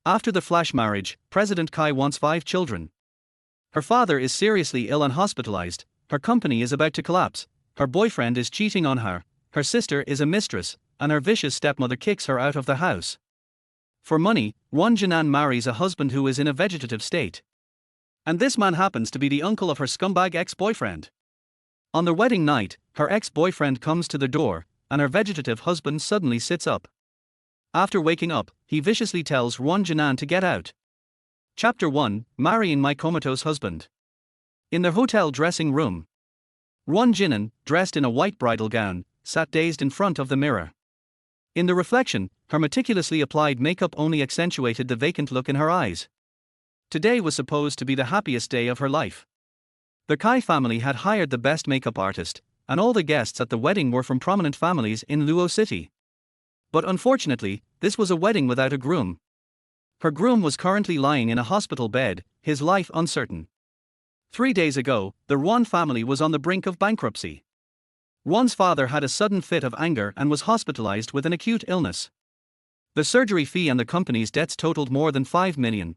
After the flash marriage, President Kai wants 5 children. Her father is seriously ill and hospitalized, her company is about to collapse, her boyfriend is cheating on her, her sister is a mistress, and her vicious stepmother kicks her out of the house. For money, Ruan Jinan marries a husband who is in a vegetative state. And this man happens to be the uncle of her scumbag ex-boyfriend. On their wedding night, her ex-boyfriend comes to the door, and her vegetative husband suddenly sits up. After waking up, he viciously tells Ruan Jinan to get out. Chapter 1, Marrying My Comatose Husband. In their hotel dressing room, Ruan Jinan, dressed in a white bridal gown, sat dazed in front of the mirror. In the reflection, her meticulously applied makeup only accentuated the vacant look in her eyes. Today was supposed to be the happiest day of her life. The Kai family had hired the best makeup artist, and all the guests at the wedding were from prominent families in Luo City. But unfortunately, this was a wedding without a groom. Her groom was currently lying in a hospital bed, his life uncertain. 3 days ago, the Ruan family was on the brink of bankruptcy. Ruan's father had a sudden fit of anger and was hospitalized with an acute illness. The surgery fee and the company's debts totaled more than 5 million.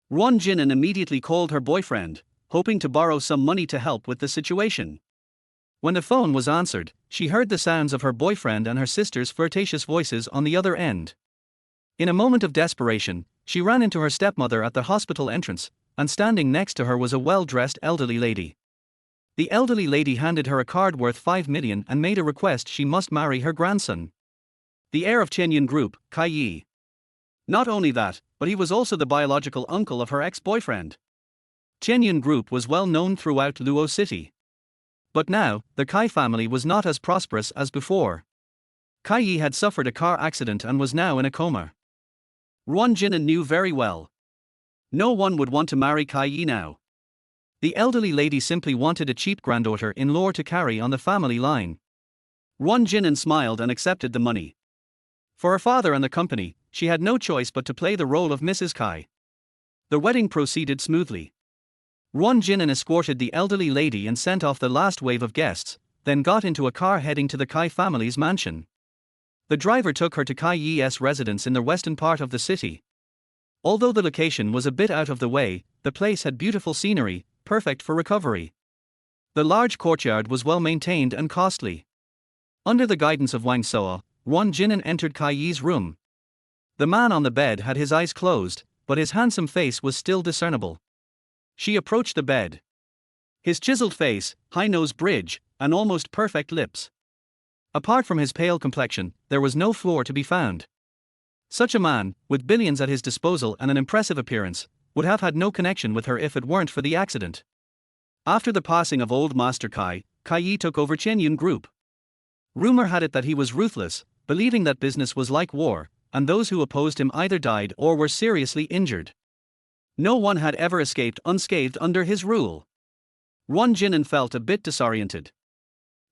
Ruan Jinan immediately called her boyfriend, hoping to borrow some money to help with the situation. When the phone was answered, she heard the sounds of her boyfriend and her sister's flirtatious voices on the other end. In a moment of desperation, she ran into her stepmother at the hospital entrance, and standing next to her was a well-dressed elderly lady. The elderly lady handed her a card worth 5 million and made a request she must marry her grandson, the heir of Chen Yun Group, Kai Yi. Not only that, but he was also the biological uncle of her ex-boyfriend. Chen Yun Group was well known throughout Luo City. But now, the Kai family was not as prosperous as before. Kai Yi had suffered a car accident and was now in a coma. Ruan Jinan knew very well. No one would want to marry Kai Yi now. The elderly lady simply wanted a cheap granddaughter-in-law to carry on the family line. Ruan Jinan smiled and accepted the money. For her father and the company, she had no choice but to play the role of Mrs. Kai. The wedding proceeded smoothly. Ruan Jinan escorted the elderly lady and sent off the last wave of guests, then got into a car heading to the Kai family's mansion. The driver took her to Kai Yi's residence in the western part of the city. Although the location was a bit out of the way, the place had beautiful scenery, perfect for recovery. The large courtyard was well maintained and costly. Under the guidance of Wang Soa, Ruan Jinan entered Kai Yi's room. The man on the bed had his eyes closed, but his handsome face was still discernible. She approached the bed. His chiseled face, high nose bridge, and almost perfect lips. Apart from his pale complexion, there was no flaw to be found. Such a man, with billions at his disposal and an impressive appearance, would have had no connection with her if it weren't for the accident. After the passing of old Master Kai, Kai Yi took over Chen Yun Group. Rumor had it that he was ruthless, believing that business was like war, and those who opposed him either died or were seriously injured. No one had ever escaped unscathed under his rule. Ruan Jinan felt a bit disoriented.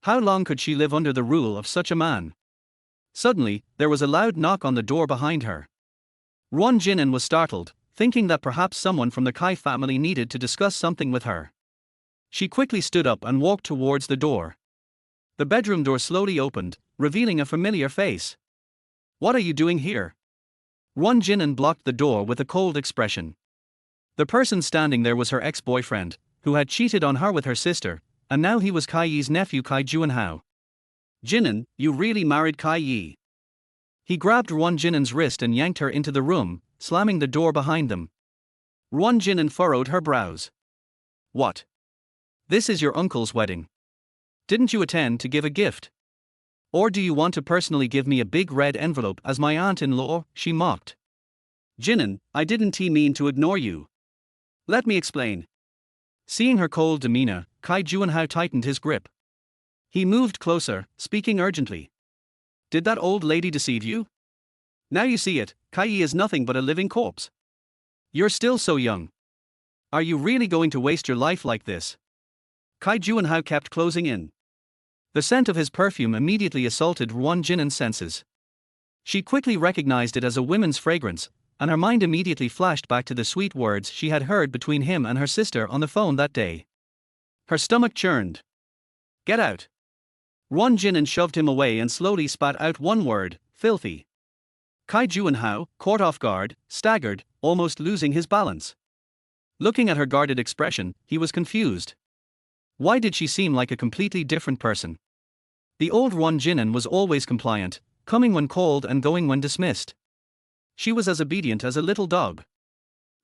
How long could she live under the rule of such a man? Suddenly, there was a loud knock on the door behind her. Ruan Jinan was startled, thinking that perhaps someone from the Kai family needed to discuss something with her. She quickly stood up and walked towards the door. The bedroom door slowly opened, revealing a familiar face. "What are you doing here?" Ruan Jinan blocked the door with a cold expression. The person standing there was her ex-boyfriend, who had cheated on her with her sister, and now he was Kai Yi's nephew Kai Juanhao. "Jinan, you really married Kai Yi." He grabbed Ruan Jinan's wrist and yanked her into the room, slamming the door behind them. Ruan Jinan furrowed her brows. "What? This is your uncle's wedding. Didn't you attend to give a gift? Or do you want to personally give me a big red envelope as my aunt-in-law?" she mocked. "Jinan, I didn't mean to ignore you. Let me explain." Seeing her cold demeanor, Kai Juanhao tightened his grip. He moved closer, speaking urgently. "Did that old lady deceive you? Now you see it, Kai Yi is nothing but a living corpse. You're still so young. Are you really going to waste your life like this?" Kai Juanhao kept closing in. The scent of his perfume immediately assaulted Ruan Jinan's senses. She quickly recognized it as a woman's fragrance, and her mind immediately flashed back to the sweet words she had heard between him and her sister on the phone that day. Her stomach churned. "Get out." Ruan Jinan shoved him away and slowly spat out one word: "Filthy." Kai Juanhao, caught off guard, staggered, almost losing his balance. Looking at her guarded expression, he was confused. Why did she seem like a completely different person? The old Ruan Jinan was always compliant, coming when called and going when dismissed. She was as obedient as a little dog.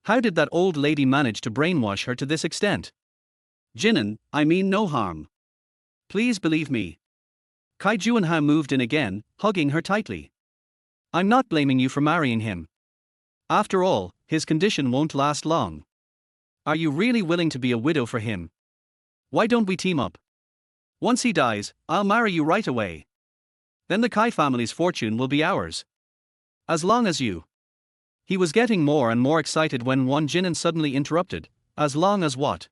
How did that old lady manage to brainwash her to this extent? Jinan, I mean no harm. Please believe me. Kai Juanhao moved in again, hugging her tightly. I'm not blaming you for marrying him. After all, his condition won't last long. Are you really willing to be a widow for him? Why don't we team up? Once he dies, I'll marry you right away. Then the Kai family's fortune will be ours. As long as you. He was getting more and more excited when Ruan Jinan suddenly interrupted. As long as what?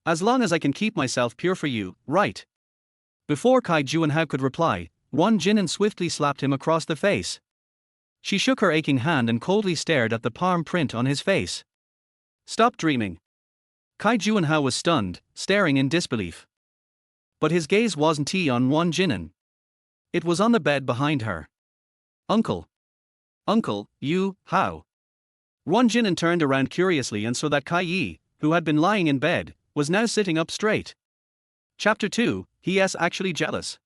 As long as I can keep myself pure for you, right? Before Kai Juanhao could reply, Ruan Jinan swiftly slapped him across the face. She shook her aching hand and coldly stared at the palm print on his face. Stop dreaming. Kai Juanhao was stunned, staring in disbelief. But his gaze wasn't on Ruan Jinan. It was on the bed behind her. Uncle. Uncle, you, how? Ruan Jinan turned around curiously and saw that Kai Yi, who had been lying in bed, was now sitting up straight. Chapter 2, He.S. actually jealous.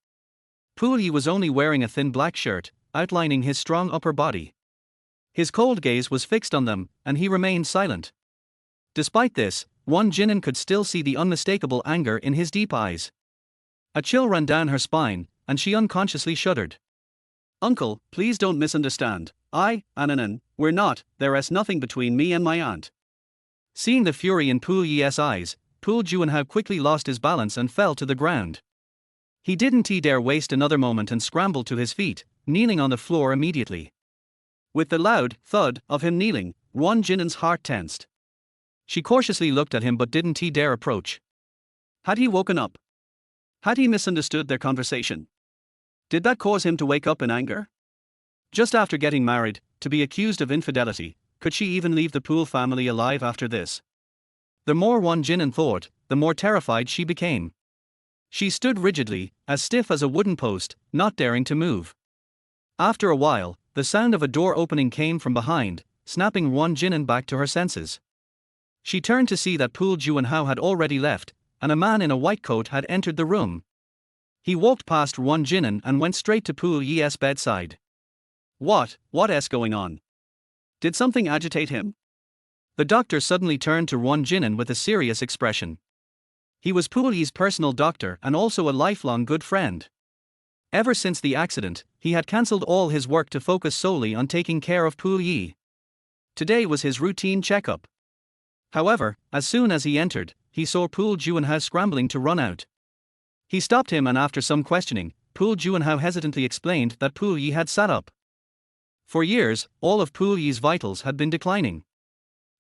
Pu Yi was only wearing a thin black shirt, outlining his strong upper body. His cold gaze was fixed on them, and he remained silent. Despite this, Ruan Jinan could still see the unmistakable anger in his deep eyes. A chill ran down her spine, and she unconsciously shuddered. Uncle, please don't misunderstand. We're not, there's nothing between me and my aunt. Seeing the fury in Pu Yi's eyes, Pu Juanhao quickly lost his balance and fell to the ground. He didn't dare waste another moment and scrambled to his feet, kneeling on the floor immediately. With the loud thud of him kneeling, Ruan Jinan's heart tensed. She cautiously looked at him but didn't dare approach. Had he woken up? Had he misunderstood their conversation? Did that cause him to wake up in anger? Just after getting married, to be accused of infidelity, could she even leave the Poole family alive after this? The more Ruan Jinan thought, the more terrified she became. She stood rigidly, as stiff as a wooden post, not daring to move. After a while, the sound of a door opening came from behind, snapping Ruan Jinan back to her senses. She turned to see that Pu Juanhao had already left, and a man in a white coat had entered the room. He walked past Ruan Jinan and went straight to Pu Yi's bedside. What's going on? Did something agitate him? The doctor suddenly turned to Ruan Jinan with a serious expression. He was Pu Yi's personal doctor and also a lifelong good friend. Ever since the accident, he had cancelled all his work to focus solely on taking care of Pu Yi. Today was his routine checkup. However, as soon as he entered, he saw Pu Juanhao scrambling to run out. He stopped him and after some questioning, Pu Juanhao hesitantly explained that Pu Yi had sat up. For years, all of Pu Yi's vitals had been declining.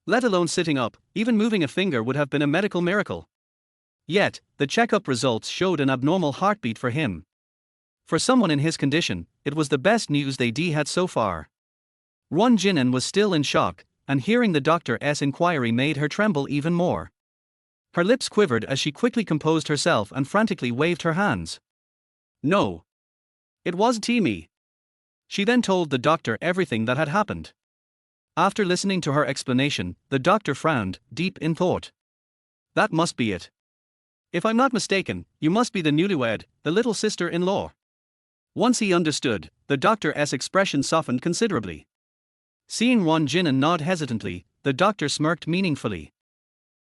Let alone sitting up, even moving a finger would have been a medical miracle. Yet, the checkup results showed an abnormal heartbeat for him. For someone in his condition, it was the best news they had so far. Ruan Jinan was still in shock, and hearing the doctor's inquiry made her tremble even more. Her lips quivered as she quickly composed herself and frantically waved her hands. No. It wasn't me. She then told the doctor everything that had happened. After listening to her explanation, the doctor frowned, deep in thought. That must be it. If I'm not mistaken, you must be the newlywed, the little sister-in-law. Once he understood, the doctor's expression softened considerably. Seeing Ruan Jinan nod hesitantly, the doctor smirked meaningfully.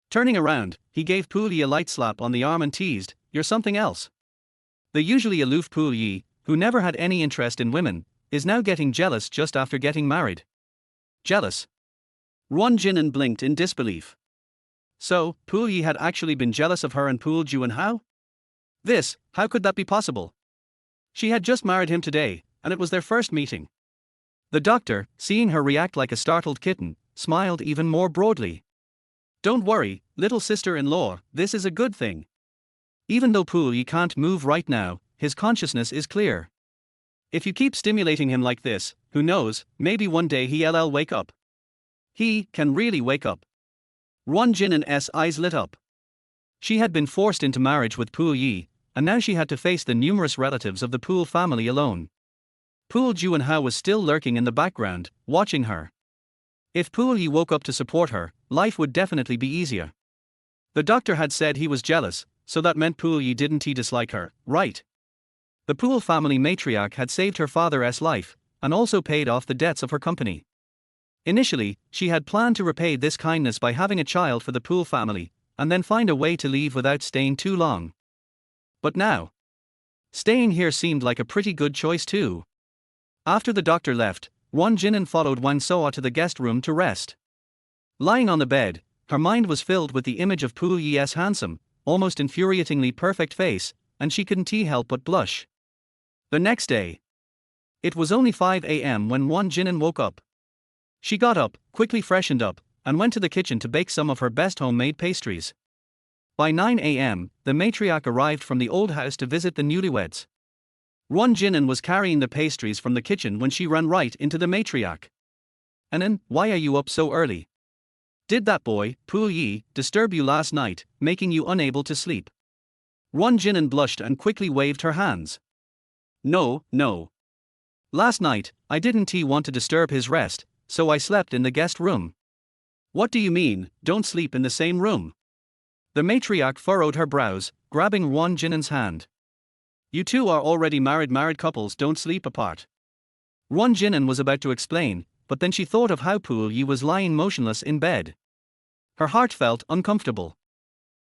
Turning around, he gave Pu Yi a light slap on the arm and teased, "You're something else." The usually aloof Pu Yi, who never had any interest in women, is now getting jealous just after getting married. Jealous? Ruan Jinan blinked in disbelief. So, Pu Yi had actually been jealous of her and Pu Juanhao? How could that be possible? She had just married him today, and it was their first meeting. The doctor, seeing her react like a startled kitten, smiled even more broadly. Don't worry, little sister-in-law, this is a good thing. Even though Pu Yi can't move right now, his consciousness is clear. If you keep stimulating him like this, who knows, maybe one day he'll wake up. He can really wake up. Ruan Jinan's eyes lit up. She had been forced into marriage with Pu Yi, and now she had to face the numerous relatives of the Poole family alone. Pool Juan was still lurking in the background, watching her. If Pool Yi woke up to support her, life would definitely be easier. The doctor had said he was jealous, so that meant Pool Yi didn't dislike her, right? The Pool family matriarch had saved her father's life, and also paid off the debts of her company. Initially, she had planned to repay this kindness by having a child for the Pool family, and then find a way to leave without staying too long. But now, staying here seemed like a pretty good choice too. After the doctor left, Ruan Jinan followed Wang Soa to the guest room to rest. Lying on the bed, her mind was filled with the image of Pool Yi's handsome, almost infuriatingly perfect face, and she couldn't help but blush. The next day, it was only 5 a.m. when Ruan Jinan woke up. She got up, quickly freshened up, and went to the kitchen to bake some of her best homemade pastries. By 9 a.m., the matriarch arrived from the old house to visit the newlyweds. Ruan Jinan was carrying the pastries from the kitchen when she ran right into the matriarch. "Anan, why are you up so early? Did that boy, Pool Yi, disturb you last night, making you unable to sleep?" Ruan Jinan blushed and quickly waved her hands. No. Last night, I didn't want to disturb his rest, so I slept in the guest room." "What do you mean, don't sleep in the same room?" The matriarch furrowed her brows, grabbing Ruan Jinan's hand. "You two are already married couples don't sleep apart." Ruan Jinan was about to explain, but then she thought of how Pool Yi was lying motionless in bed. Her heart felt uncomfortable.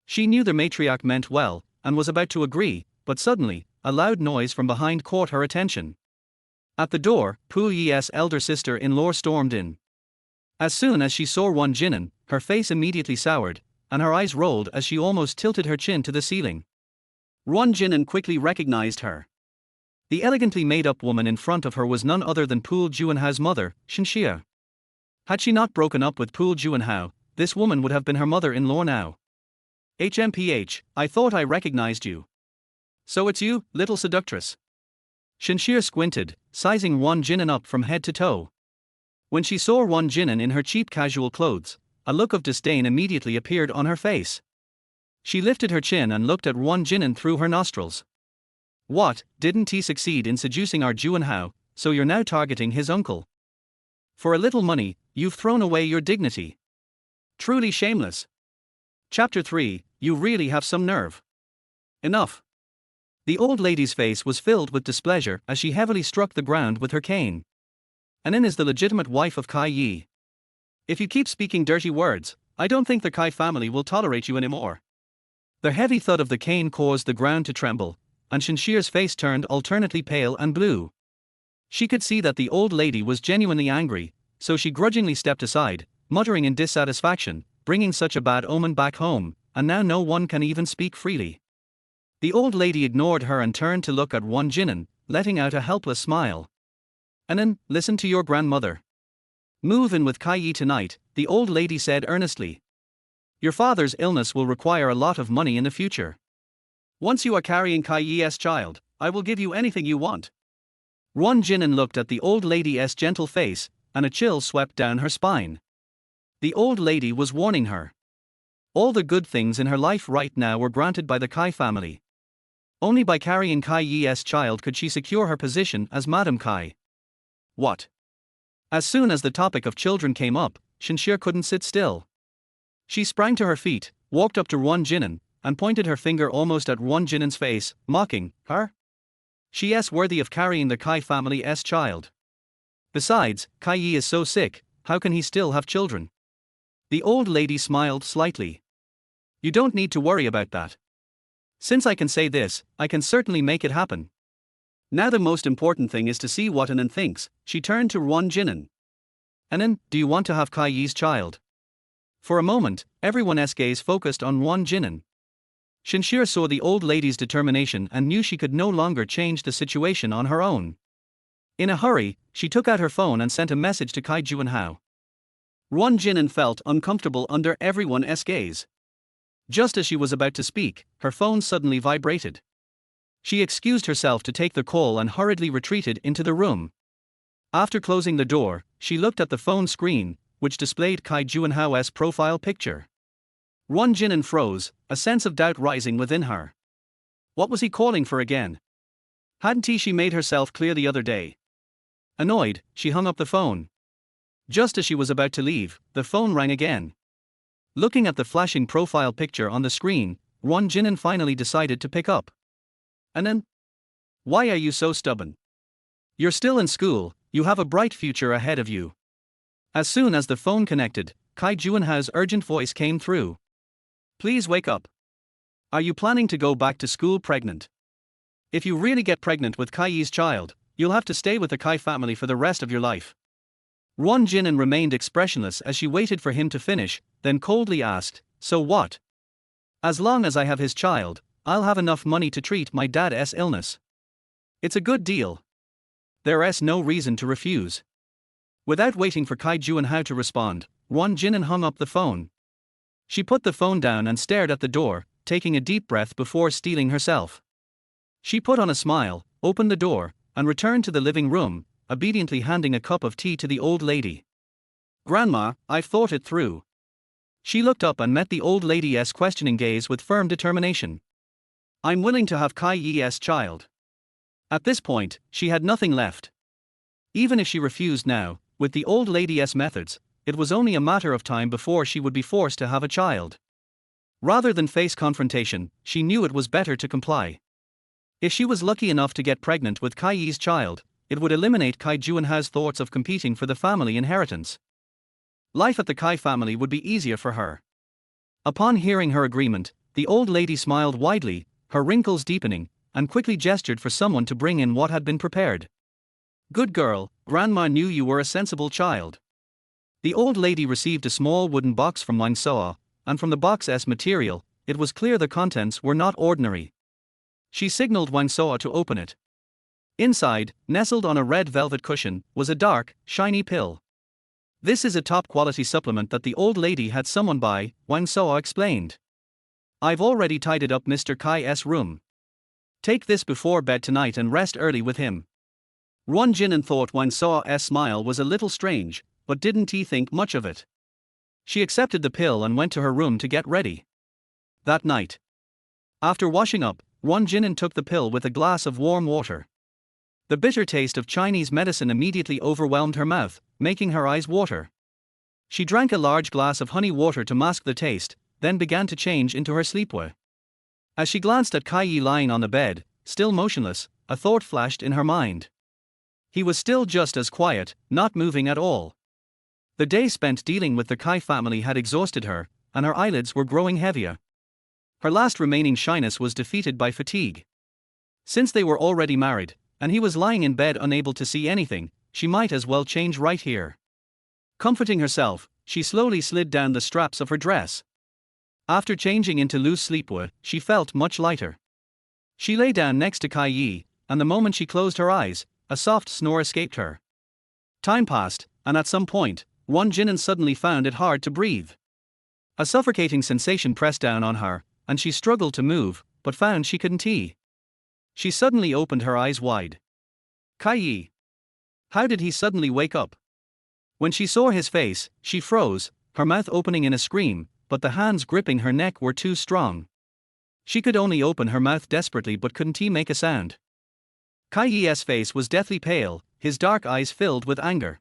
She knew the matriarch meant well, and was about to agree, but suddenly, a loud noise from behind caught her attention. At the door, Pool Yi's elder sister-in-law stormed in. As soon as she saw Ruan Jinan, her face immediately soured, and her eyes rolled as she almost tilted her chin to the ceiling. Ruan Jinan quickly recognized her. The elegantly made-up woman in front of her was none other than Pool Juanhao's mother, Shenxia. Had she not broken up with Pool Juanhao, this woman would have been her mother-in-law now. "HMPH, I thought I recognized you. So it's you, little seductress." Shenxia squinted, sizing Ruan Jinan up from head to toe. When she saw Ruan Jinan in her cheap casual clothes, a look of disdain immediately appeared on her face. She lifted her chin and looked at Ruan Jinan through her nostrils. "What, didn't he succeed in seducing our Juanhao, so you're now targeting his uncle? For a little money, you've thrown away your dignity. Truly shameless." Chapter 3, You Really Have Some Nerve. Enough. The old lady's face was filled with displeasure as she heavily struck the ground with her cane. "Anan is the legitimate wife of Kai Yi. If you keep speaking dirty words, I don't think the Kai family will tolerate you anymore." The heavy thud of the cane caused the ground to tremble, and Shenxia's face turned alternately pale and blue. She could see that the old lady was genuinely angry, so she grudgingly stepped aside, muttering in dissatisfaction, "Bringing such a bad omen back home, and now no one can even speak freely." The old lady ignored her and turned to look at Ruan Jinan, letting out a helpless smile. "Anan, listen to your grandmother. Move in with Kai Yi tonight," the old lady said earnestly. "Your father's illness will require a lot of money in the future. Once you are carrying Kai Yi's child, I will give you anything you want." Ruan Jinan looked at the old lady's gentle face, and a chill swept down her spine. The old lady was warning her. All the good things in her life right now were granted by the Kai family. Only by carrying Kai Yi's child could she secure her position as Madame Kai. What? As soon as the topic of children came up, Shenxia couldn't sit still. She sprang to her feet, walked up to Ruan Jinan, and pointed her finger almost at Ruan Jinan's face, mocking her. "She's worthy of carrying the Kai family's child. Besides, Kai Yi is so sick, how can he still have children?" The old lady smiled slightly. "You don't need to worry about that. Since I can say this, I can certainly make it happen. Now the most important thing is to see what Anan thinks." She turned to Ruan Jinan. "Anan, do you want to have Kai Yi's child?" For a moment, everyone's gaze focused on Ruan Jinan. Shenxia saw the old lady's determination and knew she could no longer change the situation on her own. In a hurry, she took out her phone and sent a message to Kai Juanhao. Ruan Jinan felt uncomfortable under everyone's gaze. Just as she was about to speak, her phone suddenly vibrated. She excused herself to take the call and hurriedly retreated into the room. After closing the door, she looked at the phone screen, which displayed Kai Juanhao's profile picture. Ruan Jinan froze, a sense of doubt rising within her. What was he calling for again? Hadn't she made herself clear the other day? Annoyed, she hung up the phone. Just as she was about to leave, the phone rang again. Looking at the flashing profile picture on the screen, Ruan Jinan finally decided to pick up. "Anan? Why are you so stubborn? You're still in school, you have a bright future ahead of you." As soon as the phone connected, Kai Juanhao's urgent voice came through. "Please wake up. Are you planning to go back to school pregnant? If you really get pregnant with Kai's child, you'll have to stay with the Kai family for the rest of your life." Ruan Jinan remained expressionless as she waited for him to finish, then coldly asked, "So what? As long as I have his child, I'll have enough money to treat my dad's illness. It's a good deal. There's no reason to refuse." Without waiting for Kai Juanhao to respond, Ruan Jinan hung up the phone. She put the phone down and stared at the door, taking a deep breath before steeling herself. She put on a smile, opened the door, and returned to the living room, obediently handing a cup of tea to the old lady. "Grandma, I've thought it through." She looked up and met the old lady's questioning gaze with firm determination. "I'm willing to have Kai's child." At this point, she had nothing left. Even if she refused now, with the old lady's methods, it was only a matter of time before she would be forced to have a child. Rather than face confrontation, she knew it was better to comply. If she was lucky enough to get pregnant with Kai's child, it would eliminate Kai Juanhao's thoughts of competing for the family inheritance. Life at the Kai family would be easier for her. Upon hearing her agreement, the old lady smiled widely, her wrinkles deepening, and quickly gestured for someone to bring in what had been prepared. "Good girl, Grandma knew you were a sensible child." The old lady received a small wooden box from Wang Soa, and from the box's material, it was clear the contents were not ordinary. She signaled Wang Soa to open it. Inside, nestled on a red velvet cushion, was a dark, shiny pill. "This is a top-quality supplement that the old lady had someone buy," Wang Soa explained. "I've already tidied up Mr. Kai's room. Take this before bed tonight and rest early with him." Ruan Jinan thought Wang Soa's smile was a little strange, but didn't think much of it. She accepted the pill and went to her room to get ready. That night, after washing up, Ruan Jinan took the pill with a glass of warm water. The bitter taste of Chinese medicine immediately overwhelmed her mouth, making her eyes water. She drank a large glass of honey water to mask the taste, then began to change into her sleepwear. As she glanced at Kai lying on the bed, still motionless, a thought flashed in her mind. He was still just as quiet, not moving at all. The day spent dealing with the Kai family had exhausted her, and her eyelids were growing heavier. Her last remaining shyness was defeated by fatigue. Since they were already married, and he was lying in bed unable to see anything, she might as well change right here. Comforting herself, she slowly slid down the straps of her dress. After changing into loose sleepwear, she felt much lighter. She lay down next to Kai Yi, and the moment she closed her eyes, a soft snore escaped her. Time passed, and at some point, Ruan Jinan suddenly found it hard to breathe. A suffocating sensation pressed down on her, and she struggled to move, but found she couldn't. She suddenly opened her eyes wide. Kai Yi. How did he suddenly wake up? When she saw his face, she froze, her mouth opening in a scream, but the hands gripping her neck were too strong. She could only open her mouth desperately but couldn't make a sound. Kai Yi's face was deathly pale, his dark eyes filled with anger.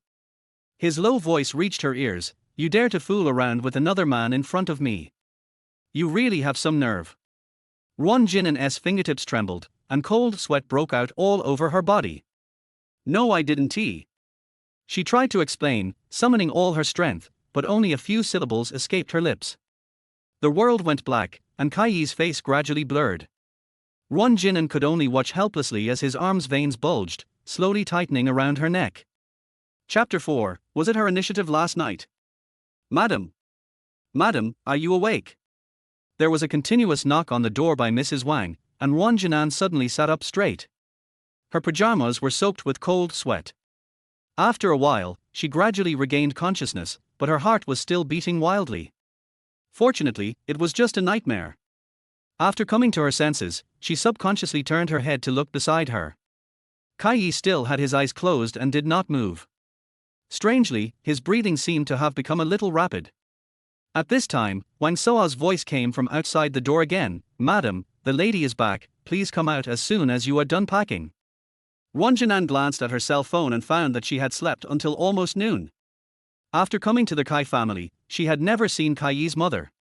His low voice reached her ears. "You dare to fool around with another man in front of me? You really have some nerve." Ruan Jinan's fingertips trembled, and cold sweat broke out all over her body. "No, I didn't." She tried to explain, summoning all her strength, but only a few syllables escaped her lips. The world went black, and Kai Yi's face gradually blurred. Ruan Jinan could only watch helplessly as his arms' veins bulged, slowly tightening around her neck. Chapter 4. Was it her initiative last night? "Madam! Madam, are you awake?" There was a continuous knock on the door by Mrs. Wang, and Ruan Jinan suddenly sat up straight. Her pajamas were soaked with cold sweat. After a while, she gradually regained consciousness, but her heart was still beating wildly. Fortunately, it was just a nightmare. After coming to her senses, she subconsciously turned her head to look beside her. Kai Yi still had his eyes closed and did not move. Strangely, his breathing seemed to have become a little rapid. At this time, Wang Soa's voice came from outside the door again. "Madam, the lady is back, please come out as soon as you are done packing." Ruan Jinan glanced at her cell phone and found that she had slept until almost noon. After coming to the Kai family, she had never seen Kai Yi's mother.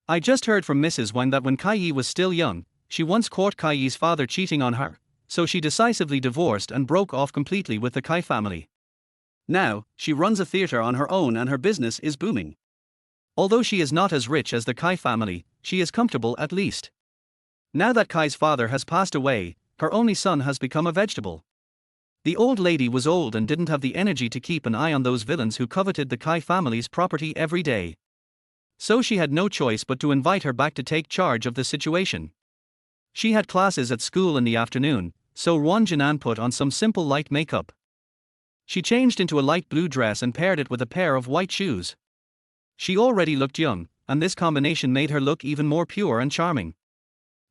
I just heard from Mrs. Wang that when Kai Yi was still young, she once caught Kai Yi's father cheating on her, so she decisively divorced and broke off completely with the Kai family. Now, she runs a theater on her own and her business is booming. Although she is not as rich as the Kai family, she is comfortable at least. Now that Kai's father has passed away, her only son has become a vegetable. The old lady was old and didn't have the energy to keep an eye on those villains who coveted the Kai family's property every day. So she had no choice but to invite her back to take charge of the situation. She had classes at school in the afternoon, so Ruan Jinan put on some simple light makeup. She changed into a light blue dress and paired it with a pair of white shoes. She already looked young, and this combination made her look even more pure and charming.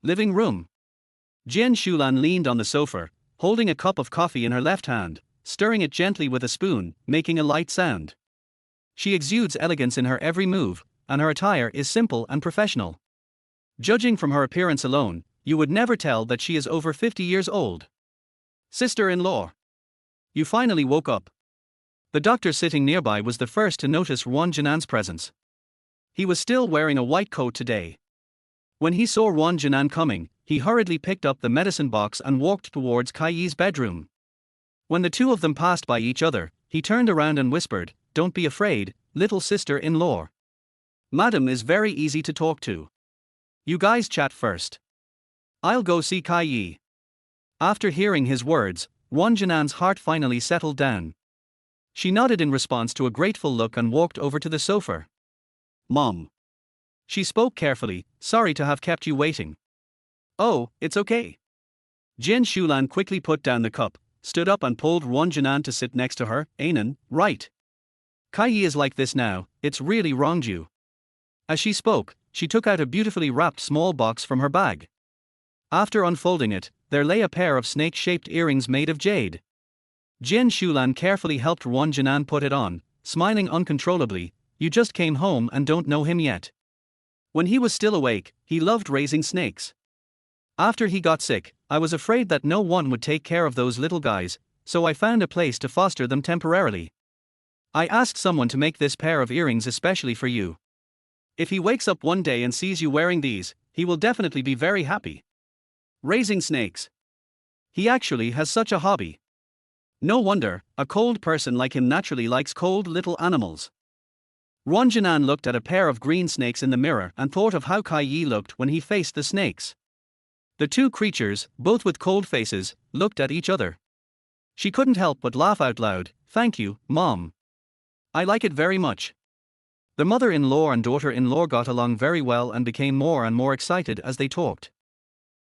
Living room. Jian Shulan leaned on the sofa, holding a cup of coffee in her left hand, stirring it gently with a spoon, making a light sound. She exudes elegance in her every move, and her attire is simple and professional. Judging from her appearance alone, you would never tell that she is over 50 years old. Sister-in-law. You finally woke up. The doctor sitting nearby was the first to notice Ruan Jinan's presence. He was still wearing a white coat today. When he saw Ruan Jinan coming, he hurriedly picked up the medicine box and walked towards Kai Yi's bedroom. When the two of them passed by each other, he turned around and whispered, "Don't be afraid, little sister-in-law. Madam is very easy to talk to. You guys chat first. I'll go see Kai Yi." After hearing his words, Ruan Jinan's heart finally settled down. She nodded in response to a grateful look and walked over to the sofa. "Mom." She spoke carefully, "Sorry to have kept you waiting." "Oh, it's okay." Jian Shulan quickly put down the cup, stood up and pulled Ruan Jinan to sit next to her. "Anan, right. Kai Yi is like this now, it's really wronged you." As she spoke, she took out a beautifully wrapped small box from her bag. After unfolding it, there lay a pair of snake-shaped earrings made of jade. Jian Shulan carefully helped Ruan Jinan put it on, smiling uncontrollably. "You just came home and don't know him yet. When he was still awake, he loved raising snakes. After he got sick, I was afraid that no one would take care of those little guys, so I found a place to foster them temporarily. I asked someone to make this pair of earrings especially for you. If he wakes up one day and sees you wearing these, he will definitely be very happy. Raising snakes. He actually has such a hobby. No wonder, a cold person like him naturally likes cold little animals." Ruan Jinan looked at a pair of green snakes in the mirror and thought of how Kai Yi looked when he faced the snakes. The two creatures, both with cold faces, looked at each other. She couldn't help but laugh out loud. "Thank you, Mom. I like it very much." The mother-in-law and daughter-in-law got along very well and became more and more excited as they talked.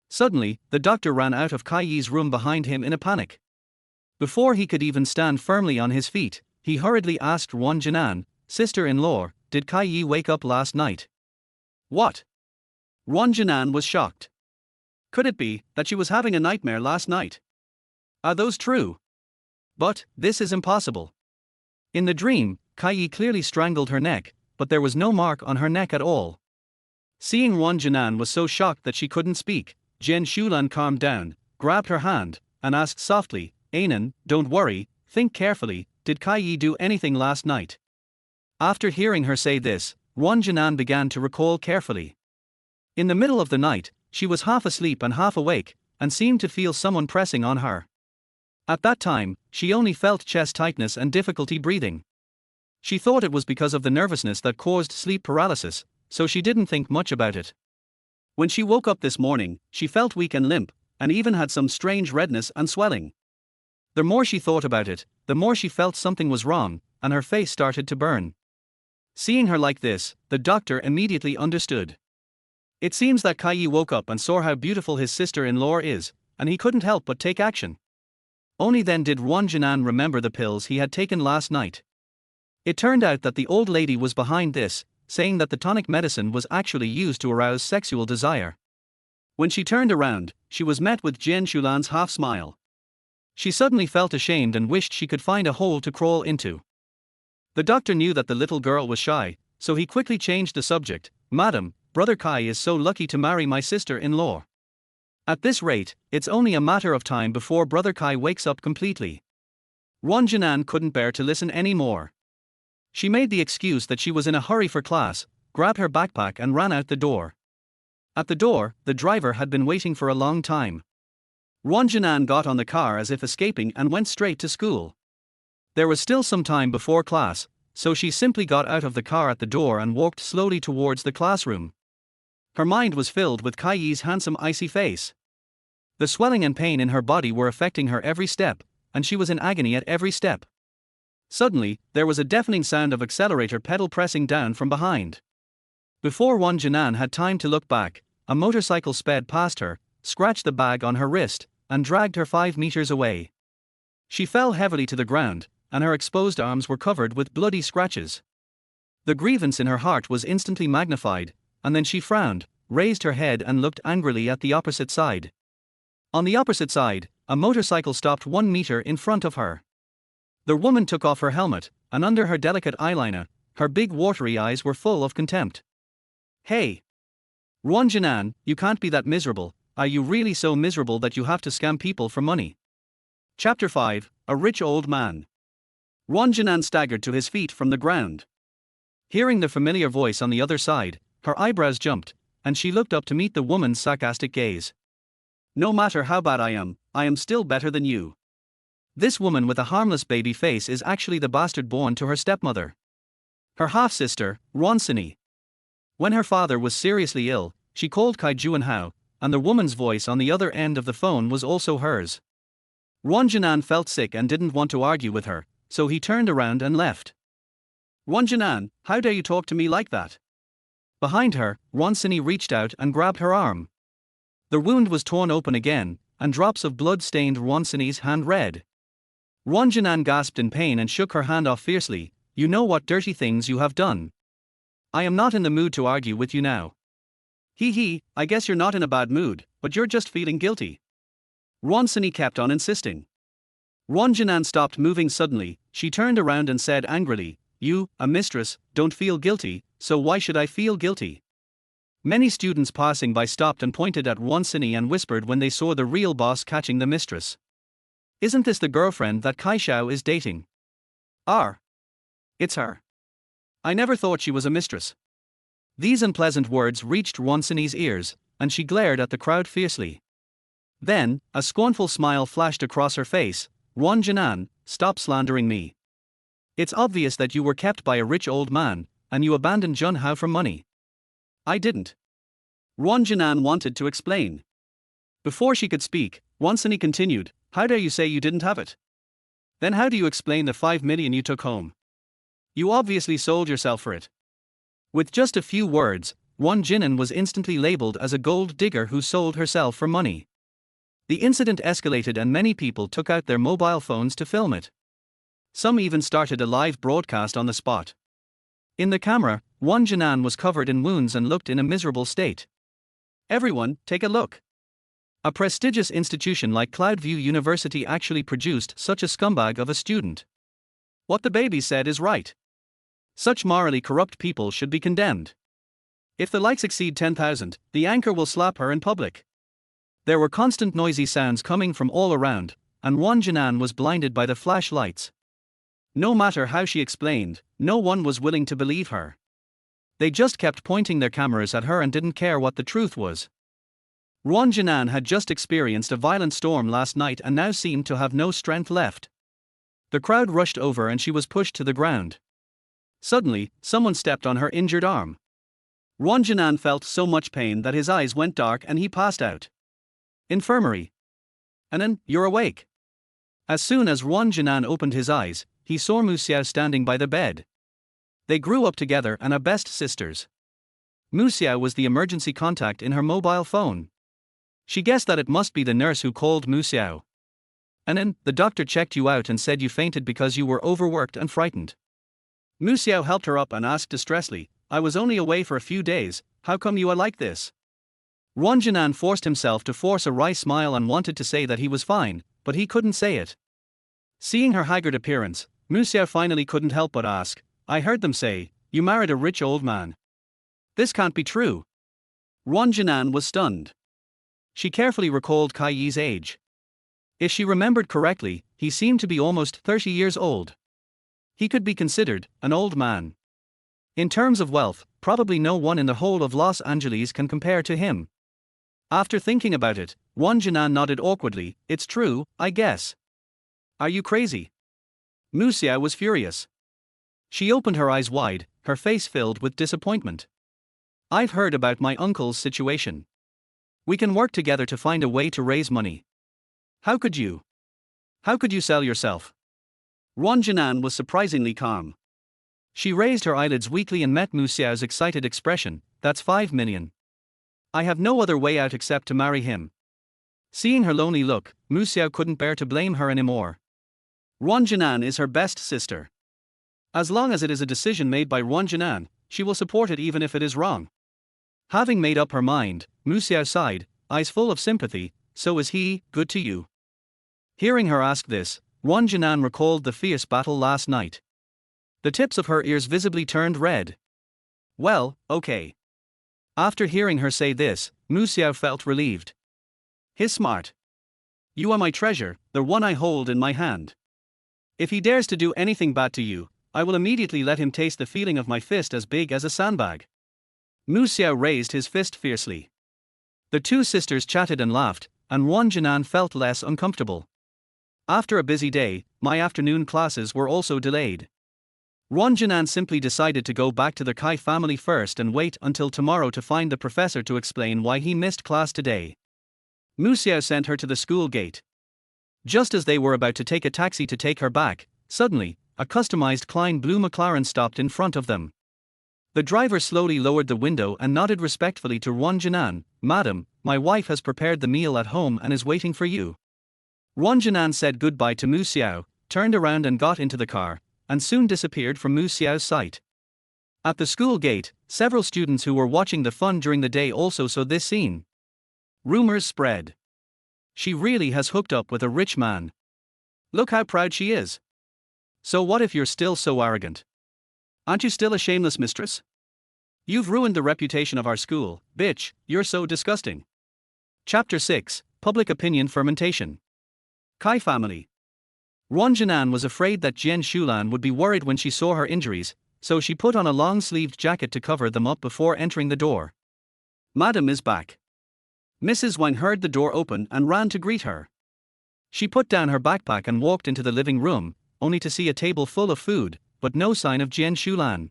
Suddenly, the doctor ran out of Kai Yi's room behind him in a panic. Before he could even stand firmly on his feet, he hurriedly asked Ruan Jinan, "Sister-in-law, did Kai Yi wake up last night?" "What?" Ruan Jinan was shocked. Could it be that she was having a nightmare last night? Are those true? But this is impossible. In the dream, Kai Yi clearly strangled her neck, but there was no mark on her neck at all. Seeing Ruan Jinan was so shocked that she couldn't speak, Jian Shulan calmed down, grabbed her hand, and asked softly, "Anan, don't worry, think carefully, did Kai Yi do anything last night?" After hearing her say this, Ruan Jinan began to recall carefully. In the middle of the night, she was half asleep and half awake, and seemed to feel someone pressing on her. At that time, she only felt chest tightness and difficulty breathing. She thought it was because of the nervousness that caused sleep paralysis, so she didn't think much about it. When she woke up this morning, she felt weak and limp, and even had some strange redness and swelling. The more she thought about it, the more she felt something was wrong, and her face started to burn. Seeing her like this, the doctor immediately understood. It seems that Kai Yi woke up and saw how beautiful his sister-in-law is, and he couldn't help but take action. Only then did Ruan Jinan remember the pills he had taken last night. It turned out that the old lady was behind this, saying that the tonic medicine was actually used to arouse sexual desire. When she turned around, she was met with Jian Shulan's half-smile. She suddenly felt ashamed and wished she could find a hole to crawl into. The doctor knew that the little girl was shy, so he quickly changed the subject. "Madam, Brother Kai is so lucky to marry my sister-in-law. At this rate, it's only a matter of time before Brother Kai wakes up completely. Ruan Jinan couldn't bear to listen anymore. She made the excuse that she was in a hurry for class, grabbed her backpack and ran out the door. At the door, the driver had been waiting for a long time. Ruan Jinan got on the car as if escaping and went straight to school. There was still some time before class, so she simply got out of the car at the door and walked slowly towards the classroom. Her mind was filled with Kai Yi's handsome icy face. The swelling and pain in her body were affecting her every step, and she was in agony at every step. Suddenly, there was a deafening sound of accelerator pedal pressing down from behind. Before Ruan Jinan had time to look back, a motorcycle sped past her, scratched the bag on her wrist, and dragged her 5 meters away. She fell heavily to the ground, and her exposed arms were covered with bloody scratches. The grievance in her heart was instantly magnified, and then she frowned, raised her head and looked angrily at the opposite side. On the opposite side, a motorcycle stopped 1 meter in front of her. The woman took off her helmet, and under her delicate eyeliner, her big watery eyes were full of contempt. "Hey! Ruan Jinan, you can't be that miserable. Are you really so miserable that you have to scam people for money?" Chapter 5, A Rich Old Man. Ruan Jinan staggered to his feet from the ground. Hearing the familiar voice on the other side, her eyebrows jumped, and she looked up to meet the woman's sarcastic gaze. "No matter how bad I am still better than you." This woman with a harmless baby face is actually the bastard born to her stepmother. Her half-sister, Ruan Jinan. When her father was seriously ill, she called Kai Juanhao, and the woman's voice on the other end of the phone was also hers. Ruan Jinan felt sick and didn't want to argue with her, so he turned around and left. "Ruan Jinan, how dare you talk to me like that?" Behind her, Ruan Jinan reached out and grabbed her arm. The wound was torn open again, and drops of blood stained Ruan Jinan's hand red. Ruan Jinan gasped in pain and shook her hand off fiercely. "You know what dirty things you have done. I am not in the mood to argue with you now." He, I guess you're not in a bad mood, but you're just feeling guilty." Ruan Jinan kept on insisting. Ruan Jinan stopped moving suddenly. She turned around and said angrily, "You, a mistress, don't feel guilty, so why should I feel guilty?" Many students passing by stopped and pointed at Ruan Jinan and whispered when they saw the real boss catching the mistress. "Isn't this the girlfriend that Kai Xiao is dating?" It's her. I never thought she was a mistress." These unpleasant words reached Ruan Jinan's ears, and she glared at the crowd fiercely. Then, a scornful smile flashed across her face. "Ruan Jinan, stop slandering me. It's obvious that you were kept by a rich old man, and you abandoned Junhao for money." "I didn't." Ruan Jinan wanted to explain. Before she could speak, Ruan Jinan continued, "How dare you say you didn't have it? Then how do you explain the 5 million you took home? You obviously sold yourself for it." With just a few words, Ruan Jinan was instantly labeled as a gold digger who sold herself for money. The incident escalated and many people took out their mobile phones to film it. Some even started a live broadcast on the spot. In the camera, Ruan Jinan was covered in wounds and looked in a miserable state. "Everyone, take a look. A prestigious institution like Cloudview University actually produced such a scumbag of a student. What the baby said is right. Such morally corrupt people should be condemned. If the likes exceed 10,000, the anchor will slap her in public." There were constant noisy sounds coming from all around, and Ruan Jinan was blinded by the flashlights. No matter how she explained, no one was willing to believe her. They just kept pointing their cameras at her and didn't care what the truth was. Ruan Jinan had just experienced a violent storm last night and now seemed to have no strength left. The crowd rushed over and she was pushed to the ground. Suddenly, someone stepped on her injured arm. Ruan Jinan felt so much pain that his eyes went dark and he passed out. Infirmary. "Anan, you're awake." As soon as Ruan Jinan opened his eyes, he saw Mu Xiao standing by the bed. They grew up together and are best sisters. Mu Xiao was the emergency contact in her mobile phone. She guessed that it must be the nurse who called Mu Xiao. "Anan, the doctor checked you out and said you fainted because you were overworked and frightened." Mu Xiao helped her up and asked distressfully, "I was only away for a few days, how come you are like this?" Ruan Jinan forced himself to force a wry smile and wanted to say that he was fine, but he couldn't say it. Seeing her haggard appearance, Mu Xiao finally couldn't help but ask, "I heard them say, you married a rich old man. This can't be true." Ruan Jinan was stunned. She carefully recalled Kai Yi's age. If she remembered correctly, he seemed to be almost 30 years old. He could be considered an old man. In terms of wealth, probably no one in the whole of Los Angeles can compare to him. After thinking about it, Ruan Jinan nodded awkwardly. It's true, I guess. Are you crazy? Mu Xiao was furious. She opened her eyes wide, her face filled with disappointment. I've heard about my uncle's situation. We can work together to find a way to raise money. How could you? How could you sell yourself? Ruan Jinan was surprisingly calm. She raised her eyelids weakly and met Mu Xiao's excited expression. That's 5 million. I have no other way out except to marry him. Seeing her lonely look, Mu Xiao couldn't bear to blame her anymore. Ruan Jinan is her best sister. As long as it is a decision made by Ruan Jinan, she will support it even if it is wrong. Having made up her mind, Mu Xiao sighed, eyes full of sympathy. So is he good to you? Hearing her ask this, Ruan Jinan recalled the fierce battle last night. The tips of her ears visibly turned red. Well, okay. After hearing her say this, Mu Xiao felt relieved. He's smart. You are my treasure, the one I hold in my hand. If he dares to do anything bad to you, I will immediately let him taste the feeling of my fist as big as a sandbag. Mu Xiao raised his fist fiercely. The two sisters chatted and laughed, and Ruan Jinan felt less uncomfortable. After a busy day, my afternoon classes were also delayed. Ruan Jinan simply decided to go back to the Kai family first and wait until tomorrow to find the professor to explain why he missed class today. Mu Xiao sent her to the school gate. Just as they were about to take a taxi to take her back, suddenly, a customized Klein blue McLaren stopped in front of them. The driver slowly lowered the window and nodded respectfully to Ruan Jinan. Madam, my wife has prepared the meal at home and is waiting for you. Ruan Jinan said goodbye to Mu Xiao, turned around and got into the car, and soon disappeared from Mu Xiao's sight. At the school gate, several students who were watching the fun during the day also saw this scene. Rumors spread. She really has hooked up with a rich man. Look how proud she is. So what if you're still so arrogant? Aren't you still a shameless mistress? You've ruined the reputation of our school, bitch, you're so disgusting. Chapter 6, Public Opinion Fermentation. Kai family. Ruan Jinan was afraid that Jian Shulan would be worried when she saw her injuries, so she put on a long-sleeved jacket to cover them up before entering the door. Madam is back. Mrs. Wang heard the door open and ran to greet her. She put down her backpack and walked into the living room, only to see a table full of food, but no sign of Jian Shulan.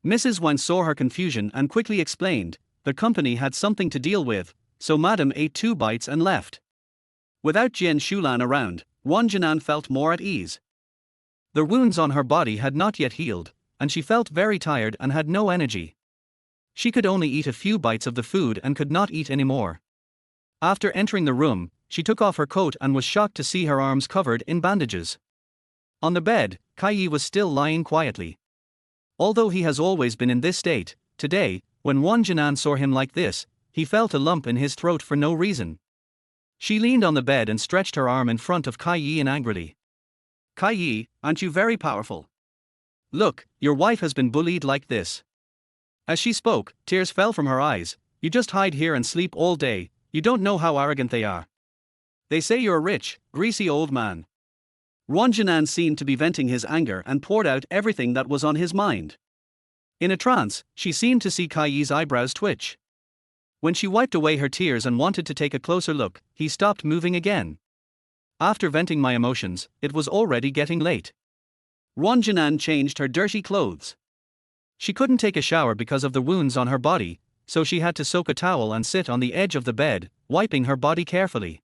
Mrs. Wang saw her confusion and quickly explained, the company had something to deal with, so Madam ate 2 bites and left. Without Jian Shulan around, Ruan Jinan felt more at ease. The wounds on her body had not yet healed, and she felt very tired and had no energy. She could only eat a few bites of the food and could not eat any more. After entering the room, she took off her coat and was shocked to see her arms covered in bandages. On the bed, Kai Yi was still lying quietly. Although he has always been in this state, today, when Ruan Jinan saw him like this, he felt a lump in his throat for no reason. She leaned on the bed and stretched her arm in front of Kai Yi angrily. Kai Yi, aren't you very powerful? Look, your wife has been bullied like this. As she spoke, tears fell from her eyes. You just hide here and sleep all day, you don't know how arrogant they are. They say you're a rich, greasy old man. Ruan Jinan seemed to be venting his anger and poured out everything that was on his mind. In a trance, she seemed to see Kai Yi's eyebrows twitch. When she wiped away her tears and wanted to take a closer look, he stopped moving again. After venting my emotions, it was already getting late. Ruan Jinan changed her dirty clothes. She couldn't take a shower because of the wounds on her body, so she had to soak a towel and sit on the edge of the bed, wiping her body carefully.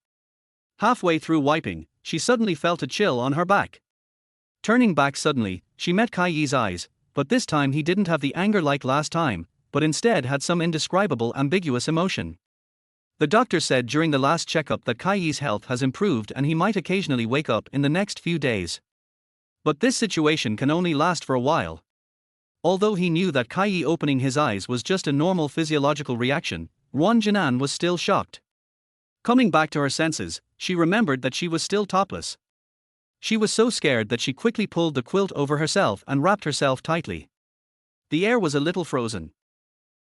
Halfway through wiping, she suddenly felt a chill on her back. Turning back suddenly, she met Kai Yi's eyes, but this time he didn't have the anger like last time, but instead had some indescribable ambiguous emotion. The doctor said during the last checkup that Kai Yi's health has improved and he might occasionally wake up in the next few days. But this situation can only last for a while. Although he knew that Kai Yi opening his eyes was just a normal physiological reaction, Ruan Jinan was still shocked. Coming back to her senses, she remembered that she was still topless. She was so scared that she quickly pulled the quilt over herself and wrapped herself tightly. The air was a little frozen.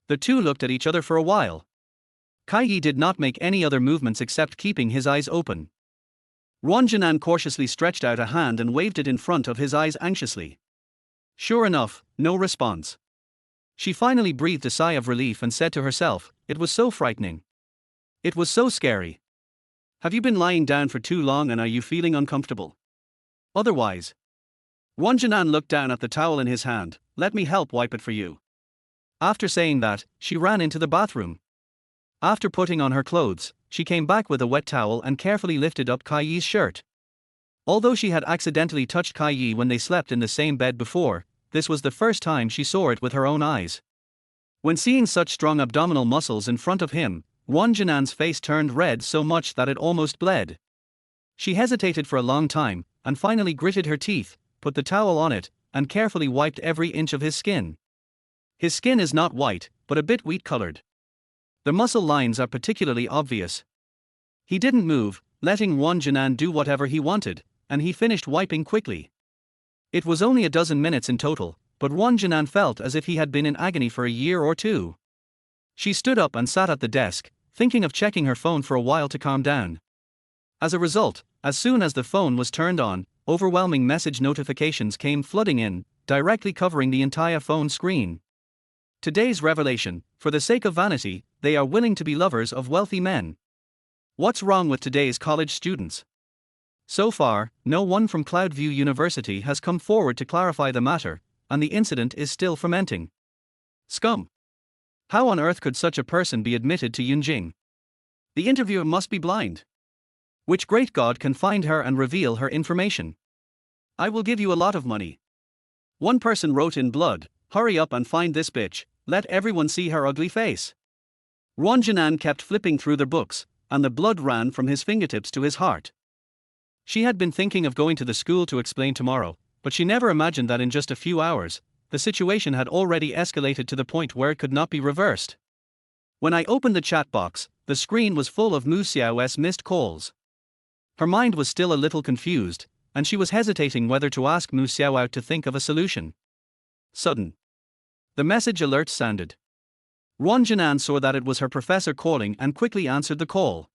The two looked at each other for a while. Kai Yi did not make any other movements except keeping his eyes open. Ruan Jinan cautiously stretched out a hand and waved it in front of his eyes anxiously. Sure enough, no response. She finally breathed a sigh of relief and said to herself, it was so frightening. It was so scary. Have you been lying down for too long and are you feeling uncomfortable? Otherwise. Ruan Jinan looked down at the towel in his hand. Let me help wipe it for you. After saying that, she ran into the bathroom. After putting on her clothes, she came back with a wet towel and carefully lifted up Kai Yi's shirt. Although she had accidentally touched Kai Yi when they slept in the same bed before, this was the first time she saw it with her own eyes. When seeing such strong abdominal muscles in front of him, Ruan Jinan's face turned red so much that it almost bled. She hesitated for a long time, and finally gritted her teeth, put the towel on it, and carefully wiped every inch of his skin. His skin is not white, but a bit wheat-colored. The muscle lines are particularly obvious. He didn't move, letting Ruan Jinan do whatever he wanted, and he finished wiping quickly. It was only a dozen minutes in total, but Ruan Jinan felt as if he had been in agony for a year or two. She stood up and sat at the desk, thinking of checking her phone for a while to calm down. As a result, as soon as the phone was turned on, overwhelming message notifications came flooding in, directly covering the entire phone screen. Today's revelation: for the sake of vanity, they are willing to be lovers of wealthy men. What's wrong with today's college students? So far, no one from Cloudview University has come forward to clarify the matter, and the incident is still fermenting. Scum. How on earth could such a person be admitted to Yunjing? The interviewer must be blind. Which great god can find her and reveal her information? I will give you a lot of money. One person wrote in blood, hurry up and find this bitch, let everyone see her ugly face. Ruan Jinan kept flipping through the books, and the blood ran from his fingertips to his heart. She had been thinking of going to the school to explain tomorrow, but she never imagined that in just a few hours, the situation had already escalated to the point where it could not be reversed. When I opened the chat box, the screen was full of Mu Xiao's missed calls. Her mind was still a little confused, and she was hesitating whether to ask Mu Xiao to think of a solution. Sudden. The message alert sounded. Ruan Jinan saw that it was her professor calling and quickly answered the call.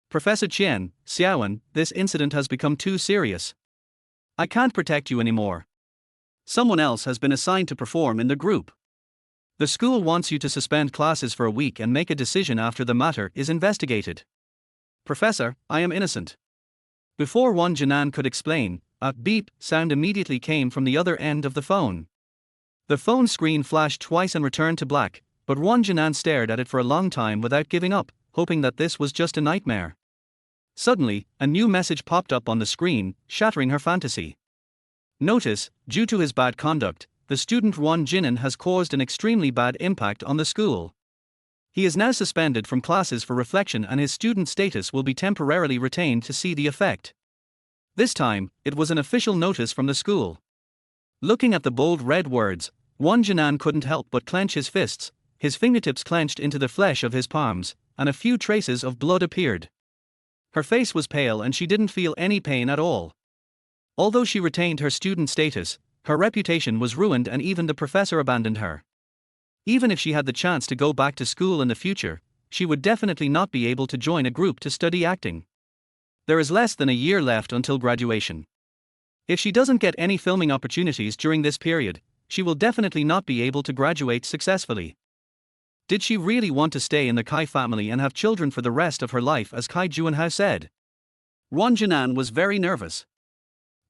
Professor Qian, Xiaoan, this incident has become too serious. I can't protect you anymore. Someone else has been assigned to perform in the group. The school wants you to suspend classes for a week and make a decision after the matter is investigated. Professor, I am innocent. Before Ruan Jinan could explain, a beep sound immediately came from the other end of the phone. The phone screen flashed twice and returned to black, but Ruan Jinan stared at it for a long time without giving up, hoping that this was just a nightmare. Suddenly, a new message popped up on the screen, shattering her fantasy. Notice, due to his bad conduct, the student Ruan Jinan has caused an extremely bad impact on the school. He is now suspended from classes for reflection and his student status will be temporarily retained to see the effect. This time, it was an official notice from the school. Looking at the bold red words, Ruan Jinan couldn't help but clench his fists, his fingertips clenched into the flesh of his palms, and a few traces of blood appeared. Her face was pale and she didn't feel any pain at all. Although she retained her student status, her reputation was ruined and even the professor abandoned her. Even if she had the chance to go back to school in the future, she would definitely not be able to join a group to study acting. There is less than a year left until graduation. If she doesn't get any filming opportunities during this period, she will definitely not be able to graduate successfully. Did she really want to stay in the Kai family and have children for the rest of her life, as Kai Juanhao said? Ruan Jinan was very nervous.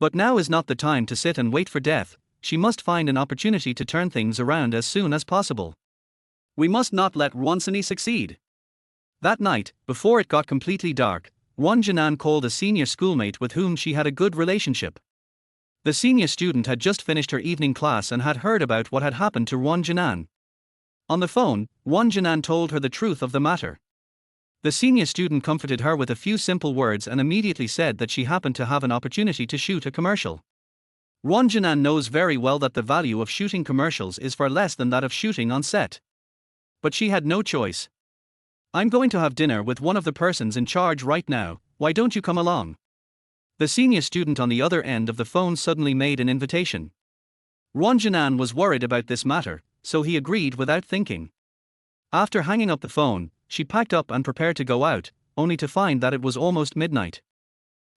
But now is not the time to sit and wait for death, she must find an opportunity to turn things around as soon as possible. We must not let Ruansani succeed. That night, before it got completely dark, Ruan Jinan called a senior schoolmate with whom she had a good relationship. The senior student had just finished her evening class and had heard about what had happened to Ruan Jinan. On the phone, Ruan Jinan told her the truth of the matter. The senior student comforted her with a few simple words and immediately said that she happened to have an opportunity to shoot a commercial. Ruan Jinan knows very well that the value of shooting commercials is far less than that of shooting on set. But she had no choice. I'm going to have dinner with one of the persons in charge right now, why don't you come along? The senior student on the other end of the phone suddenly made an invitation. Ruan Jinan was worried about this matter, so he agreed without thinking. After hanging up the phone, she packed up and prepared to go out, only to find that it was almost midnight.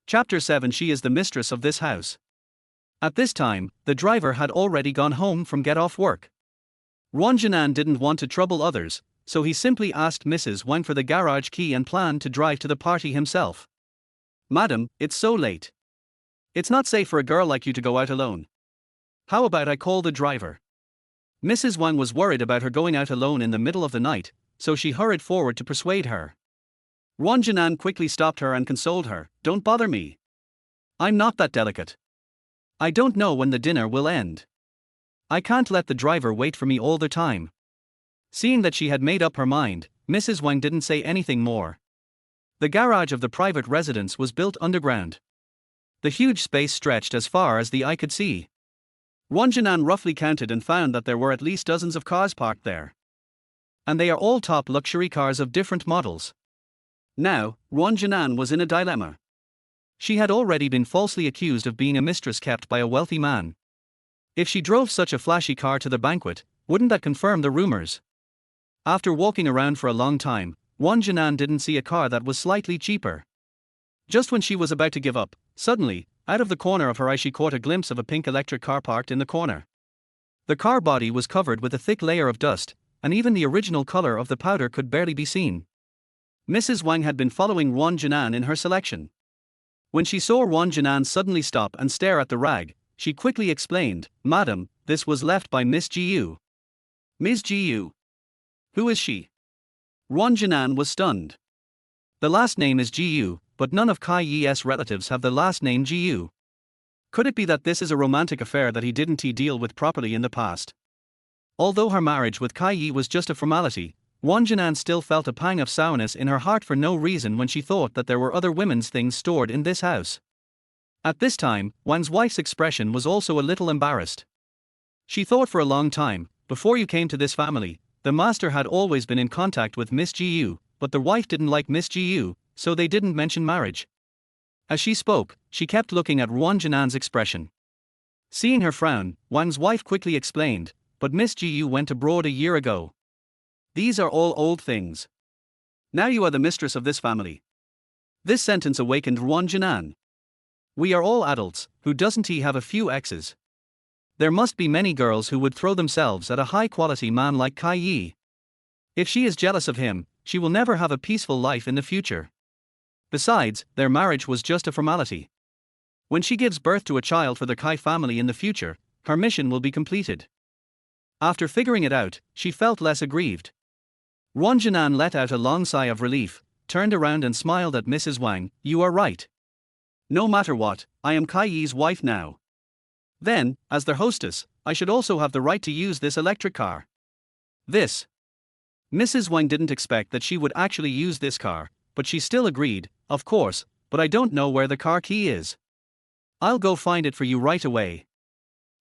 Chapter 7. She is the mistress of this house. At this time, the driver had already gone home from get-off work. Ruan Jinan didn't want to trouble others, so he simply asked Mrs. Wang for the garage key and planned to drive to the party himself. "Madam, it's so late. It's not safe for a girl like you to go out alone. How about I call the driver?" Mrs. Wang was worried about her going out alone in the middle of the night, so she hurried forward to persuade her. Ruan Jinan quickly stopped her and consoled her. "Don't bother me. I'm not that delicate. I don't know when the dinner will end. I can't let the driver wait for me all the time." Seeing that she had made up her mind, Mrs. Wang didn't say anything more. The garage of the private residence was built underground. The huge space stretched as far as the eye could see. Ruan Jinan roughly counted and found that there were at least dozens of cars parked there. And they are all top luxury cars of different models. Now, Ruan Jinan was in a dilemma. She had already been falsely accused of being a mistress kept by a wealthy man. If she drove such a flashy car to the banquet, wouldn't that confirm the rumors? After walking around for a long time, Ruan Jinan didn't see a car that was slightly cheaper. Just when she was about to give up, suddenly, out of the corner of her eye she caught a glimpse of a pink electric car parked in the corner. The car body was covered with a thick layer of dust, and even the original color of the powder could barely be seen. Mrs. Wang had been following Ruan Jinan in her selection. When she saw Ruan Jinan suddenly stop and stare at the rag, she quickly explained, "Madam, this was left by Miss Gu." "Miss Gu? Who is she?" Ruan Jinan was stunned. The last name is Gu, but none of Kai Yi's relatives have the last name Gu. Could it be that this is a romantic affair that he didn't deal with properly in the past? Although her marriage with Kai Yi was just a formality, Ruan Jinan still felt a pang of sourness in her heart for no reason when she thought that there were other women's things stored in this house. At this time, Wang's wife's expression was also a little embarrassed. She thought for a long time, before you came to this family, the master had always been in contact with Miss Gu, but the wife didn't like Miss Gu, so they didn't mention marriage. As she spoke, she kept looking at Ruan Jinan's expression. Seeing her frown, Wang's wife quickly explained, "But Miss Gu went abroad a year ago. These are all old things. Now you are the mistress of this family." This sentence awakened Ruan Jinan. "We are all adults, who doesn't he have a few exes? There must be many girls who would throw themselves at a high-quality man like Kai Yi. If she is jealous of him, she will never have a peaceful life in the future. Besides, their marriage was just a formality. When she gives birth to a child for the Kai family in the future, her mission will be completed." After figuring it out, she felt less aggrieved. Ruan Jinan let out a long sigh of relief, turned around and smiled at Mrs. Wang. "You are right. No matter what, I am Kai Yi's wife now. Then, as their hostess, I should also have the right to use this electric car." This. Mrs. Wang didn't expect that she would actually use this car, but she still agreed, "Of course, but I don't know where the car key is. I'll go find it for you right away."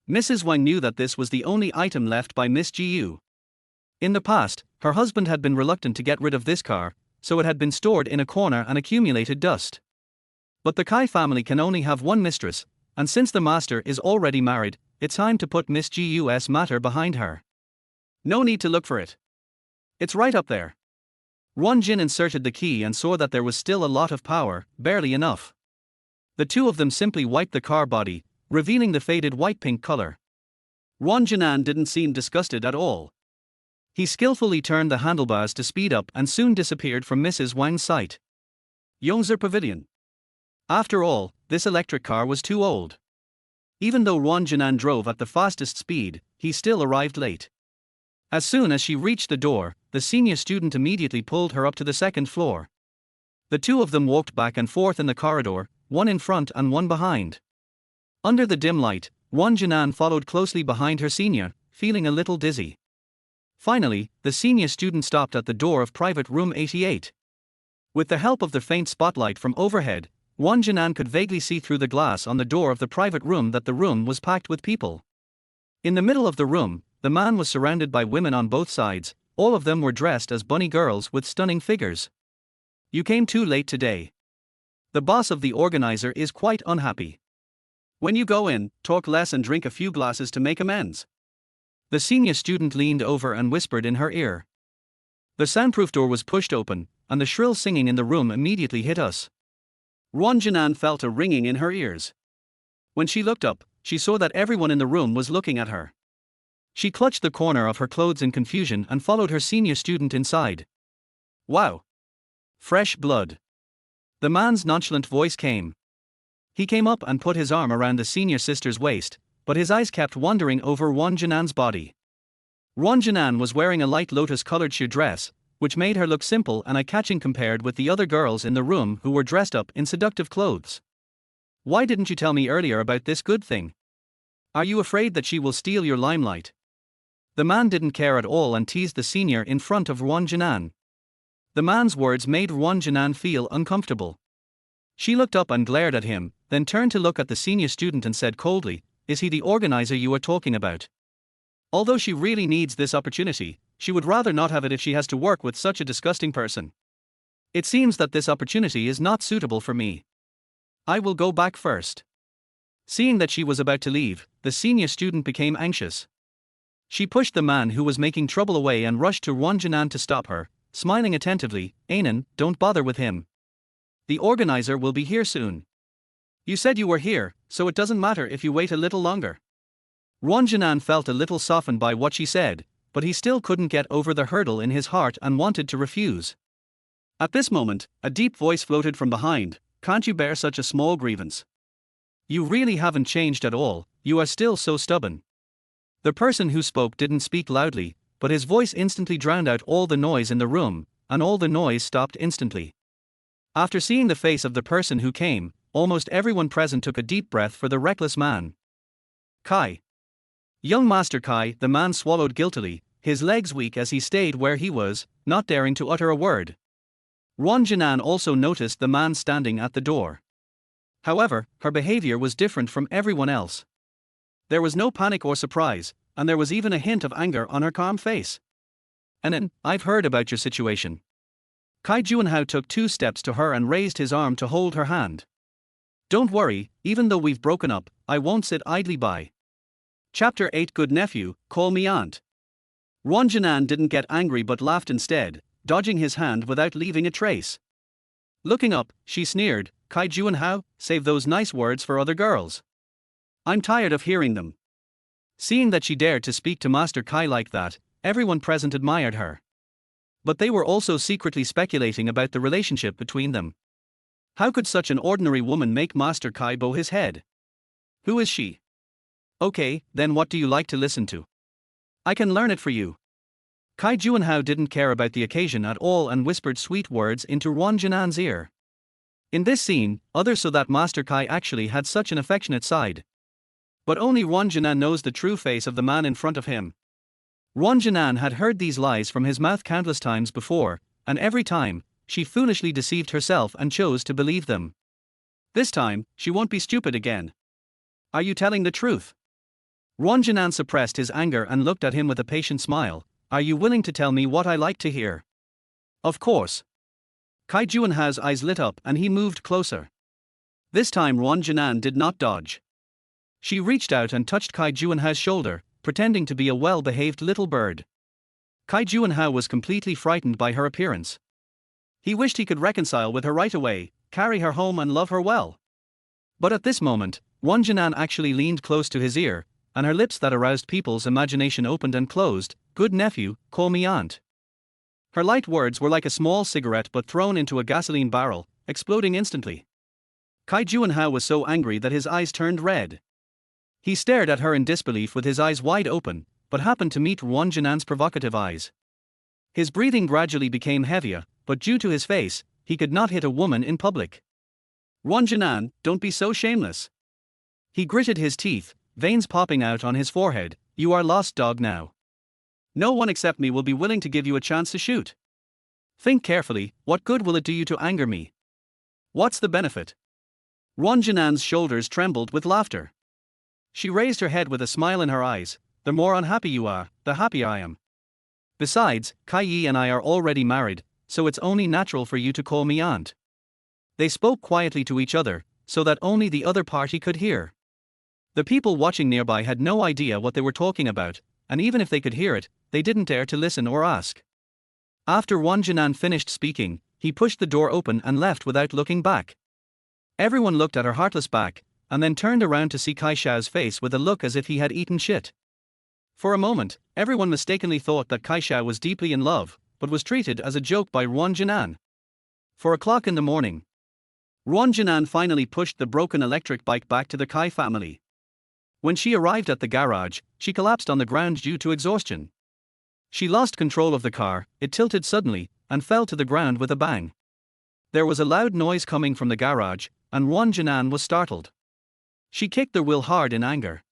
Mrs. Wang knew that this was the only item left by Miss Gu. In the past, her husband had been reluctant to get rid of this car, so it had been stored in a corner and accumulated dust. But the Kai family can only have one mistress, and since the master is already married, it's time to put Miss Gu's matter behind her. No need to look for it. It's right up there. Ruan Jin inserted the key and saw that there was still a lot of power, barely enough. The two of them simply wiped the car body, revealing the faded white-pink color. Ruan Jinan didn't seem disgusted at all. He skillfully turned the handlebars to speed up and soon disappeared from Mrs. Wang's sight. Yongzhi Pavilion. After all, this electric car was too old. Even though Ruan Jinan drove at the fastest speed, he still arrived late. As soon as she reached the door, the senior student immediately pulled her up to the second floor. The two of them walked back and forth in the corridor, one in front and one behind. Under the dim light, Ruan Jinan followed closely behind her senior, feeling a little dizzy. Finally, the senior student stopped at the door of private room 88. With the help of the faint spotlight from overhead, Ruan Jinan could vaguely see through the glass on the door of the private room that the room was packed with people. In the middle of the room, the man was surrounded by women on both sides. All of them were dressed as bunny girls with stunning figures. "You came too late today. The boss of the organizer is quite unhappy. When you go in, talk less and drink a few glasses to make amends." The senior student leaned over and whispered in her ear. The soundproof door was pushed open, and the shrill singing in the room immediately hit us. Ruan Jinan felt a ringing in her ears. When she looked up, she saw that everyone in the room was looking at her. She clutched the corner of her clothes in confusion and followed her senior student inside. Wow! Fresh blood. The man's nonchalant voice came. He came up and put his arm around the senior sister's waist, but his eyes kept wandering over Ruan Jinan's body. Ruan Jinan was wearing a light lotus-colored sheer dress, which made her look simple and eye-catching compared with the other girls in the room who were dressed up in seductive clothes. Why didn't you tell me earlier about this good thing? Are you afraid that she will steal your limelight? The man didn't care at all and teased the senior in front of Ruan Jinan. The man's words made Ruan Jinan feel uncomfortable. She looked up and glared at him, then turned to look at the senior student and said coldly, "Is he the organizer you are talking about?" Although she really needs this opportunity, she would rather not have it if she has to work with such a disgusting person. It seems that this opportunity is not suitable for me. I will go back first. Seeing that she was about to leave, the senior student became anxious. She pushed the man who was making trouble away and rushed to Ruan Jinan to stop her, smiling attentively. "Anan, don't bother with him. The organizer will be here soon. You said you were here, so it doesn't matter if you wait a little longer." Ruan Jinan felt a little softened by what she said, but he still couldn't get over the hurdle in his heart and wanted to refuse. At this moment, a deep voice floated from behind, "Can't you bear such a small grievance? You really haven't changed at all, you are still so stubborn." The person who spoke didn't speak loudly, but his voice instantly drowned out all the noise in the room, and all the noise stopped instantly. After seeing the face of the person who came, almost everyone present took a deep breath for the reckless man. "Kai. Young Master Kai," the man swallowed guiltily, his legs weak as he stayed where he was, not daring to utter a word. Ruan Jinan also noticed the man standing at the door. However, her behavior was different from everyone else. There was no panic or surprise, and there was even a hint of anger on her calm face. "Anan, I've heard about your situation." Kai Juanhao took 2 steps to her and raised his arm to hold her hand. "Don't worry, even though we've broken up, I won't sit idly by." Chapter 8. Good nephew, call me aunt. Ruan Jinan didn't get angry but laughed instead, dodging his hand without leaving a trace. Looking up, she sneered, "Kai Juanhao, save those nice words for other girls. I'm tired of hearing them." Seeing that she dared to speak to Master Kai like that, everyone present admired her. But they were also secretly speculating about the relationship between them. How could such an ordinary woman make Master Kai bow his head? Who is she? Okay, then what do you like to listen to? I can learn it for you. Kai Juanhao didn't care about the occasion at all and whispered sweet words into Ruan Jinan's ear. In this scene, others saw that Master Kai actually had such an affectionate side. But only Ruan Jinan knows the true face of the man in front of him. Ruan Jinan had heard these lies from his mouth countless times before, and every time, she foolishly deceived herself and chose to believe them. This time, she won't be stupid again. Are you telling the truth? Ruan Jinan suppressed his anger and looked at him with a patient smile. Are you willing to tell me what I like to hear? Of course. Kai Juanhao's eyes lit up and he moved closer. This time Ruan Jinan did not dodge. She reached out and touched Kai Juanhao's shoulder, pretending to be a well-behaved little bird. Kai Juanhao was completely frightened by her appearance. He wished he could reconcile with her right away, carry her home and love her well. But at this moment, Ruan Jinan actually leaned close to his ear, and her lips that aroused people's imagination opened and closed. Good nephew, call me aunt. Her light words were like a small cigarette but thrown into a gasoline barrel, exploding instantly. Kai Juanhao was so angry that his eyes turned red. He stared at her in disbelief with his eyes wide open, but happened to meet Ruan Jinan's provocative eyes. His breathing gradually became heavier, but due to his face, he could not hit a woman in public. Ruan Jinan, don't be so shameless. He gritted his teeth, veins popping out on his forehead. You are lost dog now. No one except me will be willing to give you a chance to shoot. Think carefully, what good will it do you to anger me? What's the benefit? Ruan Jinan's shoulders trembled with laughter. She raised her head with a smile in her eyes. The more unhappy you are, the happier I am. Besides, Kai Yi and I are already married, so it's only natural for you to call me aunt. They spoke quietly to each other, so that only the other party could hear. The people watching nearby had no idea what they were talking about, and even if they could hear it, they didn't dare to listen or ask. After Ruan Jinan finished speaking, he pushed the door open and left without looking back. Everyone looked at her heartless back, and then turned around to see Kai Xiao's face with a look as if he had eaten shit. For a moment, everyone mistakenly thought that Kai Xiao was deeply in love, but was treated as a joke by Ruan Jinan. 4 o'clock in the morning. Ruan Jinan finally pushed the broken electric bike back to the Kai family. When she arrived at the garage, she collapsed on the ground due to exhaustion. She lost control of the car, it tilted suddenly, and fell to the ground with a bang. There was a loud noise coming from the garage, and Ruan Jinan was startled. She kicked the wheel hard in anger.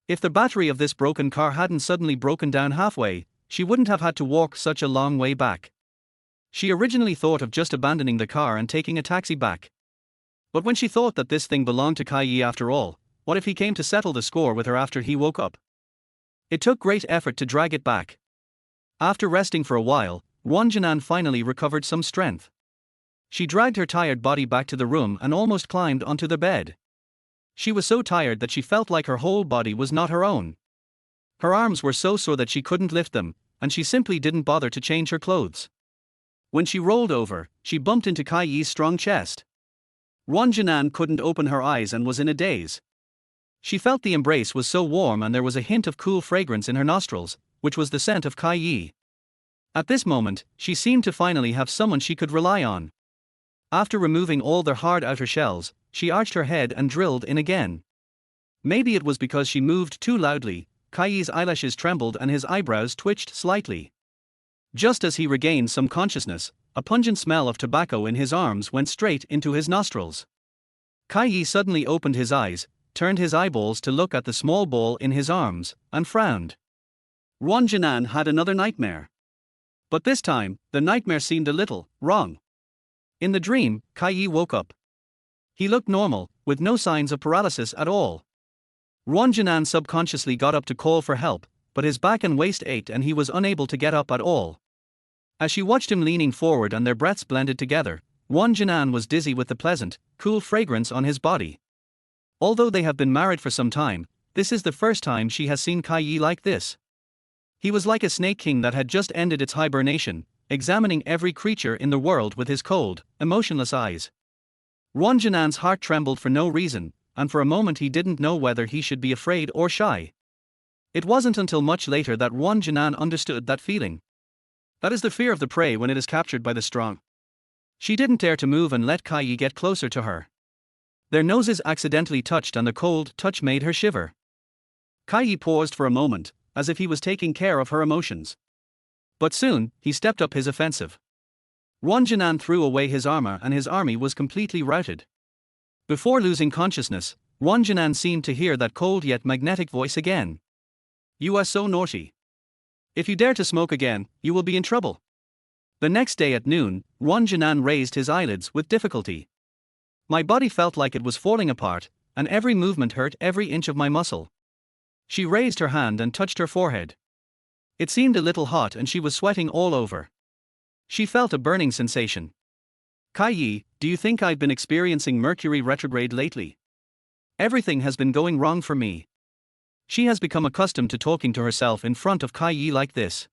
If the battery of this broken car hadn't suddenly broken down halfway, she wouldn't have had to walk such a long way back. She originally thought of just abandoning the car and taking a taxi back. But when she thought that this thing belonged to Kai Yi after all, what if he came to settle the score with her after he woke up? It took great effort to drag it back. After resting for a while, Ruan Jinan finally recovered some strength. She dragged her tired body back to the room and almost climbed onto the bed. She was so tired that she felt like her whole body was not her own. Her arms were so sore that she couldn't lift them, and she simply didn't bother to change her clothes. When she rolled over, she bumped into Kai Yi's strong chest. Ruan Jinan couldn't open her eyes and was in a daze. She felt the embrace was so warm and there was a hint of cool fragrance in her nostrils, which was the scent of Kai Yi. At this moment, she seemed to finally have someone she could rely on. After removing all their hard outer shells, she arched her head and drilled in again. Maybe it was because she moved too loudly, Kai Yi's eyelashes trembled and his eyebrows twitched slightly. Just as he regained some consciousness, a pungent smell of tobacco in his arms went straight into his nostrils. Kai Yi suddenly opened his eyes, turned his eyeballs to look at the small ball in his arms, and frowned. Ruan Jinan had another nightmare. But this time, the nightmare seemed a little wrong. In the dream, Kai Yi woke up. He looked normal, with no signs of paralysis at all. Ruan Jinan subconsciously got up to call for help, but his back and waist ached and he was unable to get up at all. As she watched him leaning forward and their breaths blended together, Ruan Jinan was dizzy with the pleasant, cool fragrance on his body. Although they have been married for some time, this is the first time she has seen Kai Yi like this. He was like a snake king that had just ended its hibernation, examining every creature in the world with his cold, emotionless eyes. Ruan Jinan's heart trembled for no reason, and for a moment he didn't know whether he should be afraid or shy. It wasn't until much later that Ruan Jinan understood that feeling. That is the fear of the prey when it is captured by the strong. She didn't dare to move and let Kai Yi get closer to her. Their noses accidentally touched and the cold touch made her shiver. Kai Yi paused for a moment, as if he was taking care of her emotions. But soon, he stepped up his offensive. Ruan Jinan threw away his armor and his army was completely routed. Before losing consciousness, Ruan Jinan seemed to hear that cold yet magnetic voice again. "You are so naughty. If you dare to smoke again, you will be in trouble." The next day at noon, Ruan Jinan raised his eyelids with difficulty. "My body felt like it was falling apart, and every movement hurt every inch of my muscle." She raised her hand and touched her forehead. It seemed a little hot and she was sweating all over. She felt a burning sensation. "Kai Yi, do you think I've been experiencing Mercury retrograde lately? Everything has been going wrong for me." She has become accustomed to talking to herself in front of Kai Yi like this.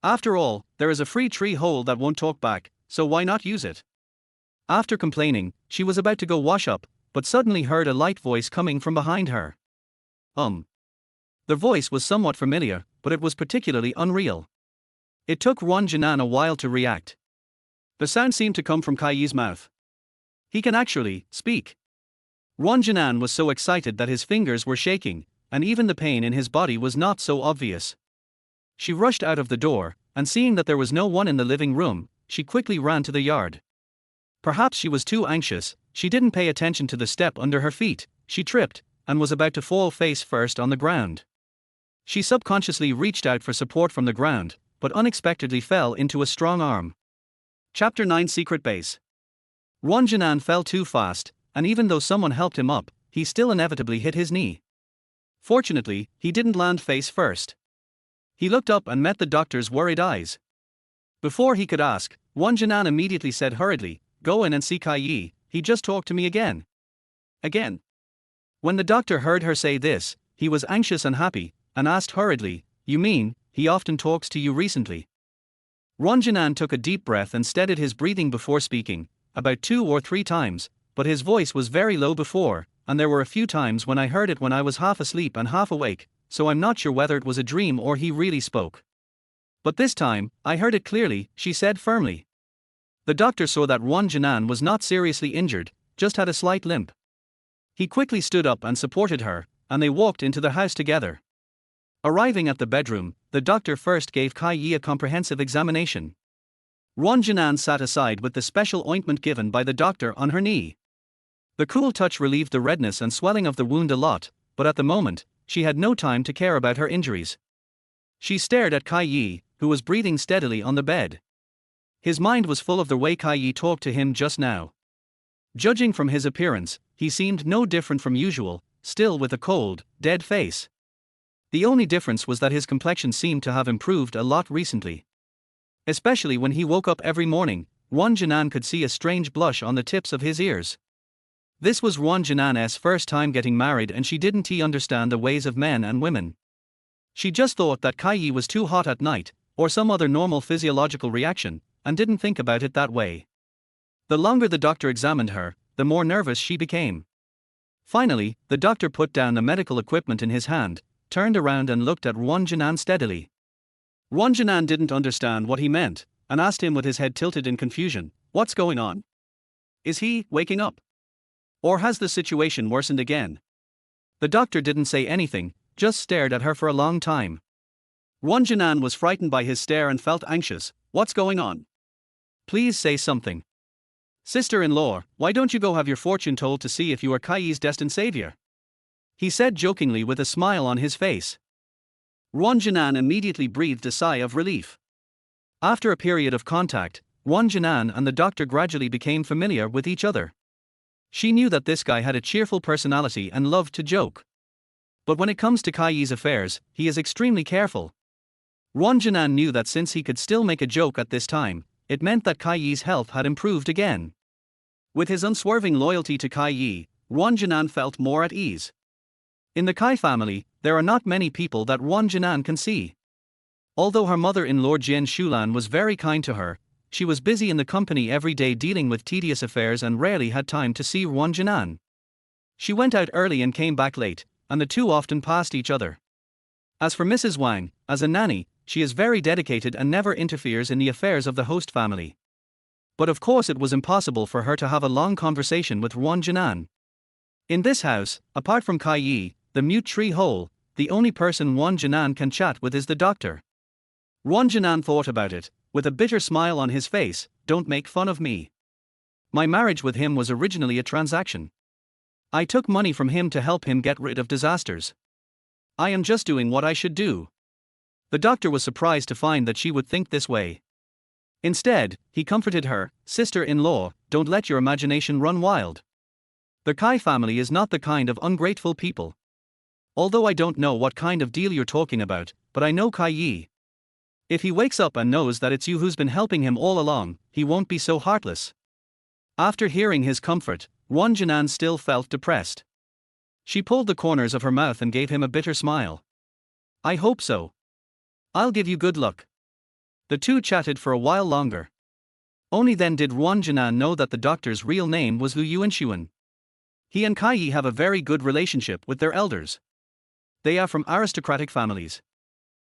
After all, there is a free tree hole that won't talk back, so why not use it? After complaining, she was about to go wash up, but suddenly heard a light voice coming from behind her. The voice was somewhat familiar, but it was particularly unreal. It took Ruan Jinan a while to react. The sound seemed to come from Kai Yi's mouth. He can actually speak. Ruan Jinan was so excited that his fingers were shaking, and even the pain in his body was not so obvious. She rushed out of the door, and seeing that there was no one in the living room, she quickly ran to the yard. Perhaps she was too anxious, she didn't pay attention to the step under her feet, she tripped, and was about to fall face first on the ground. She subconsciously reached out for support from the ground, but unexpectedly fell into a strong arm. Chapter 9 Secret Base. Ruan Jinan fell too fast, and even though someone helped him up, he still inevitably hit his knee. Fortunately, he didn't land face first. He looked up and met the doctor's worried eyes. Before he could ask, Ruan Jinan immediately said hurriedly, "Go in and see Kai Yi, he just talked to me again." Again. When the doctor heard her say this, he was anxious and happy, and asked hurriedly, "You mean, he often talks to you recently?" Ruan Jinan took a deep breath and steadied his breathing before speaking, about 2 or 3 times, but his voice was very low before, and there were a few times when I heard it when I was half asleep and half awake, so I'm not sure whether it was a dream or he really spoke. But this time, I heard it clearly, she said firmly. The doctor saw that Ruan Jinan was not seriously injured, just had a slight limp. He quickly stood up and supported her, and they walked into the house together. Arriving at the bedroom, the doctor first gave Kai Yi a comprehensive examination. Ruan Jinan sat aside with the special ointment given by the doctor on her knee. The cool touch relieved the redness and swelling of the wound a lot, but at the moment, she had no time to care about her injuries. She stared at Kai Yi, who was breathing steadily on the bed. His mind was full of the way Kai Yi talked to him just now. Judging from his appearance, he seemed no different from usual, still with a cold, dead face. The only difference was that his complexion seemed to have improved a lot recently. Especially when he woke up every morning, Ruan Jinan could see a strange blush on the tips of his ears. This was Ruan Jinan's first time getting married, and she didn't understand the ways of men and women. She just thought that Kai Yi was too hot at night, or some other normal physiological reaction, and didn't think about it that way. The longer the doctor examined her, the more nervous she became. Finally, the doctor put down the medical equipment in his hand, turned around and looked at Ruan Jinan steadily. Ruan Jinan didn't understand what he meant, and asked him with his head tilted in confusion, "What's going on? Is he waking up? Or has the situation worsened again?" The doctor didn't say anything, just stared at her for a long time. Ruan Jinan was frightened by his stare and felt anxious. "What's going on? Please say something. Sister-in-law, why don't you go have your fortune told to see if you are Kai Yi's destined savior?" he said jokingly with a smile on his face. Ruan Jinan immediately breathed a sigh of relief. After a period of contact, Ruan Jinan and the doctor gradually became familiar with each other. She knew that this guy had a cheerful personality and loved to joke. But when it comes to Kai Yi's affairs, he is extremely careful. Ruan Jinan knew that since he could still make a joke at this time, it meant that Kai Yi's health had improved again. With his unswerving loyalty to Kai Yi, Ruan Jinan felt more at ease. In the Kai family, there are not many people that Ruan Jinan can see. Although her mother-in-law Jian Shulan was very kind to her, she was busy in the company every day dealing with tedious affairs and rarely had time to see Ruan Jinan. She went out early and came back late, and the two often passed each other. As for Mrs. Wang, as a nanny, she is very dedicated and never interferes in the affairs of the host family. But of course it was impossible for her to have a long conversation with Ruan Jinan. In this house, apart from Kai Yi, the mute tree hole, the only person Ruan Jinan can chat with is the doctor. Ruan Jinan thought about it, with a bitter smile on his face. "Don't make fun of me. My marriage with him was originally a transaction. I took money from him to help him get rid of disasters. I am just doing what I should do." The doctor was surprised to find that she would think this way. Instead, he comforted her, "Sister-in-law, don't let your imagination run wild. The Kai family is not the kind of ungrateful people. Although I don't know what kind of deal you're talking about, but I know Kai Yi. If he wakes up and knows that it's you who's been helping him all along, he won't be so heartless." After hearing his comfort, Ruan Jinan still felt depressed. She pulled the corners of her mouth and gave him a bitter smile. "I hope so. I'll give you good luck." The two chatted for a while longer. Only then did Ruan Jinan know that the doctor's real name was Lu Yuanshuan. He and Kai Yi have a very good relationship with their elders. They are from aristocratic families.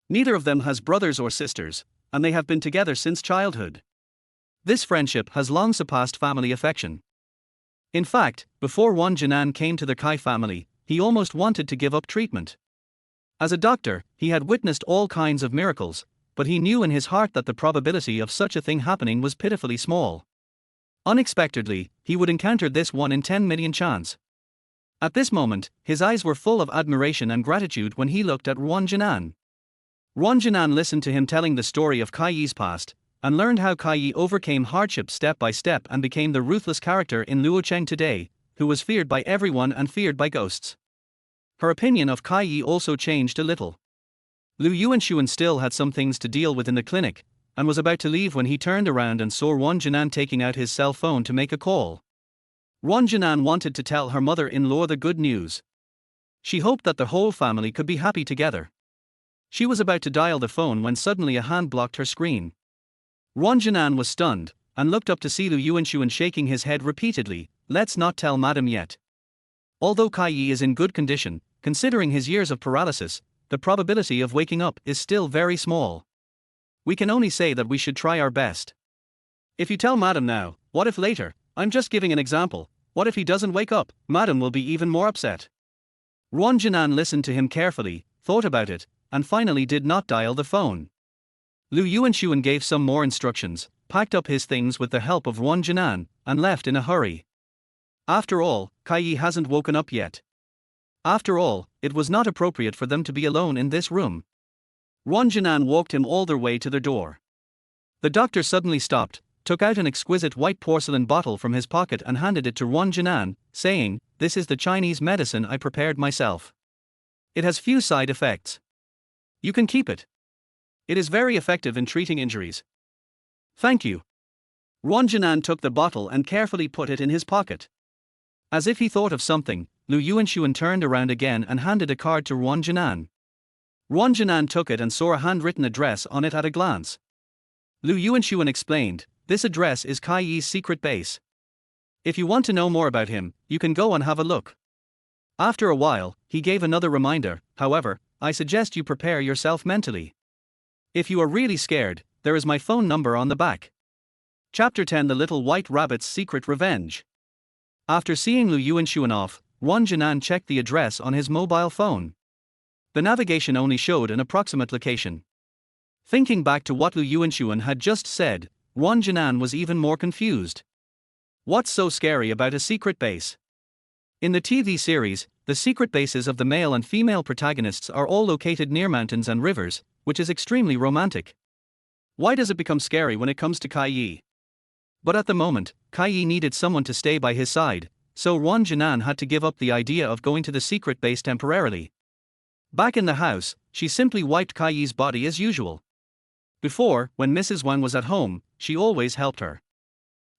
Neither of them has brothers or sisters, and they have been together since childhood. This friendship has long surpassed family affection. In fact, before Ruan Jinan came to the Kai family, he almost wanted to give up treatment. As a doctor, he had witnessed all kinds of miracles, but he knew in his heart that the probability of such a thing happening was pitifully small. Unexpectedly, he would encounter this 1 in 10 million chance. At this moment, his eyes were full of admiration and gratitude when he looked at Ruan Jinan. Ruan Jinan listened to him telling the story of Kai Yi's past, and learned how Kai Yi overcame hardship step by step and became the ruthless character in Luocheng today, who was feared by everyone and feared by ghosts. Her opinion of Kai Yi also changed a little. Lu Yuanshuan still had some things to deal with in the clinic, and was about to leave when he turned around and saw Ruan Jinan taking out his cell phone to make a call. Ruan Jinan wanted to tell her mother-in-law the good news. She hoped that the whole family could be happy together. She was about to dial the phone when suddenly a hand blocked her screen. Ruan Jinan was stunned, and looked up to see Lu Yuanxuan shaking his head repeatedly. Let's not tell madam yet. Although Kai Yi is in good condition, considering his years of paralysis, the probability of waking up is still very small. We can only say that we should try our best. If you tell madam now, what if later? I'm just giving an example. What if he doesn't wake up? Madam will be even more upset. Ruan Jinan listened to him carefully, thought about it, and finally did not dial the phone. Lu Yuanxuan gave some more instructions, packed up his things with the help of Ruan Jinan, and left in a hurry. After all, Kai Yi hasn't woken up yet. After all, it was not appropriate for them to be alone in this room. Ruan Jinan walked him all the way to their door. The doctor suddenly stopped, took out an exquisite white porcelain bottle from his pocket and handed it to Ruan Jinan, saying, "This is the Chinese medicine I prepared myself. It has few side effects. You can keep it. It is very effective in treating injuries." "Thank you." Ruan Jinan took the bottle and carefully put it in his pocket. As if he thought of something, Lu Yuanxuan turned around again and handed a card to Ruan Jinan. Ruan Jinan took it and saw a handwritten address on it at a glance. Lu Yuanxuan explained, "This address is Kai Yi's secret base. If you want to know more about him, you can go and have a look." After a while, he gave another reminder, "However, I suggest you prepare yourself mentally. If you are really scared, there is my phone number on the back." Chapter 10: The Little White Rabbit's Secret Revenge. After seeing Lu Yuanxuan off, Ruan Jinan checked the address on his mobile phone. The navigation only showed an approximate location. Thinking back to what Lu Yuanxuan had just said, Ruan Jinan was even more confused. What's so scary about a secret base? In the TV series, the secret bases of the male and female protagonists are all located near mountains and rivers, which is extremely romantic. Why does it become scary when it comes to Kai Yi? But at the moment, Kai Yi needed someone to stay by his side, so Ruan Jinan had to give up the idea of going to the secret base temporarily. Back in the house, she simply wiped Kai Yi's body as usual. Before, when Mrs. Wang was at home, she always helped her.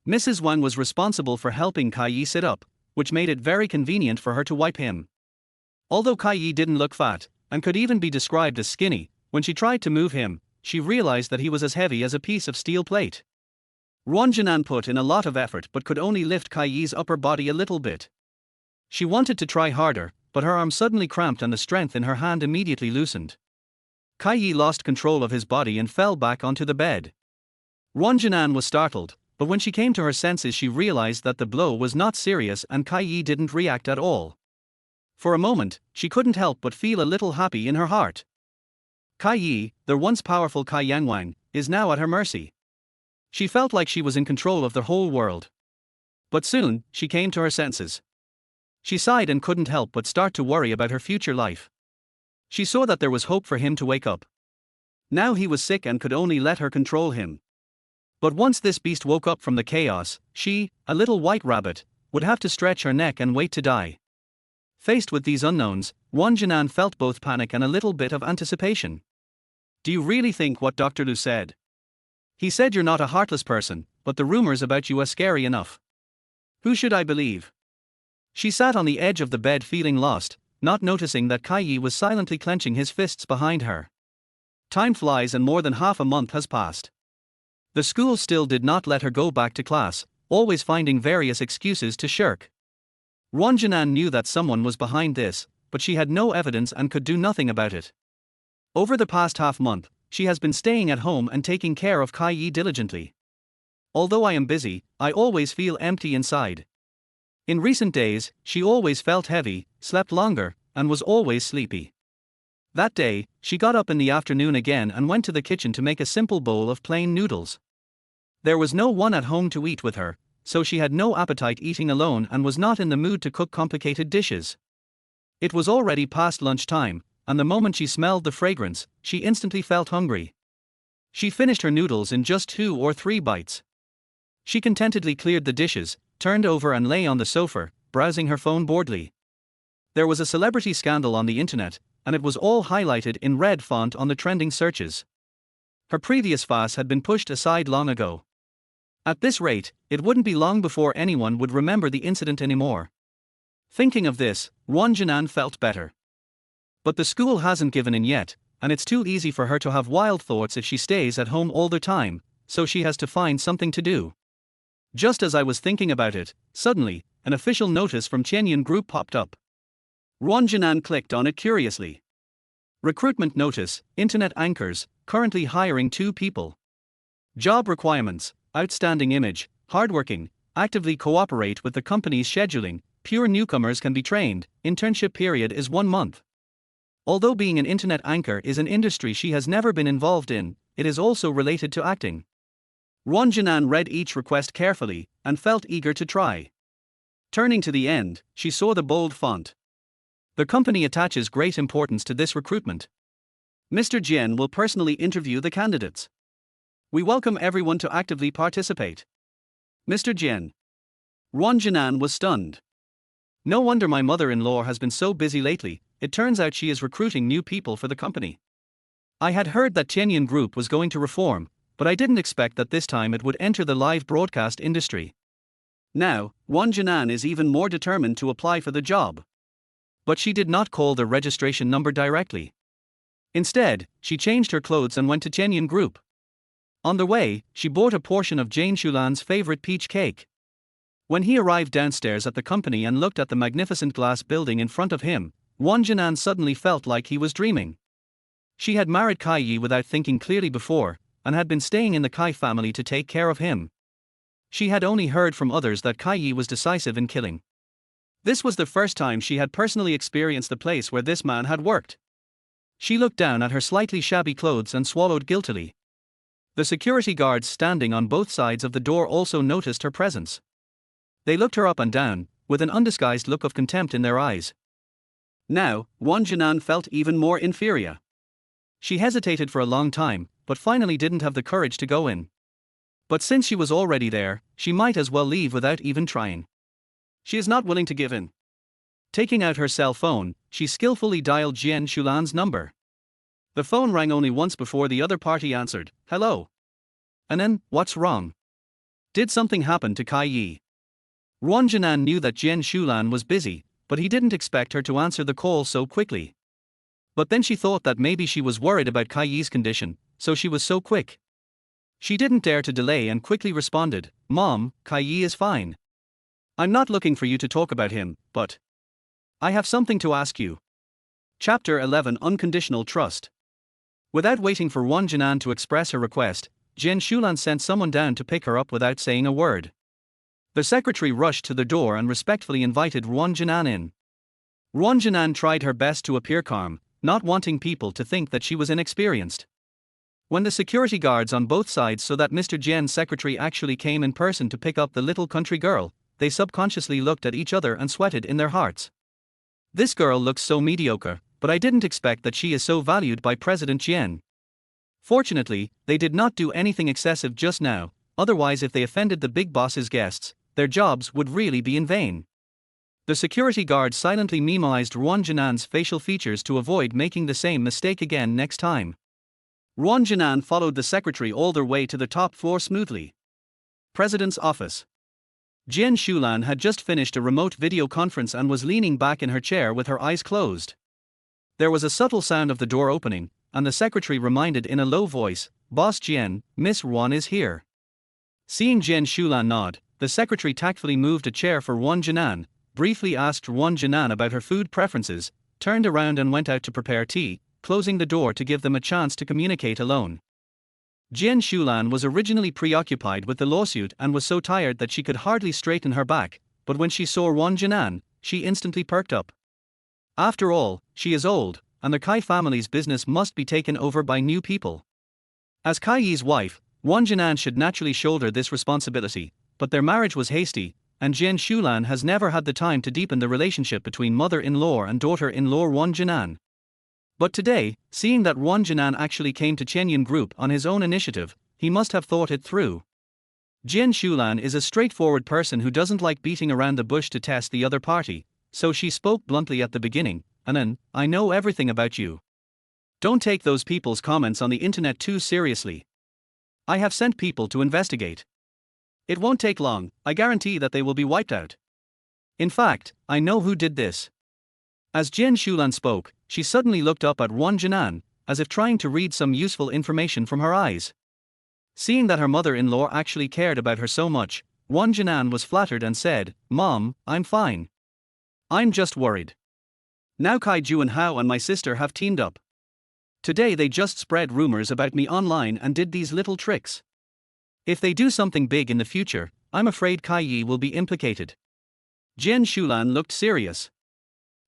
Mrs. Wang was responsible for helping Kai Yi sit up, which made it very convenient for her to wipe him. Although Kai Yi didn't look fat, and could even be described as skinny, when she tried to move him, she realized that he was as heavy as a piece of steel plate. Ruan Jinan put in a lot of effort but could only lift Kai Yi's upper body a little bit. She wanted to try harder, but her arm suddenly cramped and the strength in her hand immediately loosened. Kai Yi lost control of his body and fell back onto the bed. Ruan Jinan was startled, but when she came to her senses she realized that the blow was not serious and Kai Yi didn't react at all. For a moment, she couldn't help but feel a little happy in her heart. Kai Yi, the once powerful Kai Yangwang, is now at her mercy. She felt like she was in control of the whole world. But soon, she came to her senses. She sighed and couldn't help but start to worry about her future life. She saw that there was hope for him to wake up. Now he was sick and could only let her control him. But once this beast woke up from the chaos, she, a little white rabbit, would have to stretch her neck and wait to die. Faced with these unknowns, Ruan Jinan felt both panic and a little bit of anticipation. "Do you really think what Dr. Lu said? He said you're not a heartless person, but the rumors about you are scary enough. Who should I believe?" She sat on the edge of the bed feeling lost, not noticing that Kai Yi was silently clenching his fists behind her. Time flies and more than half a month has passed. The school still did not let her go back to class, always finding various excuses to shirk. Ruan Jinan knew that someone was behind this, but she had no evidence and could do nothing about it. Over the past half-month, she has been staying at home and taking care of Kai Yi diligently. "Although I am busy, I always feel empty inside." In recent days, she always felt heavy, slept longer, and was always sleepy. That day, she got up in the afternoon again and went to the kitchen to make a simple bowl of plain noodles. There was no one at home to eat with her, so she had no appetite eating alone and was not in the mood to cook complicated dishes. It was already past lunchtime, and the moment she smelled the fragrance, she instantly felt hungry. She finished her noodles in just 2 or 3 bites. She contentedly cleared the dishes, turned over and lay on the sofa, browsing her phone boredly. There was a celebrity scandal on the internet, and it was all highlighted in red font on the trending searches. Her previous fuss had been pushed aside long ago. At this rate, it wouldn't be long before anyone would remember the incident anymore. Thinking of this, Ruan Jinan felt better. But the school hasn't given in yet, and it's too easy for her to have wild thoughts if she stays at home all the time, so she has to find something to do. Just as I was thinking about it, suddenly, an official notice from Chenyan Group popped up. Ruan Jinan clicked on it curiously. Recruitment notice, internet anchors, currently hiring 2 people. Job requirements, outstanding image, hardworking, actively cooperate with the company's scheduling, pure newcomers can be trained, internship period is 1 month. Although being an internet anchor is an industry she has never been involved in, it is also related to acting. Ruan Jinan read each request carefully, and felt eager to try. Turning to the end, she saw the bold font. The company attaches great importance to this recruitment. Mr. Jian will personally interview the candidates. We welcome everyone to actively participate. Mr. Jian. Ruan Jinan was stunned. No wonder my mother-in-law has been so busy lately, it turns out she is recruiting new people for the company. I had heard that Chenyan Group was going to reform, but I didn't expect that this time it would enter the live broadcast industry. Now, Ruan Jinan is even more determined to apply for the job. But she did not call the registration number directly. Instead, she changed her clothes and went to Chenyan Group. On the way, she bought a portion of Jane Shulan's favorite peach cake. When he arrived downstairs at the company and looked at the magnificent glass building in front of him, Ruan Jinan suddenly felt like he was dreaming. She had married Kai Yi without thinking clearly before, and had been staying in the Kai family to take care of him. She had only heard from others that Kai Yi was decisive in killing. This was the first time she had personally experienced the place where this man had worked. She looked down at her slightly shabby clothes and swallowed guiltily. The security guards standing on both sides of the door also noticed her presence. They looked her up and down, with an undisguised look of contempt in their eyes. Now, Ruan Jinan felt even more inferior. She hesitated for a long time, but finally didn't have the courage to go in. But since she was already there, she might as well leave without even trying. She is not willing to give in. Taking out her cell phone, she skillfully dialed Jane Shulan's number. The phone rang only once before the other party answered, "Hello." And then, what's wrong? Did something happen to Kai Yi? Ruan Jinan knew that Jane Shulan was busy, but he didn't expect her to answer the call so quickly. But then she thought that maybe she was worried about Kai Yi's condition, so she was so quick. She didn't dare to delay and quickly responded, "Mom, Kai Yi is fine. I'm not looking for you to talk about him, but I have something to ask you." Chapter 11 Unconditional Trust. Without waiting for Ruan Jinan to express her request, Jane Shulan sent someone down to pick her up without saying a word. The secretary rushed to the door and respectfully invited Ruan Jinan in. Ruan Jinan tried her best to appear calm, not wanting people to think that she was inexperienced. When the security guards on both sides saw that Mr. Jian's secretary actually came in person to pick up the little country girl, they subconsciously looked at each other and sweated in their hearts. This girl looks so mediocre, but I didn't expect that she is so valued by President Jian. Fortunately, they did not do anything excessive just now, otherwise if they offended the big boss's guests, their jobs would really be in vain. The security guard silently memoized Ruan Jinan's facial features to avoid making the same mistake again next time. Ruan Jinan followed the secretary all the way to the top floor smoothly. President's office. Jane Shulan had just finished a remote video conference and was leaning back in her chair with her eyes closed. There was a subtle sound of the door opening, and the secretary reminded in a low voice, "Boss Jian, Miss Ruan is here." Seeing Jane Shulan nod, the secretary tactfully moved a chair for Ruan Jinan, briefly asked Ruan Jinan about her food preferences, turned around and went out to prepare tea, closing the door to give them a chance to communicate alone. Jane Shulan was originally preoccupied with the lawsuit and was so tired that she could hardly straighten her back, but when she saw Ruan Jinan, she instantly perked up. After all, she is old, and the Kai family's business must be taken over by new people. As Kai Yi's wife, Ruan Jinan should naturally shoulder this responsibility, but their marriage was hasty, and Jane Shulan has never had the time to deepen the relationship between mother-in-law and daughter-in-law Ruan Jinan. But today, seeing that Ruan Jinan actually came to Chenyan Group on his own initiative, he must have thought it through. Jane Shulan is a straightforward person who doesn't like beating around the bush to test the other party, so she spoke bluntly at the beginning, and then, "I know everything about you. Don't take those people's comments on the internet too seriously. I have sent people to investigate. It won't take long, I guarantee that they will be wiped out. In fact, I know who did this." As Jane Shulan spoke, she suddenly looked up at Ruan Jinan, as if trying to read some useful information from her eyes. Seeing that her mother-in-law actually cared about her so much, Ruan Jinan was flattered and said, "Mom, I'm fine. I'm just worried. Now Kai Juan-hao and my sister have teamed up. Today they just spread rumors about me online and did these little tricks. If they do something big in the future, I'm afraid Kai Yi will be implicated." Jian Shulan looked serious.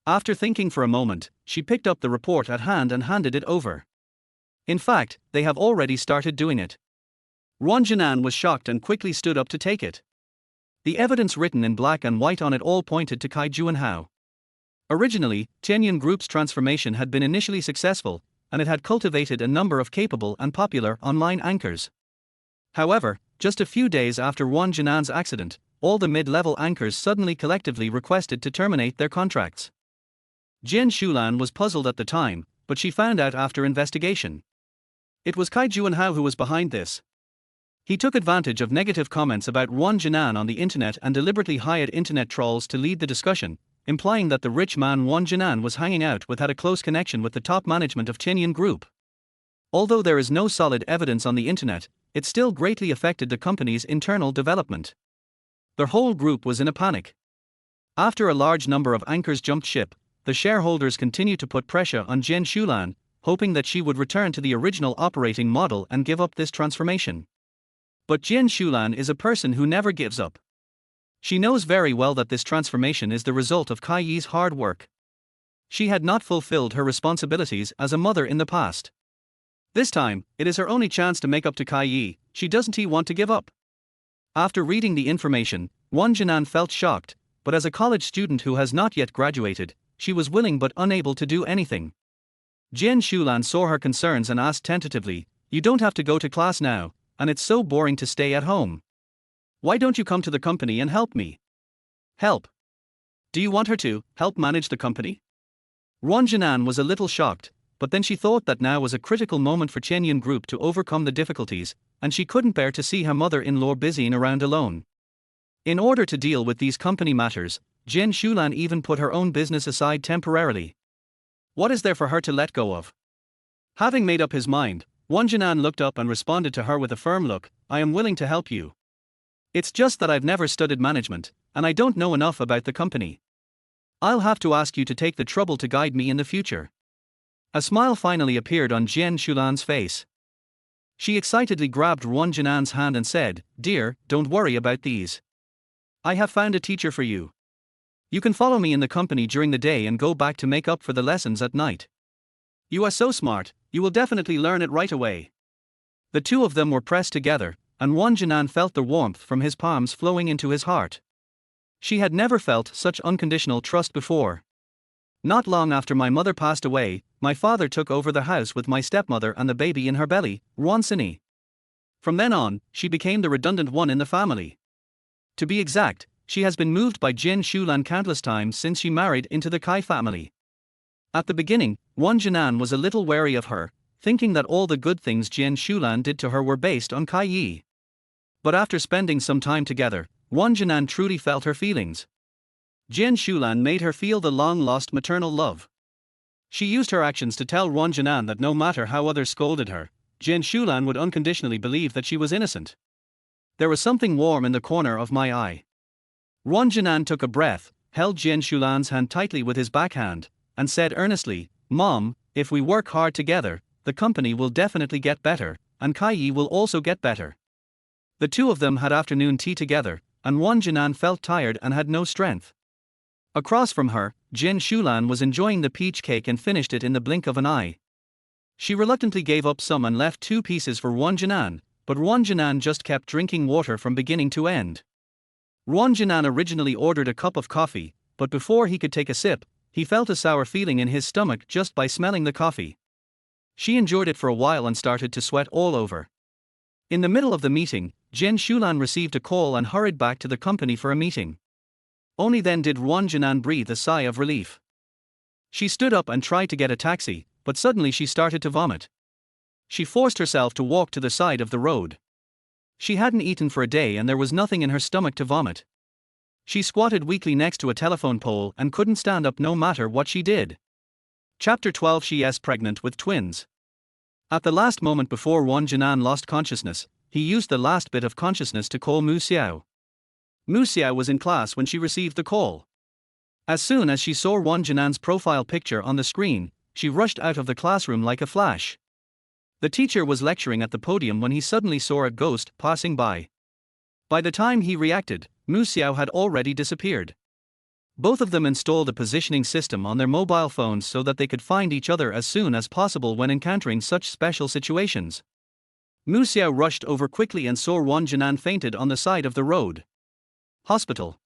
After thinking for a moment, she picked up the report at hand and handed it over. In fact, they have already started doing it. Ruan Jinan was shocked and quickly stood up to take it. The evidence written in black and white on it all pointed to Kai Juan-hao. Originally, Tianyun Group's transformation had been initially successful, and it had cultivated a number of capable and popular online anchors. However, just a few days after Ruan Jinan's accident, all the mid-level anchors suddenly collectively requested to terminate their contracts. Jian Shulan was puzzled at the time, but she found out after investigation. It was Kai Juan-hao who was behind this. He took advantage of negative comments about Ruan Jinan on the internet and deliberately hired internet trolls to lead the discussion, implying that the rich man Ruan Jinan was hanging out with had a close connection with the top management of Tianyun Group. Although there is no solid evidence on the internet, it still greatly affected the company's internal development. The whole group was in a panic. After a large number of anchors jumped ship, the shareholders continued to put pressure on Jian Shulan, hoping that she would return to the original operating model and give up this transformation. But Jian Shulan is a person who never gives up. She knows very well that this transformation is the result of Kai Yi's hard work. She had not fulfilled her responsibilities as a mother in the past. This time, it is her only chance to make up to Kai Yi. She doesn't want to give up. After reading the information, Ruan Jinan felt shocked, but as a college student who has not yet graduated, she was willing but unable to do anything. Jian Shulan saw her concerns and asked tentatively, "You don't have to go to class now, and it's so boring to stay at home. Why don't you come to the company and help me?" "Help? Do you want her to help manage the company?" Ruan Jinan was a little shocked, but then she thought that now was a critical moment for Tianyun Group to overcome the difficulties, and she couldn't bear to see her mother-in-law busying around alone. In order to deal with these company matters, Jian Shulan even put her own business aside temporarily. What is there for her to let go of? Having made up his mind, Ruan Jinan looked up and responded to her with a firm look, "I am willing to help you. It's just that I've never studied management, and I don't know enough about the company. I'll have to ask you to take the trouble to guide me in the future." A smile finally appeared on Jian Shulan's face. She excitedly grabbed Ruan Jinan's hand and said, "Dear, don't worry about these. I have found a teacher for you. You can follow me in the company during the day and go back to make up for the lessons at night. You are so smart, you will definitely learn it right away." The two of them were pressed together, and Ruan Jinan felt the warmth from his palms flowing into his heart. She had never felt such unconditional trust before. "Not long after my mother passed away, my father took over the house with my stepmother and the baby in her belly, Ruan Sini. From then on, she became the redundant one in the family. To be exact, she has been moved by Jian Shulan countless times since she married into the Kai family." At the beginning, Ruan Jinan was a little wary of her, thinking that all the good things Jian Shulan did to her were based on Kai Yi. But after spending some time together, Ruan Jinan truly felt her feelings. Jian Shulan made her feel the long-lost maternal love. She used her actions to tell Ruan Jinan that no matter how others scolded her, Jian Shulan would unconditionally believe that she was innocent. "There was something warm in the corner of my eye." Ruan Jinan took a breath, held Jian Shulan's hand tightly with his backhand, and said earnestly, "Mom, if we work hard together, the company will definitely get better, and Kai Yi will also get better." The two of them had afternoon tea together, and Ruan Jinan felt tired and had no strength. Across from her, Jian Shulan was enjoying the peach cake and finished it in the blink of an eye. She reluctantly gave up some and left 2 pieces for Ruan Jinan, but Ruan Jinan just kept drinking water from beginning to end. Ruan Jinan originally ordered a cup of coffee, but before he could take a sip, he felt a sour feeling in his stomach just by smelling the coffee. She enjoyed it for a while and started to sweat all over. In the middle of the meeting, Jian Shulan received a call and hurried back to the company for a meeting. Only then did Ruan Jinan breathe a sigh of relief. She stood up and tried to get a taxi, but suddenly she started to vomit. She forced herself to walk to the side of the road. She hadn't eaten for a day and there was nothing in her stomach to vomit. She squatted weakly next to a telephone pole and couldn't stand up no matter what she did. Chapter 12. She is pregnant with twins. At the last moment before Ruan Jinan lost consciousness, he used the last bit of consciousness to call Mu Xiao. Mu Xiao was in class when she received the call. As soon as she saw Ruan Jinan's profile picture on the screen, she rushed out of the classroom like a flash. The teacher was lecturing at the podium when he suddenly saw a ghost passing by. By the time he reacted, Mu Xiao had already disappeared. Both of them installed a positioning system on their mobile phones so that they could find each other as soon as possible when encountering such special situations. Mu Xiao rushed over quickly and saw Ruan Jinan fainted on the side of the road. Hospital.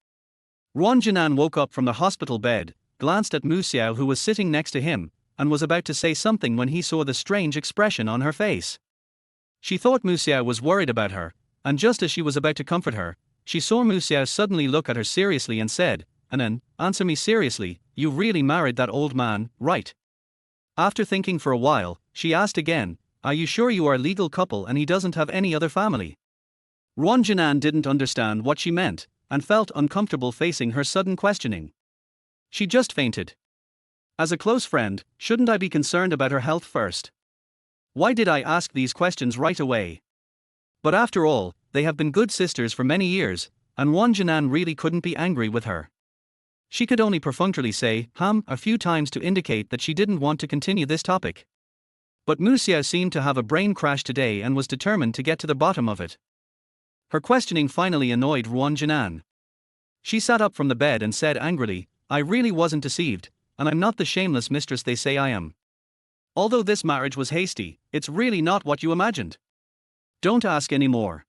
Ruan Jinan woke up from the hospital bed, glanced at Mu Xiao who was sitting next to him, and was about to say something when he saw the strange expression on her face. She thought Mu Xiao was worried about her, and just as she was about to comfort her, she saw Mu Xiao suddenly look at her seriously and said, "Anan, answer me seriously, you really married that old man, right?" After thinking for a while, she asked again, "Are you sure you are a legal couple and he doesn't have any other family?" Ruan Jinan didn't understand what she meant, and felt uncomfortable facing her sudden questioning. She just fainted. As a close friend, shouldn't I be concerned about her health first? Why did I ask these questions right away? But after all, they have been good sisters for many years, and Ruan Jinan really couldn't be angry with her. She could only perfunctorily say, a few times to indicate that she didn't want to continue this topic. But Mu Xiao seemed to have a brain crash today and was determined to get to the bottom of it. Her questioning finally annoyed Ruan Jinan. She sat up from the bed and said angrily, "I really wasn't deceived, and I'm not the shameless mistress they say I am. Although this marriage was hasty, it's really not what you imagined. Don't ask any more."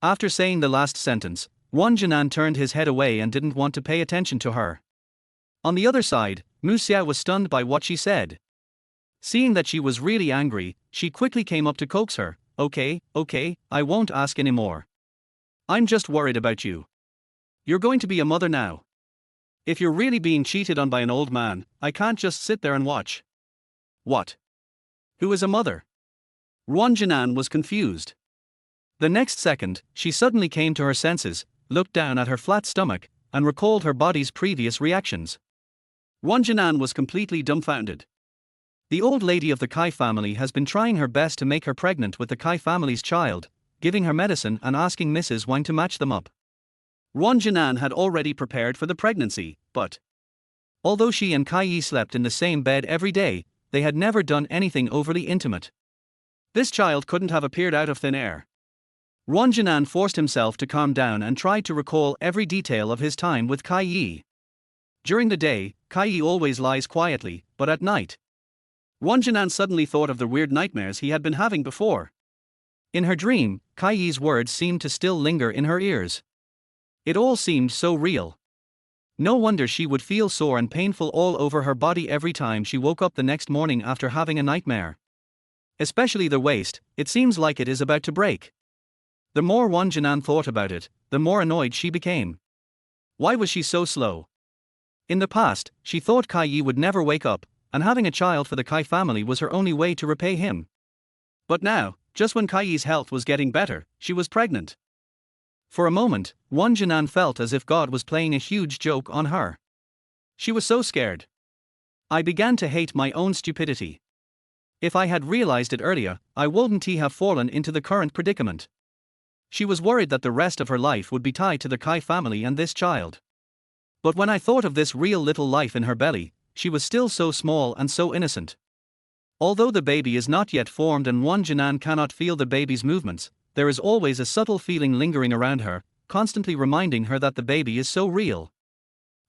After saying the last sentence, Ruan Jinan turned his head away and didn't want to pay attention to her. On the other side, Mu Xiao was stunned by what she said. Seeing that she was really angry, she quickly came up to coax her. Okay, I won't ask any more. I'm just worried about you. You're going to be a mother now. If you're really being cheated on by an old man, I can't just sit there and watch." "What? Who is a mother?" Ruan Jinan was confused. The next second, she suddenly came to her senses, looked down at her flat stomach, and recalled her body's previous reactions. Ruan Jinan was completely dumbfounded. The old lady of the Kai family has been trying her best to make her pregnant with the Kai family's child, giving her medicine and asking Mrs. Wang to match them up. Ruan Jinan had already prepared for the pregnancy, but although she and Kai Yi slept in the same bed every day, they had never done anything overly intimate. This child couldn't have appeared out of thin air. Ruan Jinan forced himself to calm down and tried to recall every detail of his time with Kai Yi. During the day, Kai Yi always lies quietly, but at night, Ruan Jinan suddenly thought of the weird nightmares he had been having before. In her dream, Kai Yi's words seemed to still linger in her ears. It all seemed so real. No wonder she would feel sore and painful all over her body every time she woke up the next morning after having a nightmare. Especially the waist, it seems like it is about to break. The more Ruan Jinan thought about it, the more annoyed she became. Why was she so slow? In the past, she thought Kai Yi would never wake up, and having a child for the Kai family was her only way to repay him. But now, just when Kai Yi's health was getting better, she was pregnant. For a moment, Ruan Jinan felt as if God was playing a huge joke on her. She was so scared. I began to hate my own stupidity. If I had realized it earlier, I wouldn't have fallen into the current predicament. She was worried that the rest of her life would be tied to the Kai family and this child. But when I thought of this real little life in her belly, she was still so small and so innocent. Although the baby is not yet formed and Ruan Jinan cannot feel the baby's movements, there is always a subtle feeling lingering around her, constantly reminding her that the baby is so real.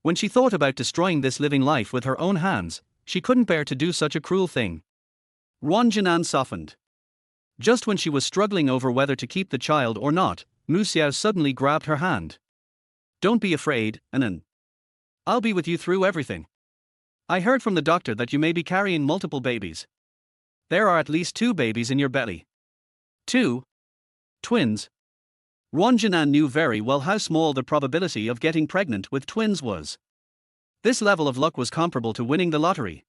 When she thought about destroying this living life with her own hands, she couldn't bear to do such a cruel thing. Ruan Jinan softened. Just when she was struggling over whether to keep the child or not, Mu Xiao suddenly grabbed her hand. "Don't be afraid, Anan. I'll be with you through everything. I heard from the doctor that you may be carrying multiple babies. There are at least 2 babies in your belly." 2. Twins. Ruan Jinan knew very well how small the probability of getting pregnant with twins was. This level of luck was comparable to winning the lottery.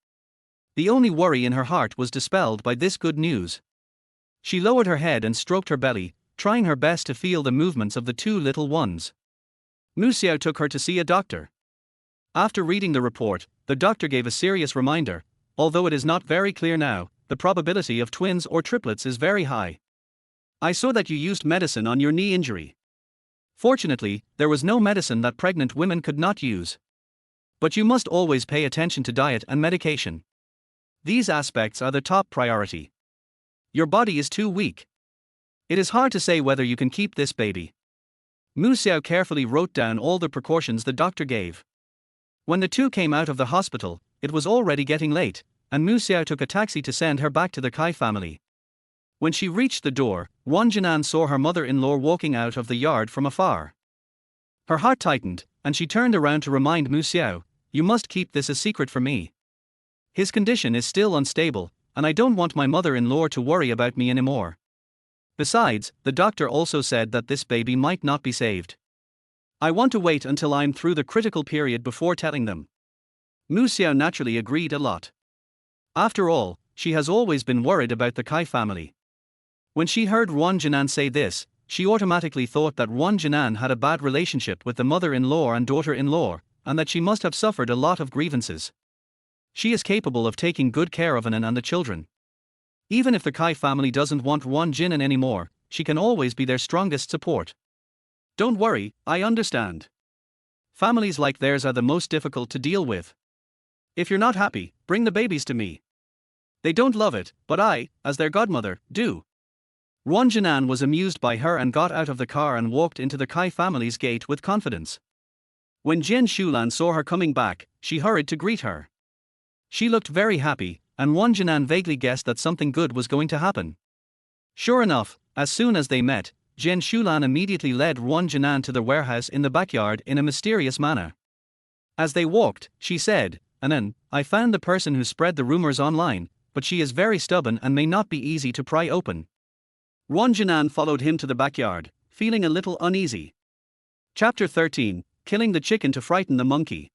The only worry in her heart was dispelled by this good news. She lowered her head and stroked her belly, trying her best to feel the movements of the 2 little ones. Mu Xiao took her to see a doctor. After reading the report, the doctor gave a serious reminder. Although it is not very clear now, the probability of twins or triplets is very high. I saw that you used medicine on your knee injury. Fortunately, there was no medicine that pregnant women could not use. But you must always pay attention to diet and medication. These aspects are the top priority. Your body is too weak. It is hard to say whether you can keep this baby. Mu Xiao carefully wrote down all the precautions the doctor gave. When the two came out of the hospital, it was already getting late, and Mu Xiao took a taxi to send her back to the Kai family. When she reached the door, Ruan Jinan saw her mother-in-law walking out of the yard from afar. Her heart tightened, and she turned around to remind Mu Xiao, "You must keep this a secret from me. His condition is still unstable, and I don't want my mother-in-law to worry about me anymore. Besides, the doctor also said that this baby might not be saved. I want to wait until I'm through the critical period before telling them." Mu Xiao naturally agreed a lot. After all, she has always been worried about the Kai family. When she heard Ruan Jinan say this, she automatically thought that Ruan Jinan had a bad relationship with the mother-in-law and daughter-in-law, and that she must have suffered a lot of grievances. She is capable of taking good care of Anan and the children. Even if the Kai family doesn't want Ruan Jinan anymore, she can always be their strongest support. Don't worry, I understand. Families like theirs are the most difficult to deal with. If you're not happy, bring the babies to me. They don't love it, but I, as their godmother, do. Ruan Jinan was amused by her and got out of the car and walked into the Kai family's gate with confidence. When Jian Shulan saw her coming back, she hurried to greet her. She looked very happy, and Ruan Jinan vaguely guessed that something good was going to happen. Sure enough, as soon as they met, Jian Shulan immediately led Ruan Jinan to the warehouse in the backyard in a mysterious manner. As they walked, she said, "Anan, I found the person who spread the rumors online, but she is very stubborn and may not be easy to pry open." Ruan Jinan followed him to the backyard, feeling a little uneasy. Chapter 13, Killing the Chicken to Frighten the Monkey.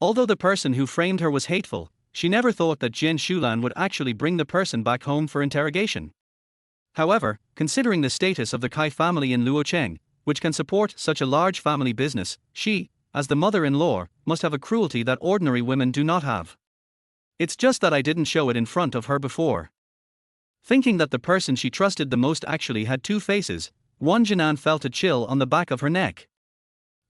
Although the person who framed her was hateful, she never thought that Jian Shulan would actually bring the person back home for interrogation. However, considering the status of the Kai family in Luocheng, which can support such a large family business, she, as the mother-in-law, must have a cruelty that ordinary women do not have. It's just that I didn't show it in front of her before. Thinking that the person she trusted the most actually had two faces, Ruan Jinan felt a chill on the back of her neck.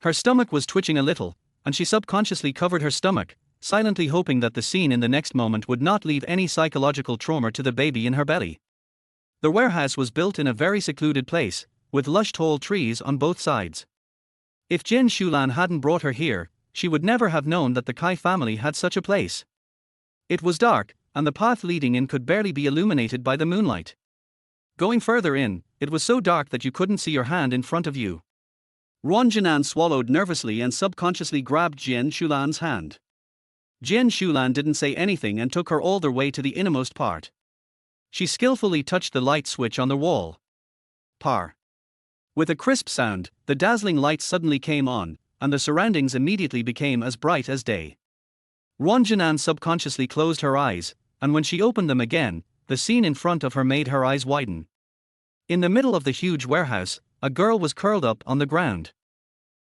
Her stomach was twitching a little, and she subconsciously covered her stomach, silently hoping that the scene in the next moment would not leave any psychological trauma to the baby in her belly. The warehouse was built in a very secluded place, with lush tall trees on both sides. If Jian Shulan hadn't brought her here, she would never have known that the Kai family had such a place. It was dark, and the path leading in could barely be illuminated by the moonlight. Going further in, it was so dark that you couldn't see your hand in front of you. Ruan Jinan swallowed nervously and subconsciously grabbed Jian Shulan's hand. Jian Shulan didn't say anything and took her all the way to the innermost part. She skillfully touched the light switch on the wall. Par. With a crisp sound, the dazzling lights suddenly came on, and the surroundings immediately became as bright as day. Ruan Jinan subconsciously closed her eyes, and when she opened them again, the scene in front of her made her eyes widen. In the middle of the huge warehouse, a girl was curled up on the ground.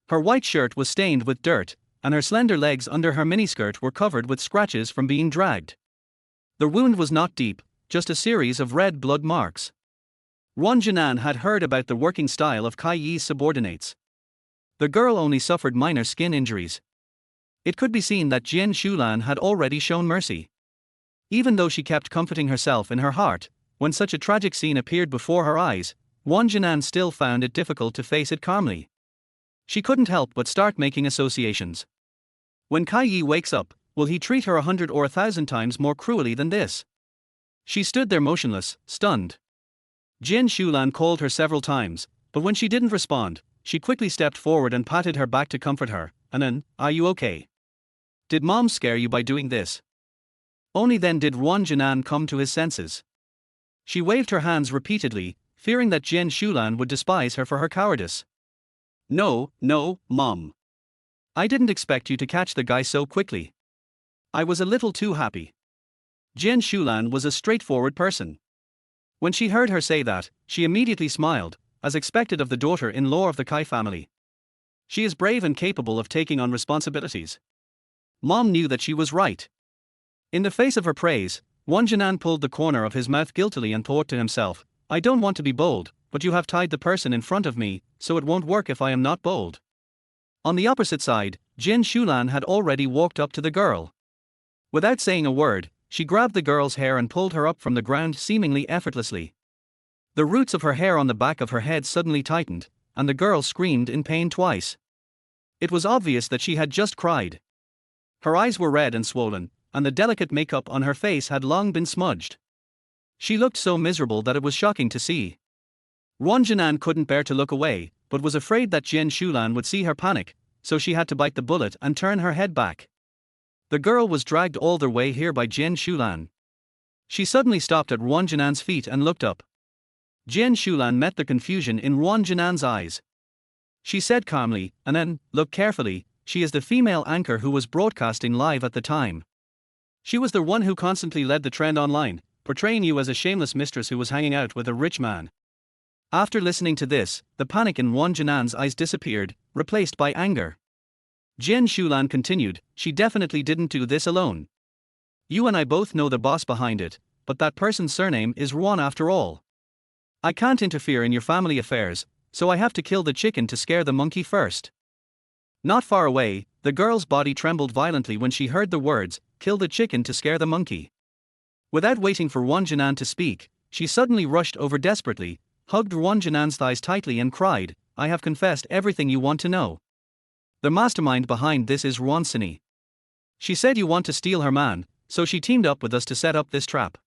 Her white shirt was stained with dirt, and her slender legs under her miniskirt were covered with scratches from being dragged. The wound was not deep, just a series of red blood marks. Ruan Jinan had heard about the working style of Kai Yi's subordinates. The girl only suffered minor skin injuries. It could be seen that Jian Shulan had already shown mercy. Even though she kept comforting herself in her heart, when such a tragic scene appeared before her eyes, Ruan Jinan still found it difficult to face it calmly. She couldn't help but start making associations. When Kai Yi wakes up, will he treat her 100 or 1,000 times more cruelly than this? She stood there motionless, stunned. Jian Shulan called her several times, but when she didn't respond, she quickly stepped forward and patted her back to comfort her. "Anan, are you okay? Did mom scare you by doing this?" Only then did Ruan Jinan come to his senses. She waved her hands repeatedly, fearing that Jian Shulan would despise her for her cowardice. No, mom. I didn't expect you to catch the guy so quickly. I was a little too happy." Jian Shulan was a straightforward person. When she heard her say that, she immediately smiled, as expected of the daughter-in-law of the Kai family. She is brave and capable of taking on responsibilities. Mom knew that she was right. In the face of her praise, Ruan Jinan pulled the corner of his mouth guiltily and thought to himself, I don't want to be bold, but you have tied the person in front of me, so it won't work if I am not bold. On the opposite side, Jin Shulan had already walked up to the girl. Without saying a word, she grabbed the girl's hair and pulled her up from the ground seemingly effortlessly. The roots of her hair on the back of her head suddenly tightened, and the girl screamed in pain twice. It was obvious that she had just cried. Her eyes were red and swollen, and the delicate makeup on her face had long been smudged. She looked so miserable that it was shocking to see. Ruan Jinan couldn't bear to look away, but was afraid that Jin Shulan would see her panic, so she had to bite the bullet and turn her head back. The girl was dragged all the way here by Jin Shulan. She suddenly stopped at Ruan Jinan's feet and looked up. Jin Shulan met the confusion in Ruan Jinan's eyes. She said calmly, and then, look carefully, she is the female anchor who was broadcasting live at the time. She was the one who constantly led the trend online, portraying you as a shameless mistress who was hanging out with a rich man. After listening to this, the panic in Ruan Jinan's eyes disappeared, replaced by anger. Jin Shulan continued, she definitely didn't do this alone. You and I both know the boss behind it, but that person's surname is Ruan after all. I can't interfere in your family affairs, so I have to kill the chicken to scare the monkey first. Not far away, the girl's body trembled violently when she heard the words, kill the chicken to scare the monkey. Without waiting for Ruan Jinan to speak, she suddenly rushed over desperately, hugged Ruan Jinan's thighs tightly and cried, I have confessed everything you want to know. The mastermind behind this is Ruan Jinan. She said you want to steal her man, so she teamed up with us to set up this trap.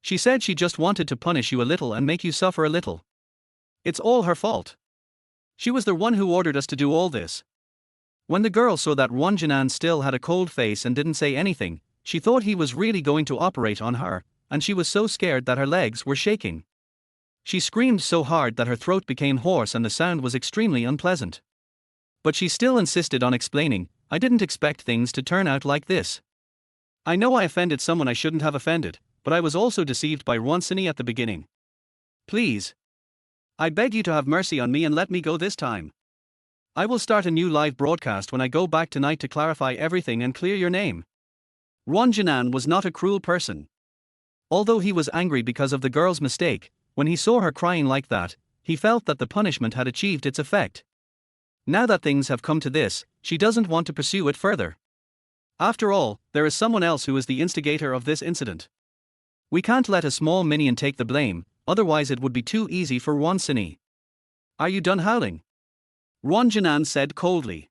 She said she just wanted to punish you a little and make you suffer a little. It's all her fault. She was the one who ordered us to do all this. When the girl saw that Ruan Jinan still had a cold face and didn't say anything, she thought he was really going to operate on her, and she was so scared that her legs were shaking. She screamed so hard that her throat became hoarse and the sound was extremely unpleasant. But she still insisted on explaining, I didn't expect things to turn out like this. I know I offended someone I shouldn't have offended, but I was also deceived by Ruan Jinan at the beginning. Please. I beg you to have mercy on me and let me go this time. I will start a new live broadcast when I go back tonight to clarify everything and clear your name. Ruan Jinan was not a cruel person. Although he was angry because of the girl's mistake, when he saw her crying like that, he felt that the punishment had achieved its effect. Now that things have come to this, she doesn't want to pursue it further. After all, there is someone else who is the instigator of this incident. We can't let a small minion take the blame, otherwise it would be too easy for Ruan Jinan. Are you done howling? Ruan Jinan said coldly.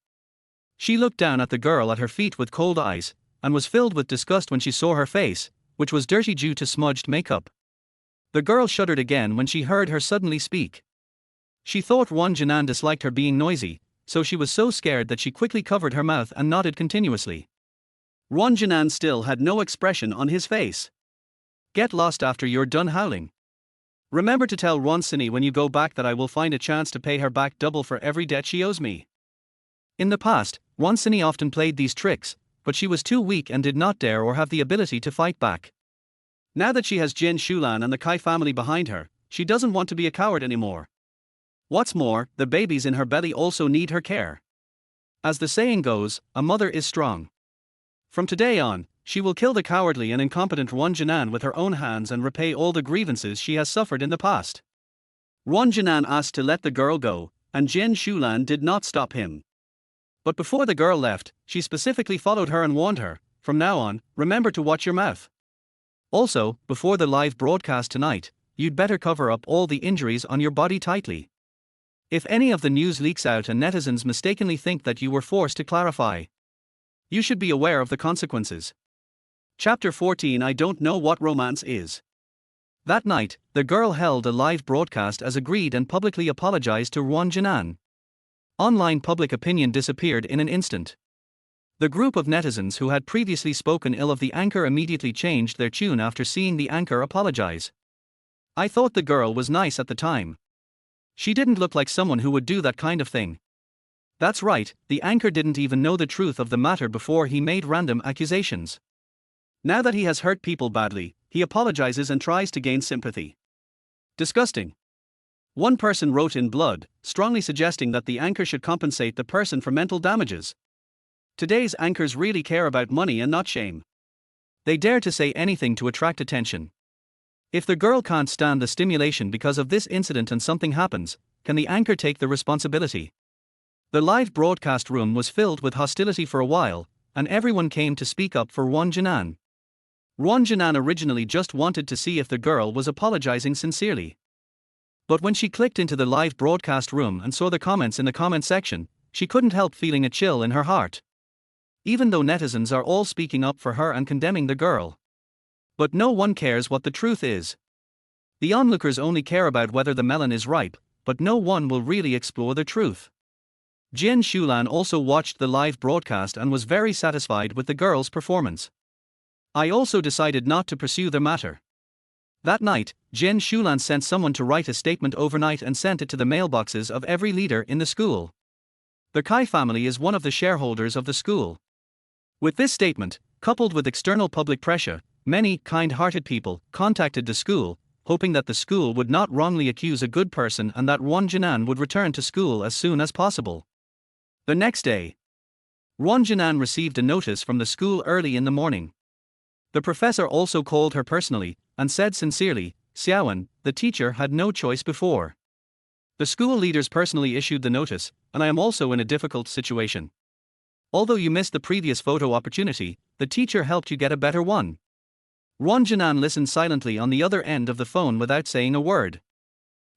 She looked down at the girl at her feet with cold eyes, and was filled with disgust when she saw her face, which was dirty due to smudged makeup. The girl shuddered again when she heard her suddenly speak. She thought Ruan Jinan disliked her being noisy, so she was so scared that she quickly covered her mouth and nodded continuously. Ruan Jinan still had no expression on his face. Get lost after you're done howling. Remember to tell Ruan Jinan when you go back that I will find a chance to pay her back double for every debt she owes me. In the past, Ruan Jinan often played these tricks, but she was too weak and did not dare or have the ability to fight back. Now that she has Jin Shulan and the Kai family behind her, she doesn't want to be a coward anymore. What's more, the babies in her belly also need her care. As the saying goes, a mother is strong. From today on, she will kill the cowardly and incompetent Ruan Jinan with her own hands and repay all the grievances she has suffered in the past. Ruan Jinan asked to let the girl go, and Jin Shulan did not stop him. But before the girl left, she specifically followed her and warned her, from now on, remember to watch your mouth. Also, before the live broadcast tonight, you'd better cover up all the injuries on your body tightly. If any of the news leaks out and netizens mistakenly think that you were forced to clarify, you should be aware of the consequences. Chapter 14 I Don't Know What Romance Is. That night, the girl held a live broadcast as agreed and publicly apologized to Ruan Jinan. Online public opinion disappeared in an instant. The group of netizens who had previously spoken ill of the anchor immediately changed their tune after seeing the anchor apologize. I thought the girl was nice at the time. She didn't look like someone who would do that kind of thing. That's right, the anchor didn't even know the truth of the matter before he made random accusations. Now that he has hurt people badly, he apologizes and tries to gain sympathy. Disgusting. One person wrote in blood, strongly suggesting that the anchor should compensate the person for mental damages. Today's anchors really care about money and not shame. They dare to say anything to attract attention. If the girl can't stand the stimulation because of this incident and something happens, can the anchor take the responsibility? The live broadcast room was filled with hostility for a while, and everyone came to speak up for Ruan Jinan. Ruan Jinan originally just wanted to see if the girl was apologizing sincerely. But when she clicked into the live broadcast room and saw the comments in the comment section, she couldn't help feeling a chill in her heart. Even though netizens are all speaking up for her and condemning the girl. But no one cares what the truth is. The onlookers only care about whether the melon is ripe, but no one will really explore the truth. Jian Shulan also watched the live broadcast and was very satisfied with the girl's performance. I also decided not to pursue the matter. That night, Jian Shulan sent someone to write a statement overnight and sent it to the mailboxes of every leader in the school. The Kai family is one of the shareholders of the school. With this statement, coupled with external public pressure, many kind-hearted people contacted the school, hoping that the school would not wrongly accuse a good person and that Ruan Jinan would return to school as soon as possible. The next day, Ruan Jinan received a notice from the school early in the morning. The professor also called her personally and said sincerely, "Xiaowen, the teacher had no choice before. The school leaders personally issued the notice, and I am also in a difficult situation. Although you missed the previous photo opportunity, the teacher helped you get a better one." Ruan Jinan listened silently on the other end of the phone without saying a word.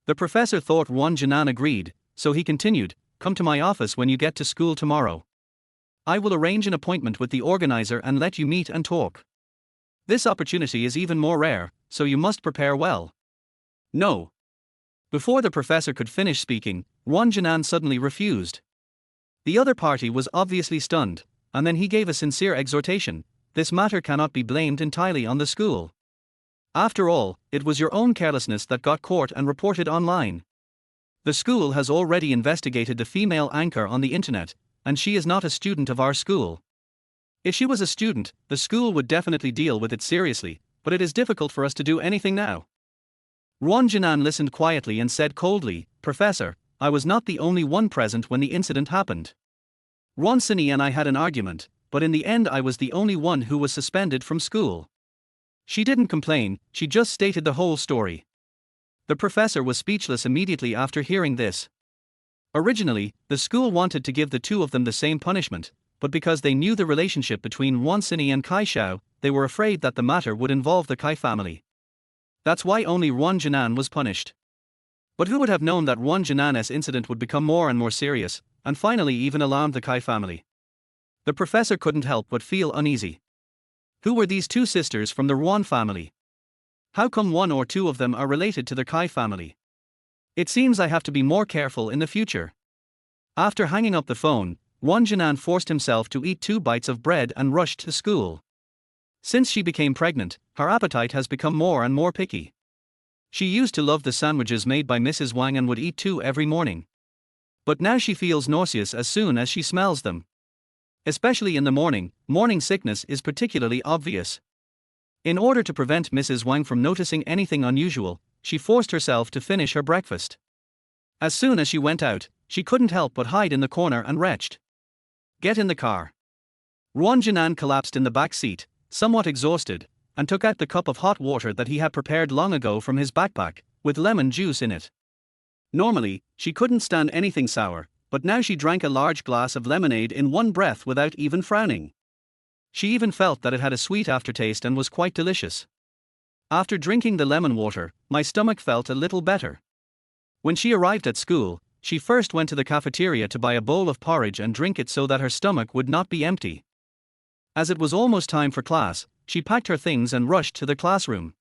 The professor thought Ruan Jinan agreed, so he continued, "Come to my office when you get to school tomorrow. I will arrange an appointment with the organizer and let you meet and talk. This opportunity is even more rare, so you must prepare well." "No." Before the professor could finish speaking, Ruan Jinan suddenly refused. The other party was obviously stunned, and then he gave a sincere exhortation: "This matter cannot be blamed entirely on the school. After all, it was your own carelessness that got caught and reported online. The school has already investigated the female anchor on the internet, and she is not a student of our school. If she was a student, the school would definitely deal with it seriously, but it is difficult for us to do anything now." Ruan Jinan listened quietly and said coldly, "Professor, I was not the only one present when the incident happened. Ruan Sini and I had an argument, but in the end I was the only one who was suspended from school. She didn't complain, she just stated the whole story." The professor was speechless immediately after hearing this. Originally, the school wanted to give the two of them the same punishment, but because they knew the relationship between Ruan Sini and Kai Xiao, they were afraid that the matter would involve the Kai family. That's why only Ruan Jinan was punished. But who would have known that Ruan Jinan's incident would become more and more serious, and finally even alarmed the Kai family? The professor couldn't help but feel uneasy. Who were these two sisters from the Ruan family? How come one or two of them are related to the Kai family? It seems I have to be more careful in the future. After hanging up the phone, Ruan Jinan forced himself to eat 2 bites of bread and rushed to school. Since she became pregnant, her appetite has become more and more picky. She used to love the sandwiches made by Mrs. Wang and would eat 2 every morning. But now she feels nauseous as soon as she smells them. Especially in the morning, morning sickness is particularly obvious. In order to prevent Mrs. Wang from noticing anything unusual, she forced herself to finish her breakfast. As soon as she went out, she couldn't help but hide in the corner and retched. "Get in the car." Ruan Jinan collapsed in the back seat, somewhat exhausted, and took out the cup of hot water that he had prepared long ago from his backpack, with lemon juice in it. Normally, she couldn't stand anything sour, but now she drank a large glass of lemonade in one breath without even frowning. She even felt that it had a sweet aftertaste and was quite delicious. After drinking the lemon water, my stomach felt a little better. When she arrived at school, she first went to the cafeteria to buy a bowl of porridge and drink it so that her stomach would not be empty. As it was almost time for class, she packed her things and rushed to the classroom.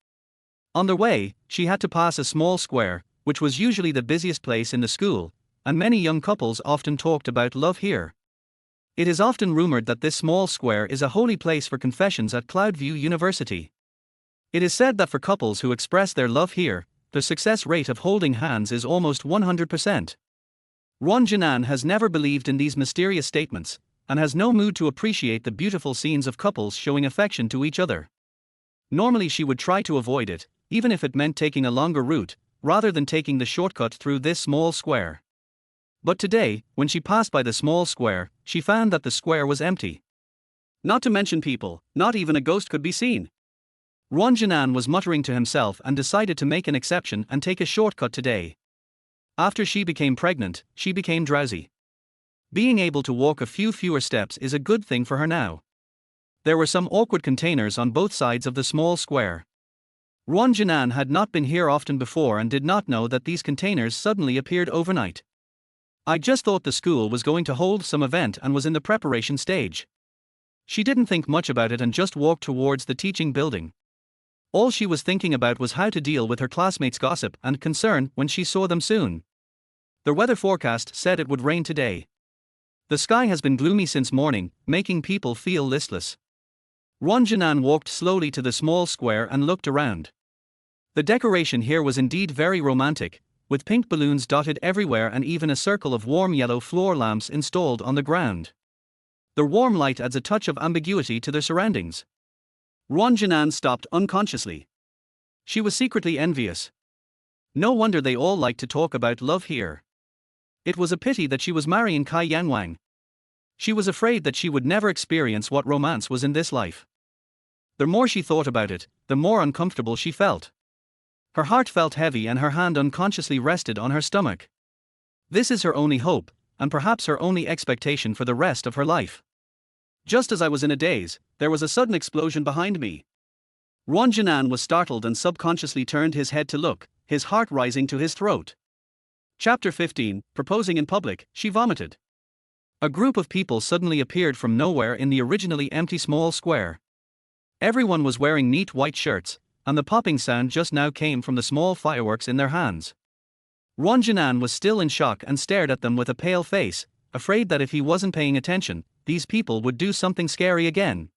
On the way, she had to pass a small square, which was usually the busiest place in the school, and many young couples often talked about love here. It is often rumored that this small square is a holy place for confessions at Cloudview University. It is said that for couples who express their love here, the success rate of holding hands is almost 100%. Ruan Jinan has never believed in these mysterious statements, and has no mood to appreciate the beautiful scenes of couples showing affection to each other. Normally she would try to avoid it, even if it meant taking a longer route, rather than taking the shortcut through this small square. But today, when she passed by the small square, she found that the square was empty. Not to mention people, not even a ghost could be seen. Ruan Jinan was muttering to himself and decided to make an exception and take a shortcut today. After she became pregnant, she became drowsy. Being able to walk a few fewer steps is a good thing for her now. There were some awkward containers on both sides of the small square. Ruan Jinan had not been here often before and did not know that these containers suddenly appeared overnight. I just thought the school was going to hold some event and was in the preparation stage. She didn't think much about it and just walked towards the teaching building. All she was thinking about was how to deal with her classmates' gossip and concern when she saw them soon. The weather forecast said it would rain today. The sky has been gloomy since morning, making people feel listless. Ruan Jinan walked slowly to the small square and looked around. The decoration here was indeed very romantic, with pink balloons dotted everywhere and even a circle of warm yellow floor lamps installed on the ground. The warm light adds a touch of ambiguity to the surroundings. Ruan Jinan stopped unconsciously. She was secretly envious. No wonder they all liked to talk about love here. It was a pity that she was marrying Kai Yanwang. She was afraid that she would never experience what romance was in this life. The more she thought about it, the more uncomfortable she felt. Her heart felt heavy and her hand unconsciously rested on her stomach. This is her only hope, and perhaps her only expectation for the rest of her life. Just as I was in a daze, there was a sudden explosion behind me. Ruan Jinan was startled and subconsciously turned his head to look, his heart rising to his throat. Chapter 15, Proposing in Public, she vomited. A group of people suddenly appeared from nowhere in the originally empty small square. Everyone was wearing neat white shirts, and the popping sound just now came from the small fireworks in their hands. Ruan Jinan was still in shock and stared at them with a pale face, afraid that if he wasn't paying attention, these people would do something scary again.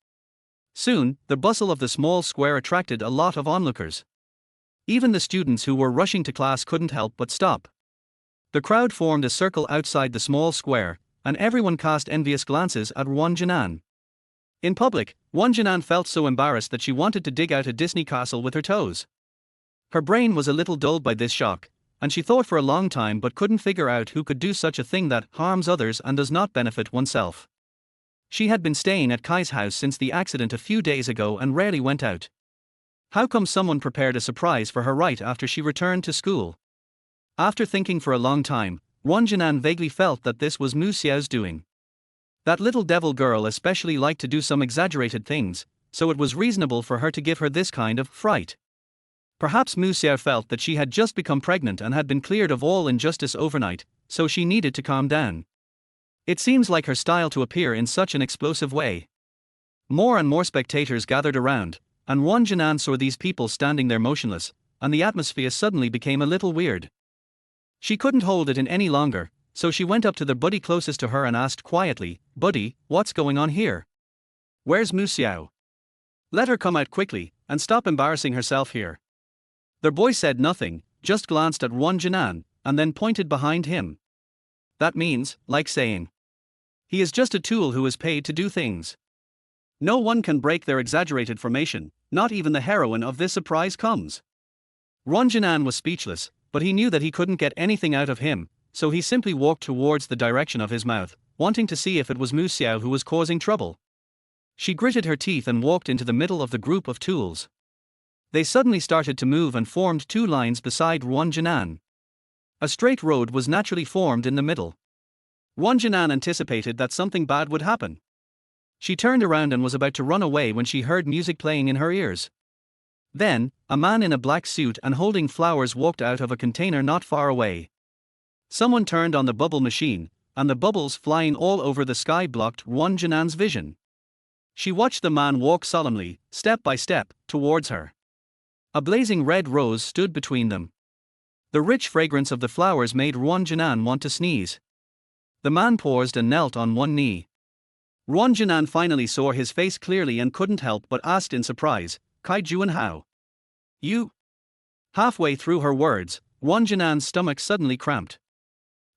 Soon, the bustle of the small square attracted a lot of onlookers. Even the students who were rushing to class couldn't help but stop. The crowd formed a circle outside the small square, and everyone cast envious glances at Ruan Jinan. In public, Ruan Jinan felt so embarrassed that she wanted to dig out a Disney castle with her toes. Her brain was a little dulled by this shock, and she thought for a long time but couldn't figure out who could do such a thing that harms others and does not benefit oneself. She had been staying at Kai's house since the accident a few days ago and rarely went out. How come someone prepared a surprise for her right after she returned to school? After thinking for a long time, Ruan Jinan vaguely felt that this was Mu Xiao's doing. That little devil girl especially liked to do some exaggerated things, so it was reasonable for her to give her this kind of fright. Perhaps Mu Xiao felt that she had just become pregnant and had been cleared of all injustice overnight, so she needed to calm down. It seems like her style to appear in such an explosive way. More and more spectators gathered around, and Ruan Jinan saw these people standing there motionless, and the atmosphere suddenly became a little weird. She couldn't hold it in any longer, so she went up to the buddy closest to her and asked quietly, "Buddy, what's going on here? Where's Mu Xiao? Let her come out quickly, and stop embarrassing herself here." The boy said nothing, just glanced at Ruan Jinan, and then pointed behind him. That means, like saying, he is just a tool who is paid to do things. No one can break their exaggerated formation, not even the heroine of this surprise comes. Ruan Jinan was speechless, but he knew that he couldn't get anything out of him, so he simply walked towards the direction of his mouth, wanting to see if it was Mu Xiao who was causing trouble. She gritted her teeth and walked into the middle of the group of tools. They suddenly started to move and formed two lines beside Ruan Jinan. A straight road was naturally formed in the middle. Ruan Jinan anticipated that something bad would happen. She turned around and was about to run away when she heard music playing in her ears. Then, a man in a black suit and holding flowers walked out of a container not far away. Someone turned on the bubble machine, and the bubbles flying all over the sky blocked Ruan Jinan's vision. She watched the man walk solemnly, step by step, towards her. A blazing red rose stood between them. The rich fragrance of the flowers made Ruan Jinan want to sneeze. The man paused and knelt on one knee. Ruan Jinan finally saw his face clearly and couldn't help but asked in surprise, "Kai Juan how? You?" Halfway through her words, Ruan Jinan's stomach suddenly cramped.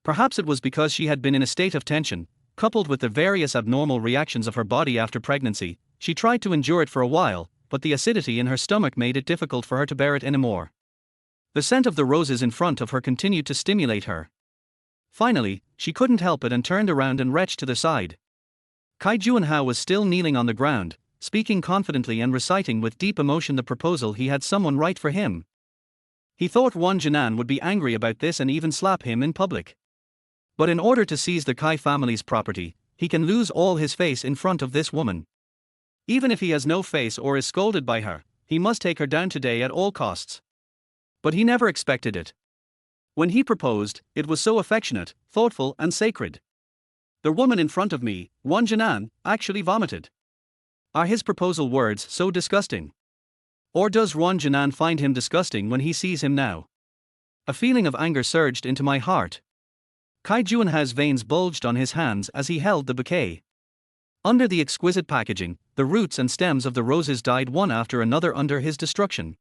Perhaps it was because she had been in a state of tension, coupled with the various abnormal reactions of her body after pregnancy. She tried to endure it for a while, but the acidity in her stomach made it difficult for her to bear it anymore. The scent of the roses in front of her continued to stimulate her. Finally, she couldn't help it and turned around and retched to the side. Kai Juanhao was still kneeling on the ground, speaking confidently and reciting with deep emotion the proposal he had someone write for him. He thought Ruan Jinan would be angry about this and even slap him in public. But in order to seize the Kai family's property, he can lose all his face in front of this woman. Even if he has no face or is scolded by her, he must take her down today at all costs. But he never expected it. When he proposed, it was so affectionate, thoughtful, and sacred. The woman in front of me, Ruan Jinan, actually vomited. Are his proposal words so disgusting? Or does Ruan Jinan find him disgusting when he sees him now? A feeling of anger surged into my heart. Kai Juanhao's veins bulged on his hands as he held the bouquet. Under the exquisite packaging, the roots and stems of the roses died one after another under his destruction.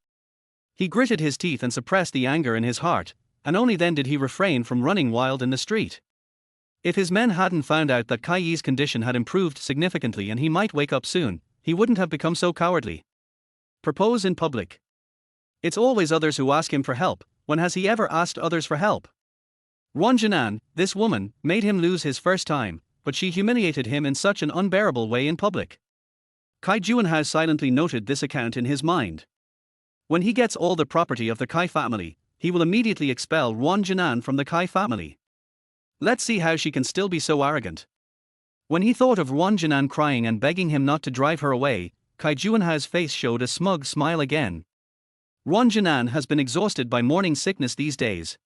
He gritted his teeth and suppressed the anger in his heart, and only then did he refrain from running wild in the street. If his men hadn't found out that Kai Yi's condition had improved significantly and he might wake up soon, he wouldn't have become so cowardly. Propose in public. It's always others who ask him for help. When has he ever asked others for help? Ruan Jinan, this woman, made him lose his first time, but she humiliated him in such an unbearable way in public. Kai Juanhao silently noted this account in his mind. When he gets all the property of the Kai family, he will immediately expel Ruan Jinan from the Kai family. Let's see how she can still be so arrogant. When he thought of Ruan Jinan crying and begging him not to drive her away, Kai Juanhao's face showed a smug smile again. Ruan Jinan has been exhausted by morning sickness these days.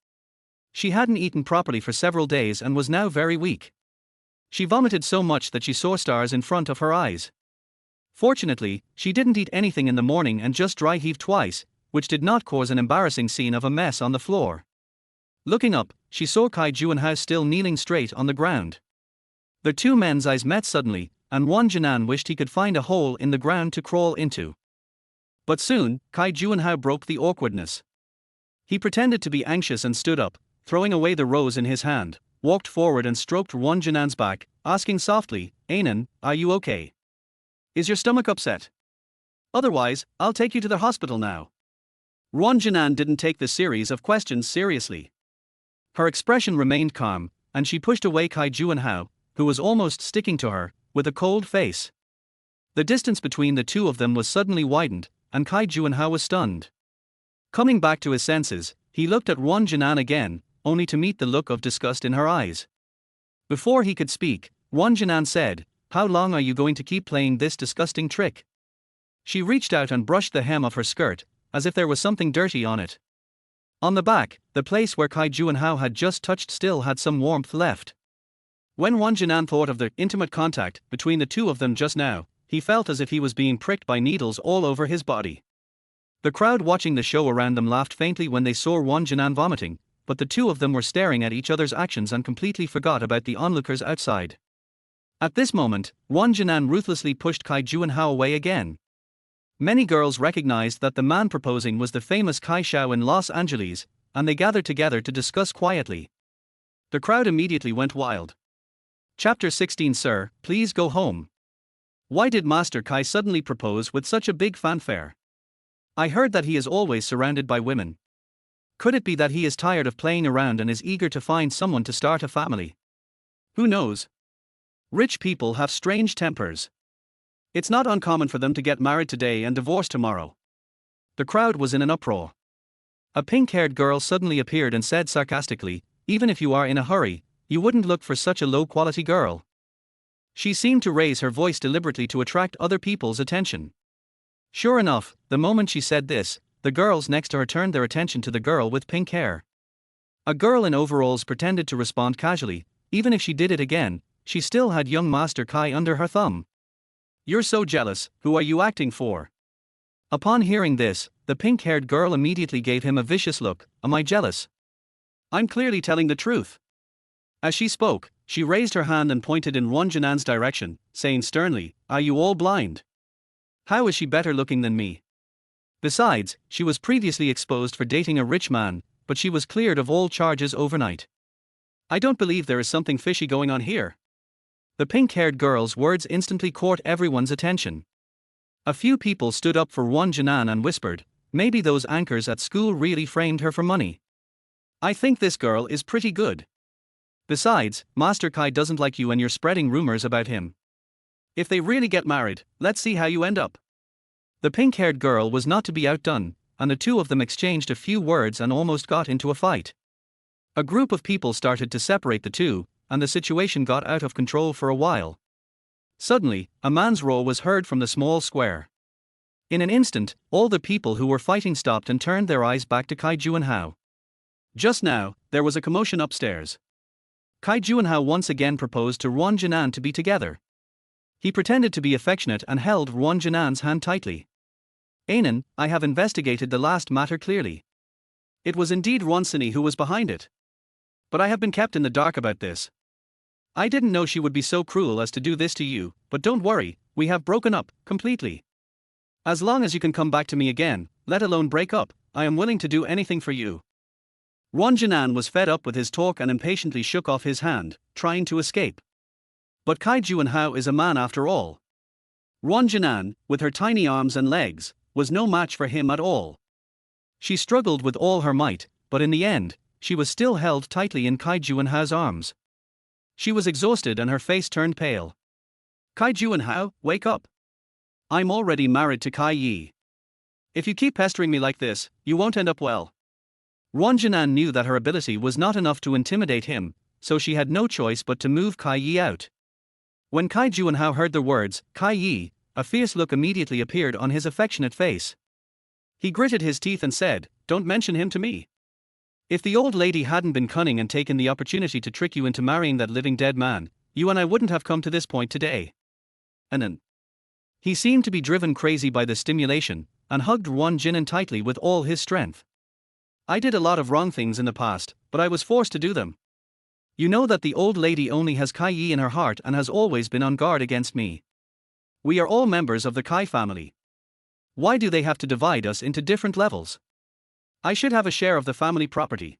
She hadn't eaten properly for several days and was now very weak. She vomited so much that she saw stars in front of her eyes. Fortunately, she didn't eat anything in the morning and just dry heaved twice, which did not cause an embarrassing scene of a mess on the floor. Looking up, she saw Kai Juanhao still kneeling straight on the ground. The two men's eyes met suddenly, and Ruan Jinan wished he could find a hole in the ground to crawl into. But soon, Kai Juanhao broke the awkwardness. He pretended to be anxious and stood up, throwing away the rose in his hand, walked forward and stroked Ruan Jinan's back, asking softly, "Anan, are you okay? Is your stomach upset? Otherwise, I'll take you to the hospital now." Ruan Jinan didn't take the series of questions seriously. Her expression remained calm, and she pushed away Kai Juanhao, who was almost sticking to her, with a cold face. The distance between the two of them was suddenly widened, and Kai Juanhao was stunned. Coming back to his senses, he looked at Ruan Jinan again, only to meet the look of disgust in her eyes. Before he could speak, Ruan Jinan said, "How long are you going to keep playing this disgusting trick?" She reached out and brushed the hem of her skirt, as if there was something dirty on it. On the back, the place where Kai Juanhao had just touched still had some warmth left. When Ruan Jinan thought of the intimate contact between the two of them just now, he felt as if he was being pricked by needles all over his body. The crowd watching the show around them laughed faintly when they saw Ruan Jinan vomiting, but the two of them were staring at each other's actions and completely forgot about the onlookers outside. At this moment, Ruan Jinan ruthlessly pushed Kai Juanhao away again. Many girls recognized that the man proposing was the famous Kai Xiao in Los Angeles, and they gathered together to discuss quietly. The crowd immediately went wild. Chapter 16. Sir, please go home. Why did Master Kai suddenly propose with such a big fanfare? I heard that he is always surrounded by women. Could it be that he is tired of playing around and is eager to find someone to start a family? Who knows? Rich people have strange tempers. It's not uncommon for them to get married today and divorce tomorrow. The crowd was in an uproar. A pink-haired girl suddenly appeared and said sarcastically, "Even if you are in a hurry, you wouldn't look for such a low-quality girl." She seemed to raise her voice deliberately to attract other people's attention. Sure enough, the moment she said this, the girls next to her turned their attention to the girl with pink hair. A girl in overalls pretended to respond casually. Even if she did it again, she still had young Master Kai under her thumb. "You're so jealous, who are you acting for?" Upon hearing this, the pink-haired girl immediately gave him a vicious look. "Am I jealous? I'm clearly telling the truth." As she spoke, she raised her hand and pointed in Ruan Jinan's direction, saying sternly, "Are you all blind? How is she better looking than me? Besides, she was previously exposed for dating a rich man, but she was cleared of all charges overnight. I don't believe there is something fishy going on here." The pink-haired girl's words instantly caught everyone's attention. A few people stood up for Ruan Jinan and whispered, "Maybe those anchors at school really framed her for money. I think this girl is pretty good. Besides, Master Kai doesn't like you and you're spreading rumors about him. If they really get married, let's see how you end up. The pink-haired girl was not to be outdone, and the two of them exchanged a few words and almost got into a fight. A group of people started to separate the two, and the situation got out of control for a while. Suddenly, a man's roar was heard from the small square. In an instant, all the people who were fighting stopped and turned their eyes back to Kai Juanhao. Just now, there was a commotion upstairs. Kai Juanhao once again proposed to Ruan Jinan to be together. He pretended to be affectionate and held Ruan Jinan's hand tightly. Anan, I have investigated the last matter clearly. It was indeed Ruan Sini who was behind it. But I have been kept in the dark about this. I didn't know she would be so cruel as to do this to you, but don't worry, we have broken up, completely. As long as you can come back to me again, let alone break up, I am willing to do anything for you. Ruan Jinan was fed up with his talk and impatiently shook off his hand, trying to escape. But Kai Juanhao is a man after all. Ruan Jinan, with her tiny arms and legs, was no match for him at all. She struggled with all her might, but in the end, she was still held tightly in Kai Juanhao's arms. She was exhausted and her face turned pale. Kai Juanhao, wake up. I'm already married to Kai Yi. If you keep pestering me like this, you won't end up well. Ruan Jinan knew that her ability was not enough to intimidate him, so she had no choice but to move Kai Yi out. When Kai Juanhao heard the words, Kai Yi, a fierce look immediately appeared on his affectionate face. He gritted his teeth and said, don't mention him to me. If the old lady hadn't been cunning and taken the opportunity to trick you into marrying that living dead man, you and I wouldn't have come to this point today. Anan. He seemed to be driven crazy by the stimulation, and hugged Ruan Jinan tightly with all his strength. I did a lot of wrong things in the past, but I was forced to do them. You know that the old lady only has Kai Yi in her heart and has always been on guard against me. We are all members of the Kai family. Why do they have to divide us into different levels? I should have a share of the family property.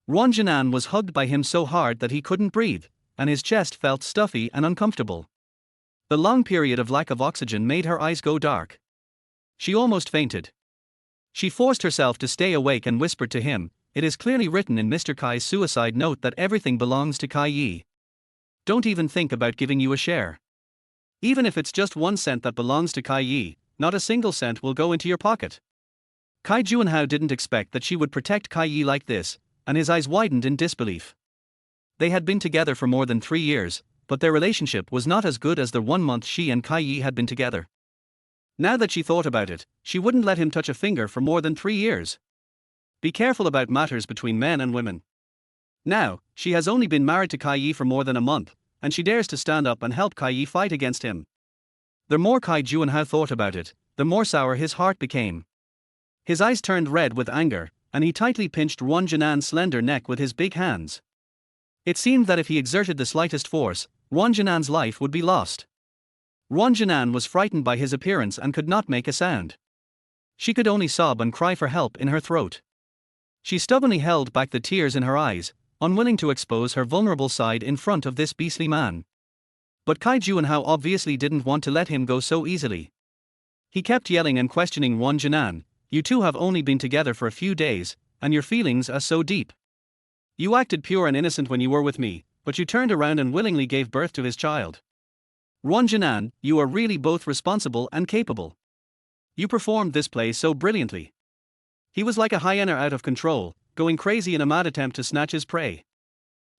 Ruan Jinan was hugged by him so hard that he couldn't breathe, and his chest felt stuffy and uncomfortable. The long period of lack of oxygen made her eyes go dark. She almost fainted. She forced herself to stay awake and whispered to him, it is clearly written in Mr. Kai's suicide note that everything belongs to Kai Yi. Don't even think about giving you a share. Even if it's just 1 cent that belongs to Kai Yi, not a single cent will go into your pocket. Kai Juanhao didn't expect that she would protect Kai Yi like this, and his eyes widened in disbelief. They had been together for more than 3 years, but their relationship was not as good as the 1 month she and Kai Yi had been together. Now that she thought about it, she wouldn't let him touch a finger for more than 3 years. Be careful about matters between men and women. Now, she has only been married to Kai Yi for more than a month, and she dares to stand up and help Kai Yi fight against him. The more Kai Juanhao thought about it, the more sour his heart became. His eyes turned red with anger, and he tightly pinched Ruan Jinan's slender neck with his big hands. It seemed that if he exerted the slightest force, Ruan Jinan's life would be lost. Ruan Jinan was frightened by his appearance and could not make a sound. She could only sob and cry for help in her throat. She stubbornly held back the tears in her eyes, unwilling to expose her vulnerable side in front of this beastly man. But Kai Juanhao obviously didn't want to let him go so easily. He kept yelling and questioning Ruan Jinan, you two have only been together for a few days, and your feelings are so deep. You acted pure and innocent when you were with me, but you turned around and willingly gave birth to his child. Ruan Jinan, you are really both responsible and capable. You performed this play so brilliantly. He was like a hyena out of control, going crazy in a mad attempt to snatch his prey.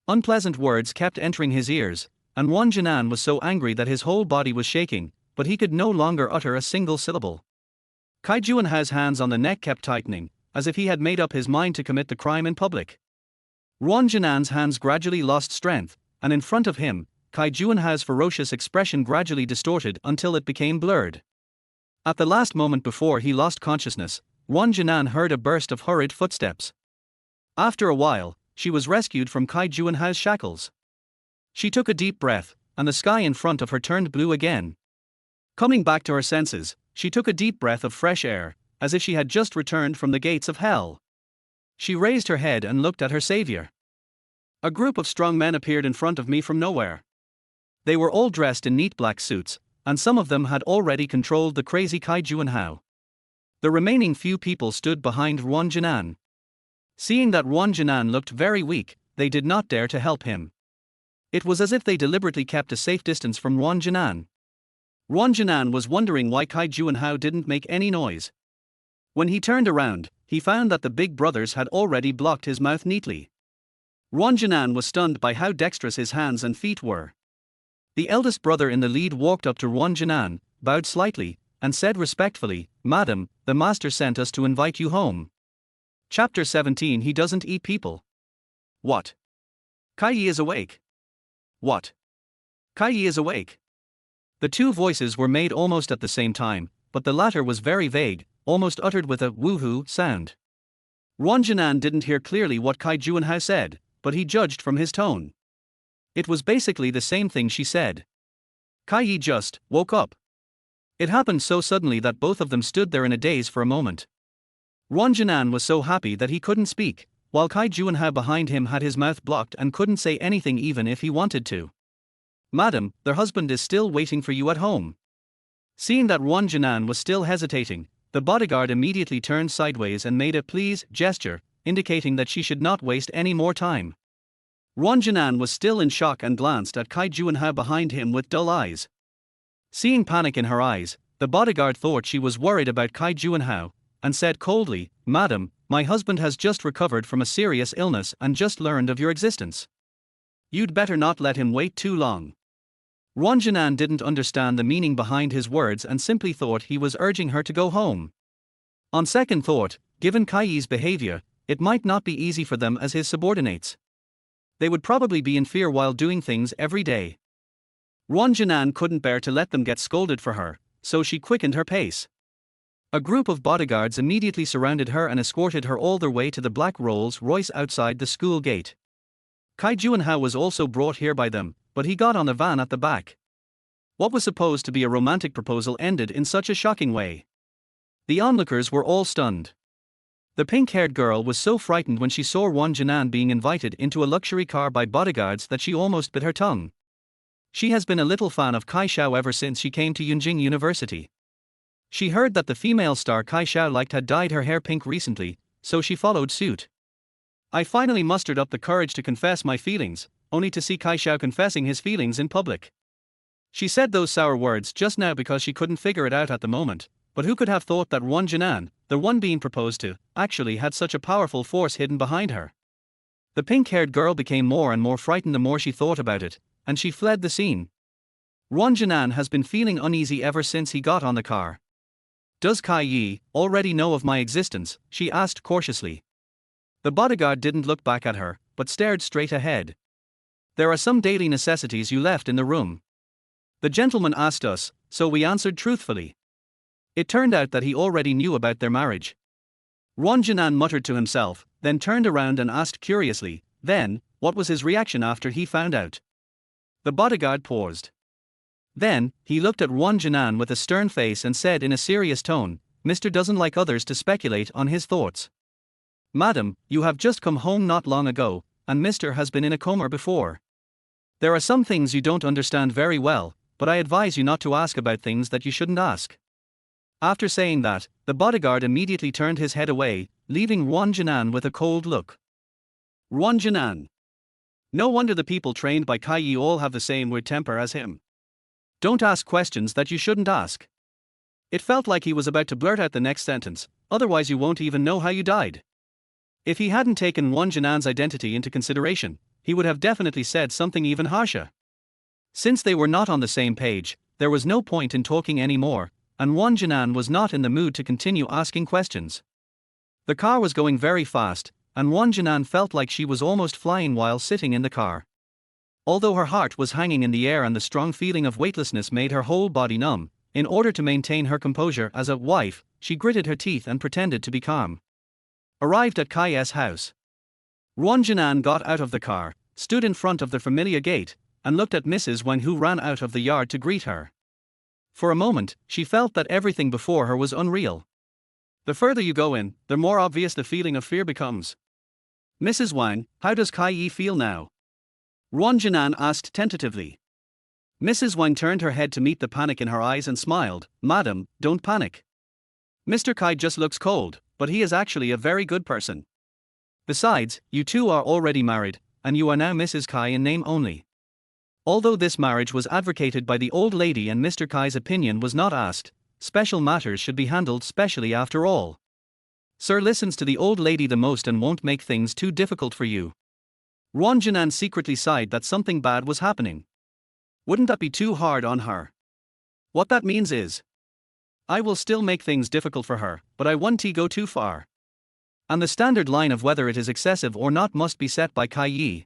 Unpleasant words kept entering his ears, and Ruan Jinan was so angry that his whole body was shaking, but he could no longer utter a single syllable. Kai Juanhao's hands on the neck kept tightening, as if he had made up his mind to commit the crime in public. Ruan Jinan's hands gradually lost strength, and in front of him, Kai Juanhao's ferocious expression gradually distorted until it became blurred. At the last moment before he lost consciousness, Ruan Jinan heard a burst of hurried footsteps. After a while, she was rescued from Kai Juanhao's shackles. She took a deep breath, and the sky in front of her turned blue again. Coming back to her senses, she took a deep breath of fresh air, as if she had just returned from the gates of hell. She raised her head and looked at her savior. A group of strong men appeared in front of me from nowhere. They were all dressed in neat black suits, and some of them had already controlled the crazy Kai Juanhao. The remaining few people stood behind Ruan Jinan. Seeing that Ruan Jinan looked very weak, they did not dare to help him. It was as if they deliberately kept a safe distance from Ruan Jinan. Ruan Jinan was wondering why Kai Juanhao didn't make any noise. When he turned around, he found that the big brothers had already blocked his mouth neatly. Ruan Jinan was stunned by how dexterous his hands and feet were. The eldest brother in the lead walked up to Ruan Jinan, bowed slightly, and said respectfully, "Madam, the master sent us to invite you home." Chapter 17. He doesn't eat people. What? Kai Yi is awake. What? Kai Yi is awake. The two voices were made almost at the same time, but the latter was very vague, almost uttered with a woohoo sound. Ruan Jinan didn't hear clearly what Kai Juanhao said, but he judged from his tone. It was basically the same thing she said. Kai Yi just woke up. It happened so suddenly that both of them stood there in a daze for a moment. Ruan Jinan was so happy that he couldn't speak, while Kai Juanhao behind him had his mouth blocked and couldn't say anything even if he wanted to. "Madam, their husband is still waiting for you at home." Seeing that Ruan Jinan was still hesitating, the bodyguard immediately turned sideways and made a "please" gesture, indicating that she should not waste any more time. Ruan Jinan was still in shock and glanced at Kai Juanhao behind him with dull eyes. Seeing panic in her eyes, the bodyguard thought she was worried about Kai Juanhao, and said coldly, "Madam, my husband has just recovered from a serious illness and just learned of your existence. You'd better not let him wait too long." Ruan Jinan didn't understand the meaning behind his words and simply thought he was urging her to go home. On second thought, given Kai Yi's behavior, it might not be easy for them as his subordinates. They would probably be in fear while doing things every day. Ruan Jinan couldn't bear to let them get scolded for her, so she quickened her pace. A group of bodyguards immediately surrounded her and escorted her all the way to the black Rolls-Royce outside the school gate. Kai Juanhao was also brought here by them, but he got on the van at the back. What was supposed to be a romantic proposal ended in such a shocking way. The onlookers were all stunned. The pink-haired girl was so frightened when she saw Ruan Jinan being invited into a luxury car by bodyguards that she almost bit her tongue. She has been a little fan of Kai Xiao ever since she came to Yunjing University. She heard that the female star Kai Xiao liked had dyed her hair pink recently, so she followed suit. "I finally mustered up the courage to confess my feelings, only to see Kai Xiao confessing his feelings in public." She said those sour words just now because she couldn't figure it out at the moment, but who could have thought that Ruan Jinan, the one being proposed to, actually had such a powerful force hidden behind her? The pink-haired girl became more and more frightened the more she thought about it, and she fled the scene. Ruan Jinan has been feeling uneasy ever since he got on the car. "Does Kai Yi already know of my existence?" she asked cautiously. The bodyguard didn't look back at her, but stared straight ahead. "There are some daily necessities you left in the room. The gentleman asked us, so we answered truthfully." It turned out that he already knew about their marriage. Ruan Jinan muttered to himself, then turned around and asked curiously, "Then, what was his reaction after he found out?" The bodyguard paused. Then, he looked at Ruan Jinan with a stern face and said in a serious tone, "Mr. doesn't like others to speculate on his thoughts. Madam, you have just come home not long ago, and Mr. has been in a coma before. There are some things you don't understand very well, but I advise you not to ask about things that you shouldn't ask." After saying that, the bodyguard immediately turned his head away, leaving Ruan Jinan with a cold look. Ruan Jinan. No wonder the people trained by Kai Yi all have the same weird temper as him. Don't ask questions that you shouldn't ask. It felt like he was about to blurt out the next sentence, "Otherwise you won't even know how you died." If he hadn't taken Ruan Jinan's identity into consideration, he would have definitely said something even harsher. Since they were not on the same page, there was no point in talking anymore, and Ruan Jinan was not in the mood to continue asking questions. The car was going very fast, and Ruan Jinan felt like she was almost flying while sitting in the car. Although her heart was hanging in the air and the strong feeling of weightlessness made her whole body numb, in order to maintain her composure as a wife, she gritted her teeth and pretended to be calm. Arrived at Kai's house. Ruan Jinan got out of the car, stood in front of the familiar gate, and looked at Mrs. Wang, who ran out of the yard to greet her. For a moment, she felt that everything before her was unreal. The further you go in, the more obvious the feeling of fear becomes. "Mrs. Wang, how does Kai Yi feel now?" Ruan Jinan asked tentatively. Mrs. Wang turned her head to meet the panic in her eyes and smiled, "Madam, don't panic. Mr. Kai just looks cold, but he is actually a very good person. Besides, you two are already married, and you are now Mrs. Kai in name only. Although this marriage was advocated by the old lady and Mr. Kai's opinion was not asked, special matters should be handled specially after all. Sir listens to the old lady the most and won't make things too difficult for you. Ruan Jinan secretly sighed that something bad was happening. Wouldn't that be too hard on her? What that means is, I will still make things difficult for her, but I won't go too far. And the standard line of whether it is excessive or not must be set by Kai Yi.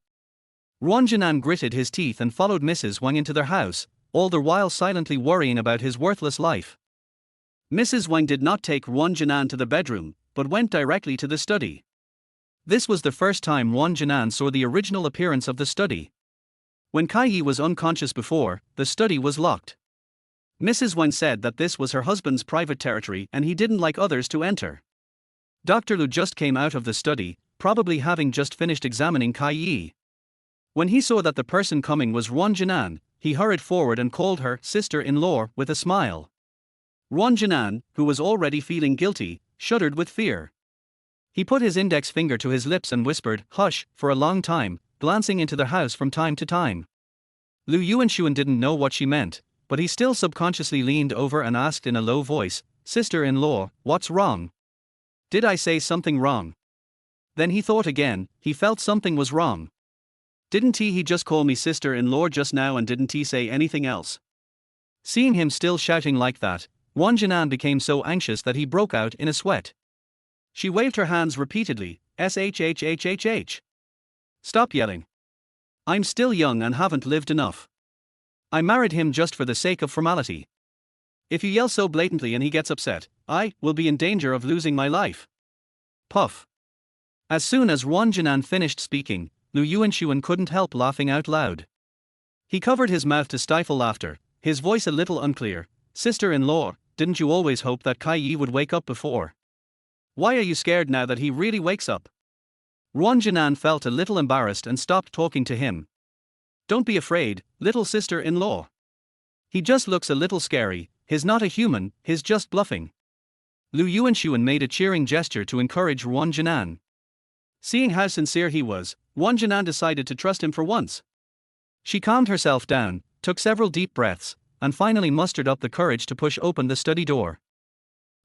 Ruan Jinan gritted his teeth and followed Mrs. Wang into their house, all the while silently worrying about his worthless life. Mrs. Wang did not take Ruan Jinan to the bedroom, but went directly to the study. This was the first time Ruan Jinan saw the original appearance of the study. When Kai Yi was unconscious before, the study was locked. Mrs. Wang said that this was her husband's private territory and he didn't like others to enter. Dr. Lu just came out of the study, probably having just finished examining Kai Yi. When he saw that the person coming was Ruan Jinan, he hurried forward and called her sister-in-law with a smile. Ruan Jinan, who was already feeling guilty, shuddered with fear. He put his index finger to his lips and whispered, "Hush," for a long time, glancing into their house from time to time. Lu Yuanshuan didn't know what she meant, but he still subconsciously leaned over and asked in a low voice, "Sister-in-law, what's wrong? Did I say something wrong?" Then he thought again, he felt something was wrong. Didn't he just call me sister-in-law just now and didn't he say anything else? Seeing him still shouting like that, Ruan Jinan became so anxious that he broke out in a sweat. She waved her hands repeatedly, shhhhhh. Stop yelling. I'm still young and haven't lived enough. I married him just for the sake of formality. If you yell so blatantly and he gets upset, I will be in danger of losing my life. Puff. As soon as Ruan Jinan finished speaking, Lu Yuanshuan couldn't help laughing out loud. He covered his mouth to stifle laughter, his voice a little unclear. Sister-in-law, didn't you always hope that Kai Yi would wake up before? Why are you scared now that he really wakes up? Ruan Jinan felt a little embarrassed and stopped talking to him. Don't be afraid, little sister-in-law. He just looks a little scary, he's not a human, he's just bluffing. Lu Yuanshuan made a cheering gesture to encourage Ruan Jinan. Seeing how sincere he was, Ruan Jinan decided to trust him for once. She calmed herself down, took several deep breaths, and finally mustered up the courage to push open the study door.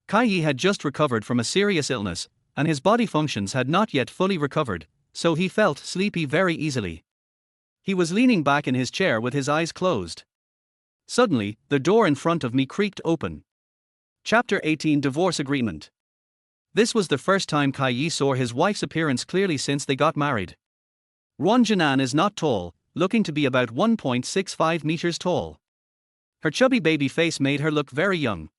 Kai Yi had just recovered from a serious illness, and his body functions had not yet fully recovered, so he felt sleepy very easily. He was leaning back in his chair with his eyes closed. Suddenly, the door in front of me creaked open. Chapter 18 Divorce Agreement. This was the first time Kai Yi saw his wife's appearance clearly since they got married. Ruan Jinan is not tall, looking to be about 1.65 meters tall. Her chubby baby face made her look very young.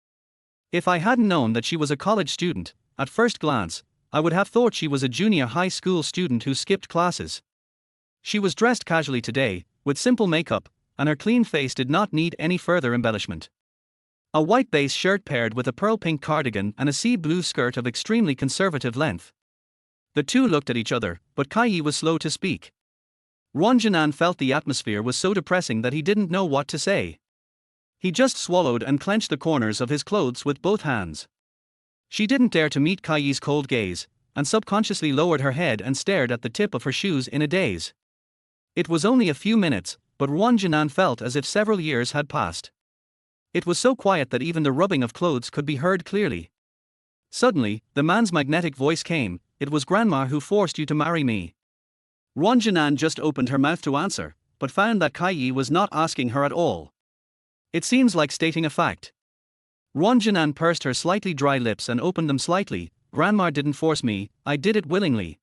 If I hadn't known that she was a college student, at first glance, I would have thought she was a junior high school student who skipped classes. She was dressed casually today, with simple makeup, and her clean face did not need any further embellishment. A white base shirt paired with a pearl pink cardigan and a sea blue skirt of extremely conservative length. The two looked at each other, but Kai Yi was slow to speak. Ruan Jinan felt the atmosphere was so depressing that he didn't know what to say. He just swallowed and clenched the corners of his clothes with both hands. She didn't dare to meet Kai Yi's cold gaze, and subconsciously lowered her head and stared at the tip of her shoes in a daze. It was only a few minutes, but Ruan Jinan felt as if several years had passed. It was so quiet that even the rubbing of clothes could be heard clearly. Suddenly, the man's magnetic voice came, "It was Grandma who forced you to marry me." Ruan Jinan just opened her mouth to answer, but found that Kai Yi was not asking her at all. It seems like stating a fact. Ruan Jinan pursed her slightly dry lips and opened them slightly. "Grandma didn't force me, I did it willingly."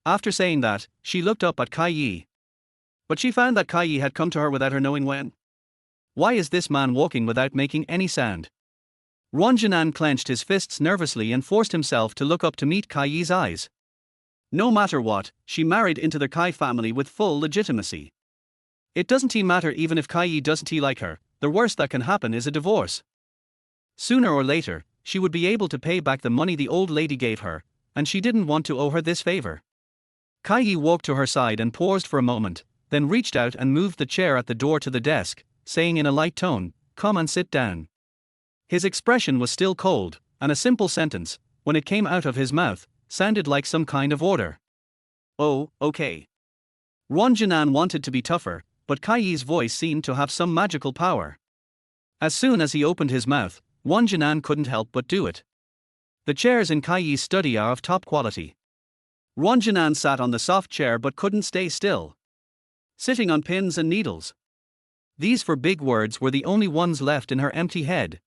After saying that, she looked up at Kai Yi. But she found that Kai Yi had come to her without her knowing when. Why is this man walking without making any sound? Ruan Jinan clenched his fists nervously and forced himself to look up to meet Kai Yi's eyes. No matter what, she married into the Kai family with full legitimacy. It doesn't matter even if Kai Yi doesn't like her, the worst that can happen is a divorce. Sooner or later, she would be able to pay back the money the old lady gave her, and she didn't want to owe her this favor. Kai Yi walked to her side and paused for a moment, then reached out and moved the chair at the door to the desk, saying in a light tone, "Come and sit down." His expression was still cold, and a simple sentence, when it came out of his mouth, sounded like some kind of order. "Oh, okay." Ruan Jinan wanted to be tougher, but Kai's voice seemed to have some magical power. As soon as he opened his mouth, Ruan Jinan couldn't help but do it. The chairs in Kai's study are of top quality. Ruan Jinan sat on the soft chair but couldn't stay still. Sitting on pins and needles. These four big words were the only ones left in her empty head.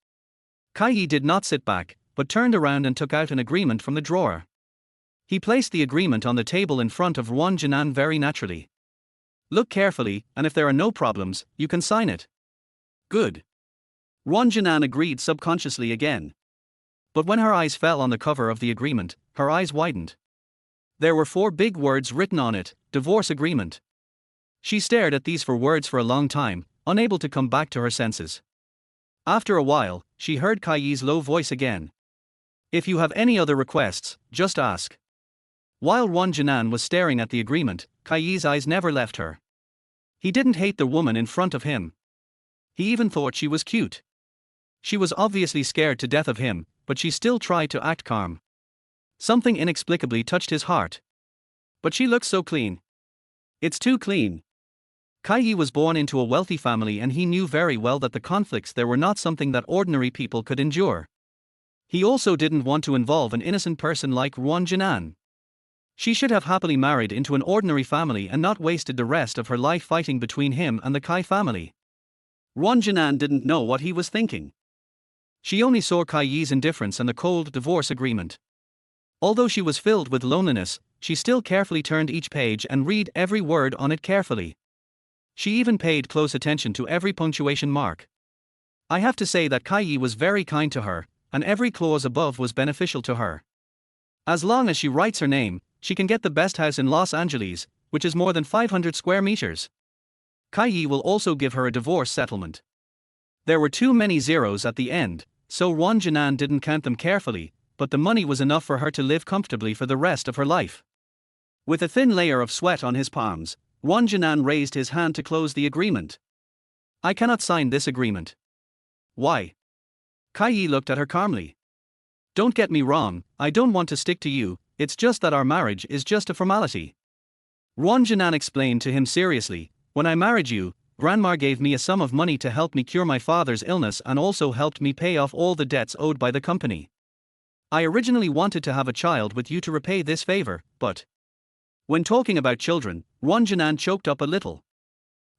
Kai did not sit back, but turned around and took out an agreement from the drawer. He placed the agreement on the table in front of Ruan Jinan very naturally. Look carefully, and if there are no problems, you can sign it. Good. Ruan Jinan agreed subconsciously again. But when her eyes fell on the cover of the agreement, her eyes widened. There were four big words written on it: divorce agreement. She stared at these four words for a long time, unable to come back to her senses. After a while, she heard Kai's low voice again. If you have any other requests, just ask. While Ruan Jinan was staring at the agreement, Kai's eyes never left her. He didn't hate the woman in front of him. He even thought she was cute. She was obviously scared to death of him, but she still tried to act calm. Something inexplicably touched his heart. But she looks so clean. It's too clean. Kai was born into a wealthy family, and he knew very well that the conflicts there were not something that ordinary people could endure. He also didn't want to involve an innocent person like Ruan Jinan. She should have happily married into an ordinary family and not wasted the rest of her life fighting between him and the Kai family. Ruan Jinan didn't know what he was thinking. She only saw Kai's indifference and the cold divorce agreement. Although she was filled with loneliness, she still carefully turned each page and read every word on it carefully. She even paid close attention to every punctuation mark. I have to say that Kai was very kind to her, and every clause above was beneficial to her. As long as she writes her name, she can get the best house in Los Angeles, which is more than 500 square meters. Kai will also give her a divorce settlement. There were too many zeros at the end, so Ruan Jinan didn't count them carefully, but the money was enough for her to live comfortably for the rest of her life. With a thin layer of sweat on his palms, Ruan Jinan raised his hand to close the agreement. I cannot sign this agreement. Why? Kai looked at her calmly. Don't get me wrong, I don't want to stick to you, it's just that our marriage is just a formality. Ruan Jinan explained to him seriously, when I married you, Grandma gave me a sum of money to help me cure my father's illness and also helped me pay off all the debts owed by the company. I originally wanted to have a child with you to repay this favor, but when talking about children, Ruan Jinan choked up a little.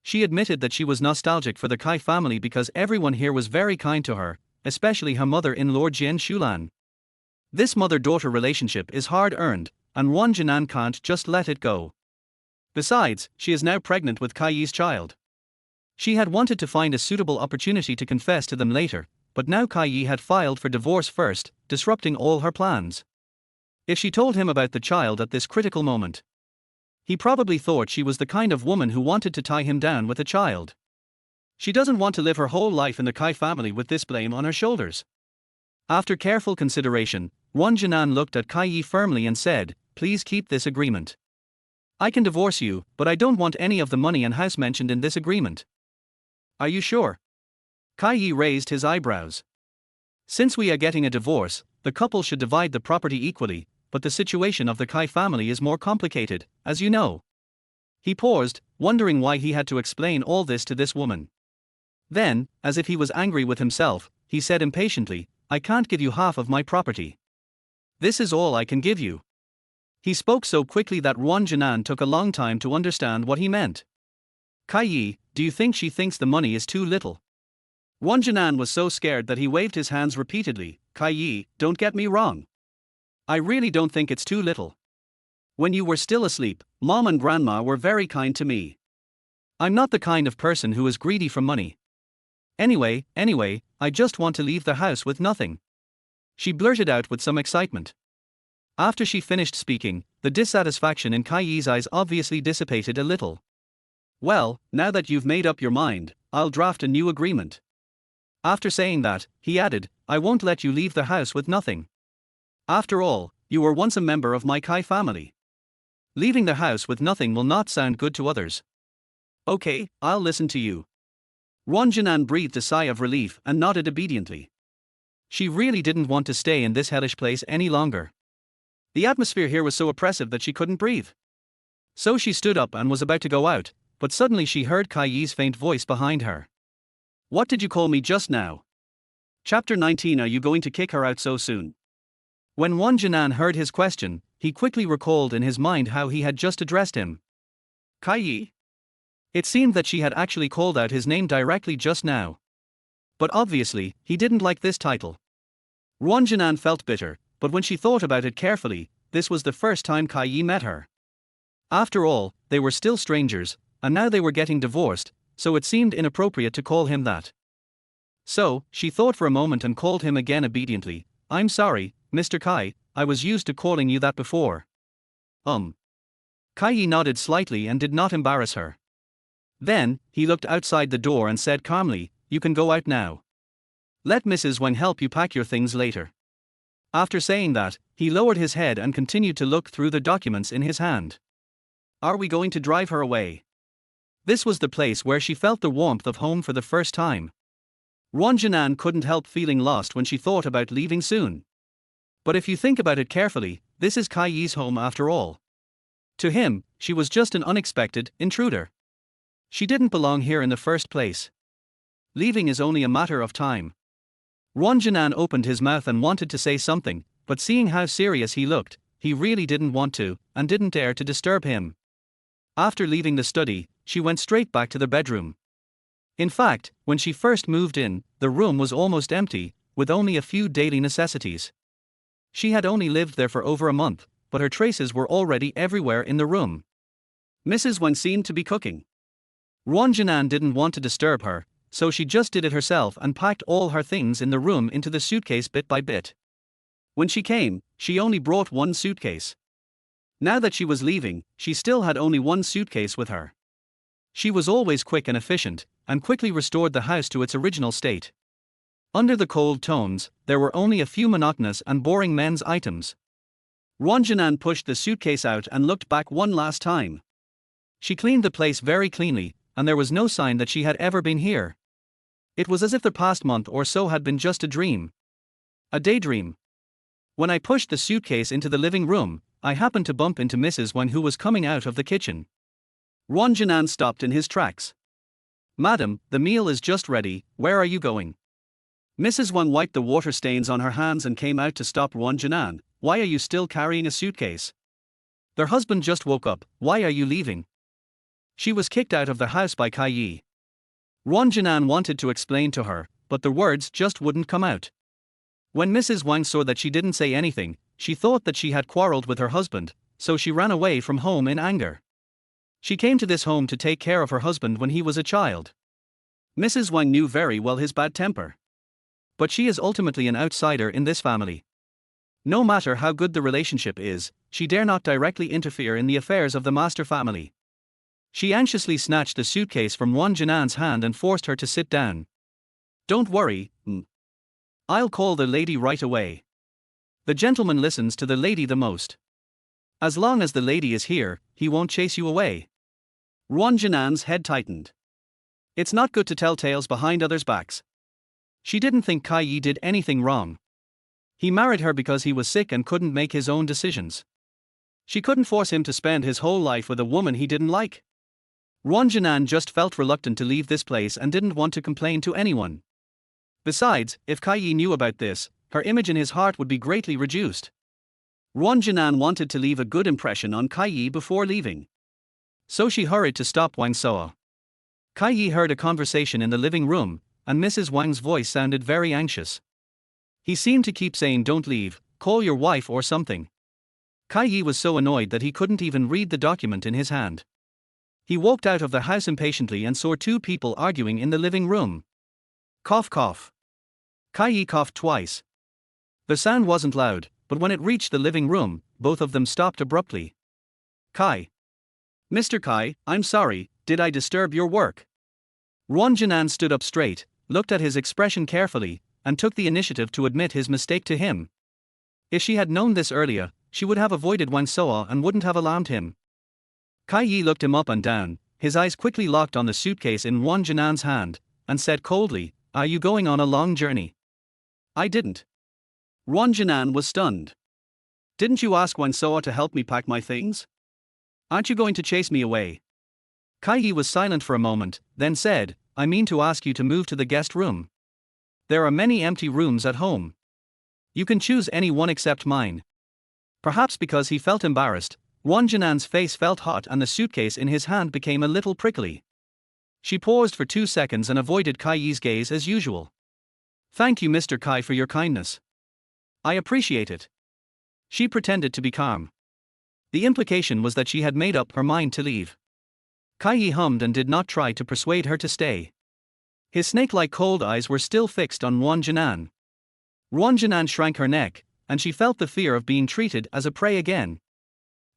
She admitted that she was nostalgic for the Kai family because everyone here was very kind to her, especially her mother-in-law Jian Shulan. This mother-daughter relationship is hard-earned, and Ruan Jinan can't just let it go. Besides, she is now pregnant with Kai's child. She had wanted to find a suitable opportunity to confess to them later, but now Kai had filed for divorce first, disrupting all her plans. If she told him about the child at this critical moment, he probably thought she was the kind of woman who wanted to tie him down with a child. She doesn't want to live her whole life in the Kai family with this blame on her shoulders. After careful consideration, Ruan Jinan looked at Kai firmly and said, please keep this agreement. I can divorce you, but I don't want any of the money and house mentioned in this agreement. Are you sure? Kai raised his eyebrows. Since we are getting a divorce, the couple should divide the property equally, but the situation of the Kai family is more complicated, as you know. He paused, wondering why he had to explain all this to this woman. Then, as if he was angry with himself, he said impatiently, I can't give you half of my property. This is all I can give you. He spoke so quickly that Ruan Jinan took a long time to understand what he meant. Kai, do you think she thinks the money is too little? Ruan Jinan was so scared that he waved his hands repeatedly. Kai, don't get me wrong. I really don't think it's too little. When you were still asleep, Mom and Grandma were very kind to me. I'm not the kind of person who is greedy for money. Anyway, I just want to leave the house with nothing. She blurted out with some excitement. After she finished speaking, the dissatisfaction in Kai's eyes obviously dissipated a little. Well, now that you've made up your mind, I'll draft a new agreement. After saying that, he added, I won't let you leave the house with nothing. After all, you were once a member of my Kai family. Leaving the house with nothing will not sound good to others. Okay, I'll listen to you. Ruan Jinan breathed a sigh of relief and nodded obediently. She really didn't want to stay in this hellish place any longer. The atmosphere here was so oppressive that she couldn't breathe. So she stood up and was about to go out, but suddenly she heard Kai Yi's faint voice behind her. What did you call me just now? Chapter 19. Are you going to kick her out so soon? When Ruan Jinan heard his question, he quickly recalled in his mind how he had just addressed him. Kai Yi? It seemed that she had actually called out his name directly just now. But obviously, he didn't like this title. Ruan Jinan felt bitter, but when she thought about it carefully, this was the first time Kai Yi met her. After all, they were still strangers, and now they were getting divorced, so it seemed inappropriate to call him that. So, she thought for a moment and called him again obediently. I'm sorry, Mr. Kai, I was used to calling you that before. Kai Yi nodded slightly and did not embarrass her. Then, he looked outside the door and said calmly, you can go out now. Let Mrs. Wang help you pack your things later. After saying that, he lowered his head and continued to look through the documents in his hand. Are we going to drive her away? This was the place where she felt the warmth of home for the first time. Ruan Jinan couldn't help feeling lost when she thought about leaving soon. But if you think about it carefully, this is Kai Yi's home after all. To him, she was just an unexpected intruder. She didn't belong here in the first place. Leaving is only a matter of time. Ruan Jinan opened his mouth and wanted to say something, but seeing how serious he looked, he really didn't want to, and didn't dare to disturb him. After leaving the study, she went straight back to the bedroom. In fact, when she first moved in, the room was almost empty, with only a few daily necessities. She had only lived there for over a month, but her traces were already everywhere in the room. Mrs. Wang seemed to be cooking. Ruan Jinan didn't want to disturb her, so she just did it herself and packed all her things in the room into the suitcase bit by bit. When she came, she only brought one suitcase. Now that she was leaving, she still had only one suitcase with her. She was always quick and efficient, and quickly restored the house to its original state. Under the cold tones, there were only a few monotonous and boring men's items. Ruan Jinan pushed the suitcase out and looked back one last time. She cleaned the place very cleanly, and there was no sign that she had ever been here. It was as if the past month or so had been just a dream. A daydream. When I pushed the suitcase into the living room, I happened to bump into Mrs. Wang, who was coming out of the kitchen. Ruan Jinan stopped in his tracks. Madam, the meal is just ready, where are you going? Mrs. Wang wiped the water stains on her hands and came out to stop Ruan Jinan. Why are you still carrying a suitcase? Their husband just woke up, why are you leaving? She was kicked out of the house by Kai Yi. Ruan Jinan wanted to explain to her, but the words just wouldn't come out. When Mrs. Wang saw that she didn't say anything, she thought that she had quarreled with her husband, so she ran away from home in anger. She came to this home to take care of her husband when he was a child. Mrs. Wang knew very well his bad temper. But she is ultimately an outsider in this family. No matter how good the relationship is, she dare not directly interfere in the affairs of the master family. She anxiously snatched the suitcase from Ruan Jinan's hand and forced her to sit down. Don't worry, I'll call the lady right away. The gentleman listens to the lady the most. As long as the lady is here, he won't chase you away. Ruan Jinan's head tightened. It's not good to tell tales behind others' backs. She didn't think Kai Yi did anything wrong. He married her because he was sick and couldn't make his own decisions. She couldn't force him to spend his whole life with a woman he didn't like. Ruan Jinan just felt reluctant to leave this place and didn't want to complain to anyone. Besides, if Kai Yi knew about this, her image in his heart would be greatly reduced. Ruan Jinan wanted to leave a good impression on Kai Yi before leaving. So she hurried to stop Wang Soa. Kai Yi heard a conversation in the living room, and Mrs. Wang's voice sounded very anxious. He seemed to keep saying don't leave, call your wife or something. Kai Yi was so annoyed that he couldn't even read the document in his hand. He walked out of the house impatiently and saw two people arguing in the living room. Cough cough. Kai Yi coughed twice. The sound wasn't loud, but when it reached the living room, both of them stopped abruptly. Kai. Mr. Kai, I'm sorry, did I disturb your work? Ruan Jinan stood up straight, looked at his expression carefully, and took the initiative to admit his mistake to him. If she had known this earlier, she would have avoided Wang Soa and wouldn't have alarmed him. Kai Yi looked him up and down, his eyes quickly locked on the suitcase in Ruan Jinan's hand, and said coldly, are you going on a long journey? I didn't. Ruan Jinan was stunned. Didn't you ask Wang Soa to help me pack my things? Aren't you going to chase me away? Kai Yi was silent for a moment, then said, I mean to ask you to move to the guest room. There are many empty rooms at home. You can choose any one except mine. Perhaps because he felt embarrassed, Ruan Jinan's face felt hot and the suitcase in his hand became a little prickly. She paused for 2 seconds and avoided Kai Yi's gaze as usual. Thank you, Mr. Kai, for your kindness. I appreciate it. She pretended to be calm. The implication was that she had made up her mind to leave. Kai Yi hummed and did not try to persuade her to stay. His snake-like cold eyes were still fixed on Ruan Jinan. Ruan Jinan shrank her neck, and she felt the fear of being treated as a prey again.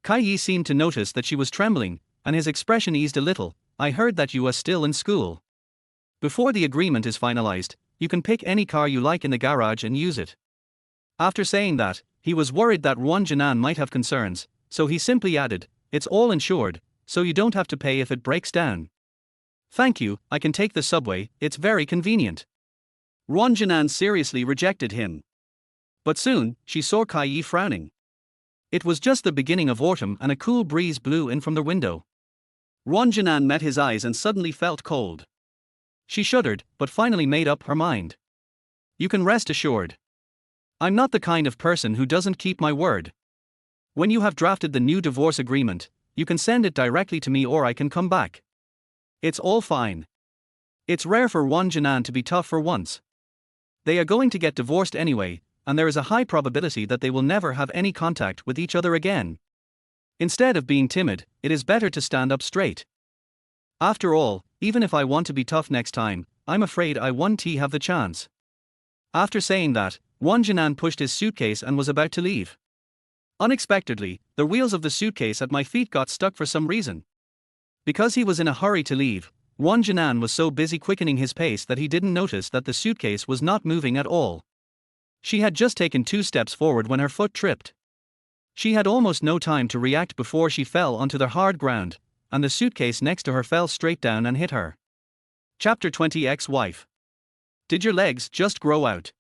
Kai Yi seemed to notice that she was trembling, and his expression eased a little. I heard that you are still in school. Before the agreement is finalized, you can pick any car you like in the garage and use it. After saying that, he was worried that Ruan Jinan might have concerns, so he simply added, it's all insured, so you don't have to pay if it breaks down. Thank you, I can take the subway, it's very convenient. Ruan Jinan seriously rejected him. But soon, she saw Kai Yi frowning. It was just the beginning of autumn and a cool breeze blew in from the window. Ruan Jinan met his eyes and suddenly felt cold. She shuddered, but finally made up her mind. You can rest assured. I'm not the kind of person who doesn't keep my word. When you have drafted the new divorce agreement, you can send it directly to me or I can come back. It's all fine. It's rare for Ruan Jinan to be tough for once. They are going to get divorced anyway, and there is a high probability that they will never have any contact with each other again. Instead of being timid, it is better to stand up straight. After all, even if I want to be tough next time, I'm afraid I won't have the chance. After saying that, Ruan Jinan pushed his suitcase and was about to leave. Unexpectedly, the wheels of the suitcase at my feet got stuck for some reason. Because he was in a hurry to leave, Ruan Jinan was so busy quickening his pace that he didn't notice that the suitcase was not moving at all. She had just taken 2 steps forward when her foot tripped. She had almost no time to react before she fell onto the hard ground, and the suitcase next to her fell straight down and hit her. Chapter 20. Ex-wife. Did your legs just grow out?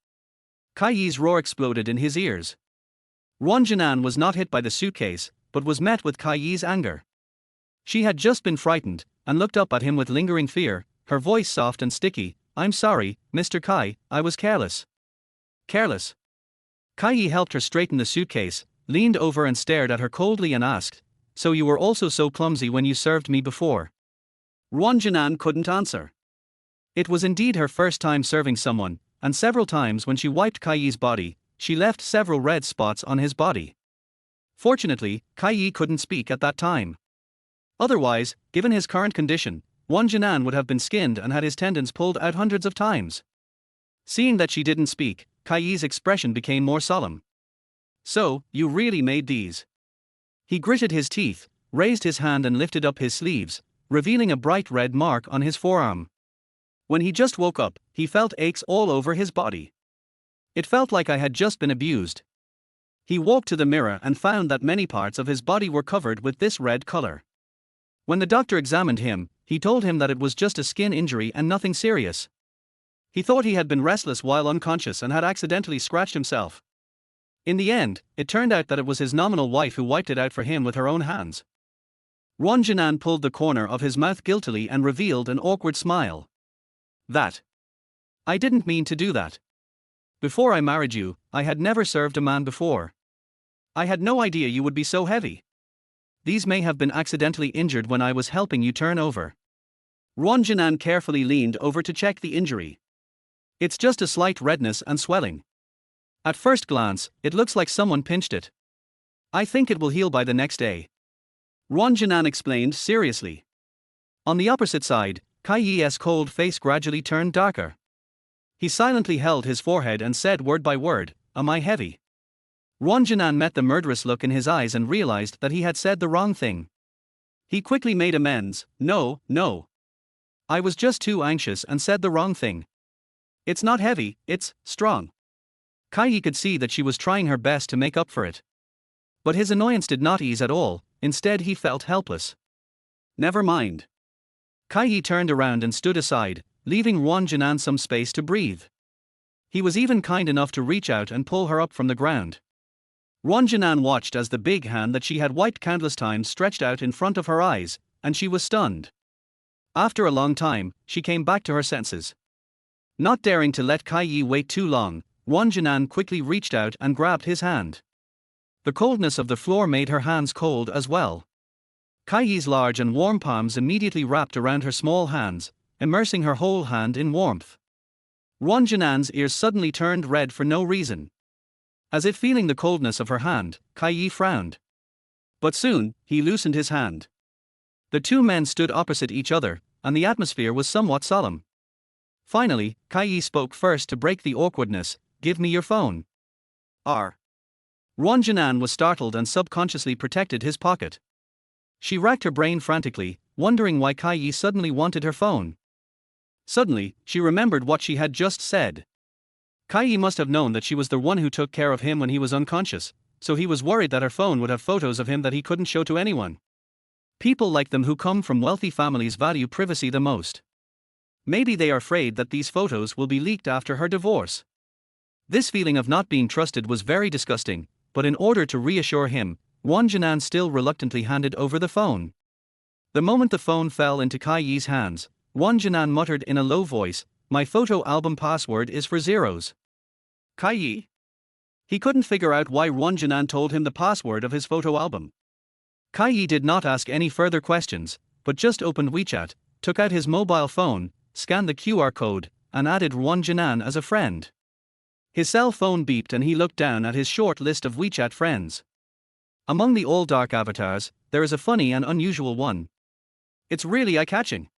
Kai Yi's roar exploded in his ears. Ruan Jinan was not hit by the suitcase, but was met with Kai Yi's anger. She had just been frightened, and looked up at him with lingering fear, her voice soft and sticky. I'm sorry, Mr. Kai, I was careless. Careless? Kai Yi helped her straighten the suitcase, leaned over and stared at her coldly and asked, so you were also so clumsy when you served me before? Ruan Jinan couldn't answer. It was indeed her first time serving someone, and several times when she wiped Kai Yi's body, she left several red spots on his body. Fortunately, Kai Yi couldn't speak at that time. Otherwise, given his current condition, Ruan Jinan would have been skinned and had his tendons pulled out hundreds of times. Seeing that she didn't speak, Kai Yi's expression became more solemn. So, you really made these? He gritted his teeth, raised his hand and lifted up his sleeves, revealing a bright red mark on his forearm. When he just woke up, he felt aches all over his body. It felt like I had just been abused. He walked to the mirror and found that many parts of his body were covered with this red color. When the doctor examined him, he told him that it was just a skin injury and nothing serious. He thought he had been restless while unconscious and had accidentally scratched himself. In the end, it turned out that it was his nominal wife who wiped it out for him with her own hands. Ruan Jinan pulled the corner of his mouth guiltily and revealed an awkward smile. I didn't mean to do that. Before I married you, I had never served a man before. I had no idea you would be so heavy. These may have been accidentally injured when I was helping you turn over. Ruan Jinan carefully leaned over to check the injury. It's just a slight redness and swelling. At first glance, it looks like someone pinched it. I think it will heal by the next day. Ruan Jinan explained seriously. On the opposite side, Kai Yi's cold face gradually turned darker. He silently held his forehead and said word by word, am I heavy? Ruan Jinan met the murderous look in his eyes and realized that he had said the wrong thing. He quickly made amends, no. I was just too anxious and said the wrong thing. It's not heavy, it's strong. Kai Yi could see that she was trying her best to make up for it. But his annoyance did not ease at all, instead he felt helpless. Never mind. Kai Yi turned around and stood aside, leaving Ruan Jinan some space to breathe. He was even kind enough to reach out and pull her up from the ground. Ruan Jinan watched as the big hand that she had wiped countless times stretched out in front of her eyes, and she was stunned. After a long time, she came back to her senses. Not daring to let Kai Yi wait too long, Ruan Jinan quickly reached out and grabbed his hand. The coldness of the floor made her hands cold as well. Kai Yi's large and warm palms immediately wrapped around her small hands, immersing her whole hand in warmth. Ruan Jinan's ears suddenly turned red for no reason. As if feeling the coldness of her hand, Kai Yi frowned. But soon, he loosened his hand. The two men stood opposite each other, and the atmosphere was somewhat solemn. Finally, Kai Yi spoke first to break the awkwardness. "Give me your phone." Ruan Jinan was startled and subconsciously protected his pocket. She racked her brain frantically, wondering why Kai Yi suddenly wanted her phone. Suddenly, she remembered what she had just said. Kai Yi must have known that she was the one who took care of him when he was unconscious, so he was worried that her phone would have photos of him that he couldn't show to anyone. People like them who come from wealthy families value privacy the most. Maybe they are afraid that these photos will be leaked after her divorce. This feeling of not being trusted was very disgusting, but in order to reassure him, Ruan Jinan still reluctantly handed over the phone. The moment the phone fell into Kai Yi's hands, Ruan Jinan muttered in a low voice, "My photo album password is for zeros." Kai Yi? He couldn't figure out why Ruan Jinan told him the password of his photo album. Kai Yi did not ask any further questions, but just opened WeChat, took out his mobile phone, scanned the QR code, and added Ruan Jinan as a friend. His cell phone beeped and he looked down at his short list of WeChat friends. Among the all-dark avatars, there is a funny and unusual one. It's really eye-catching.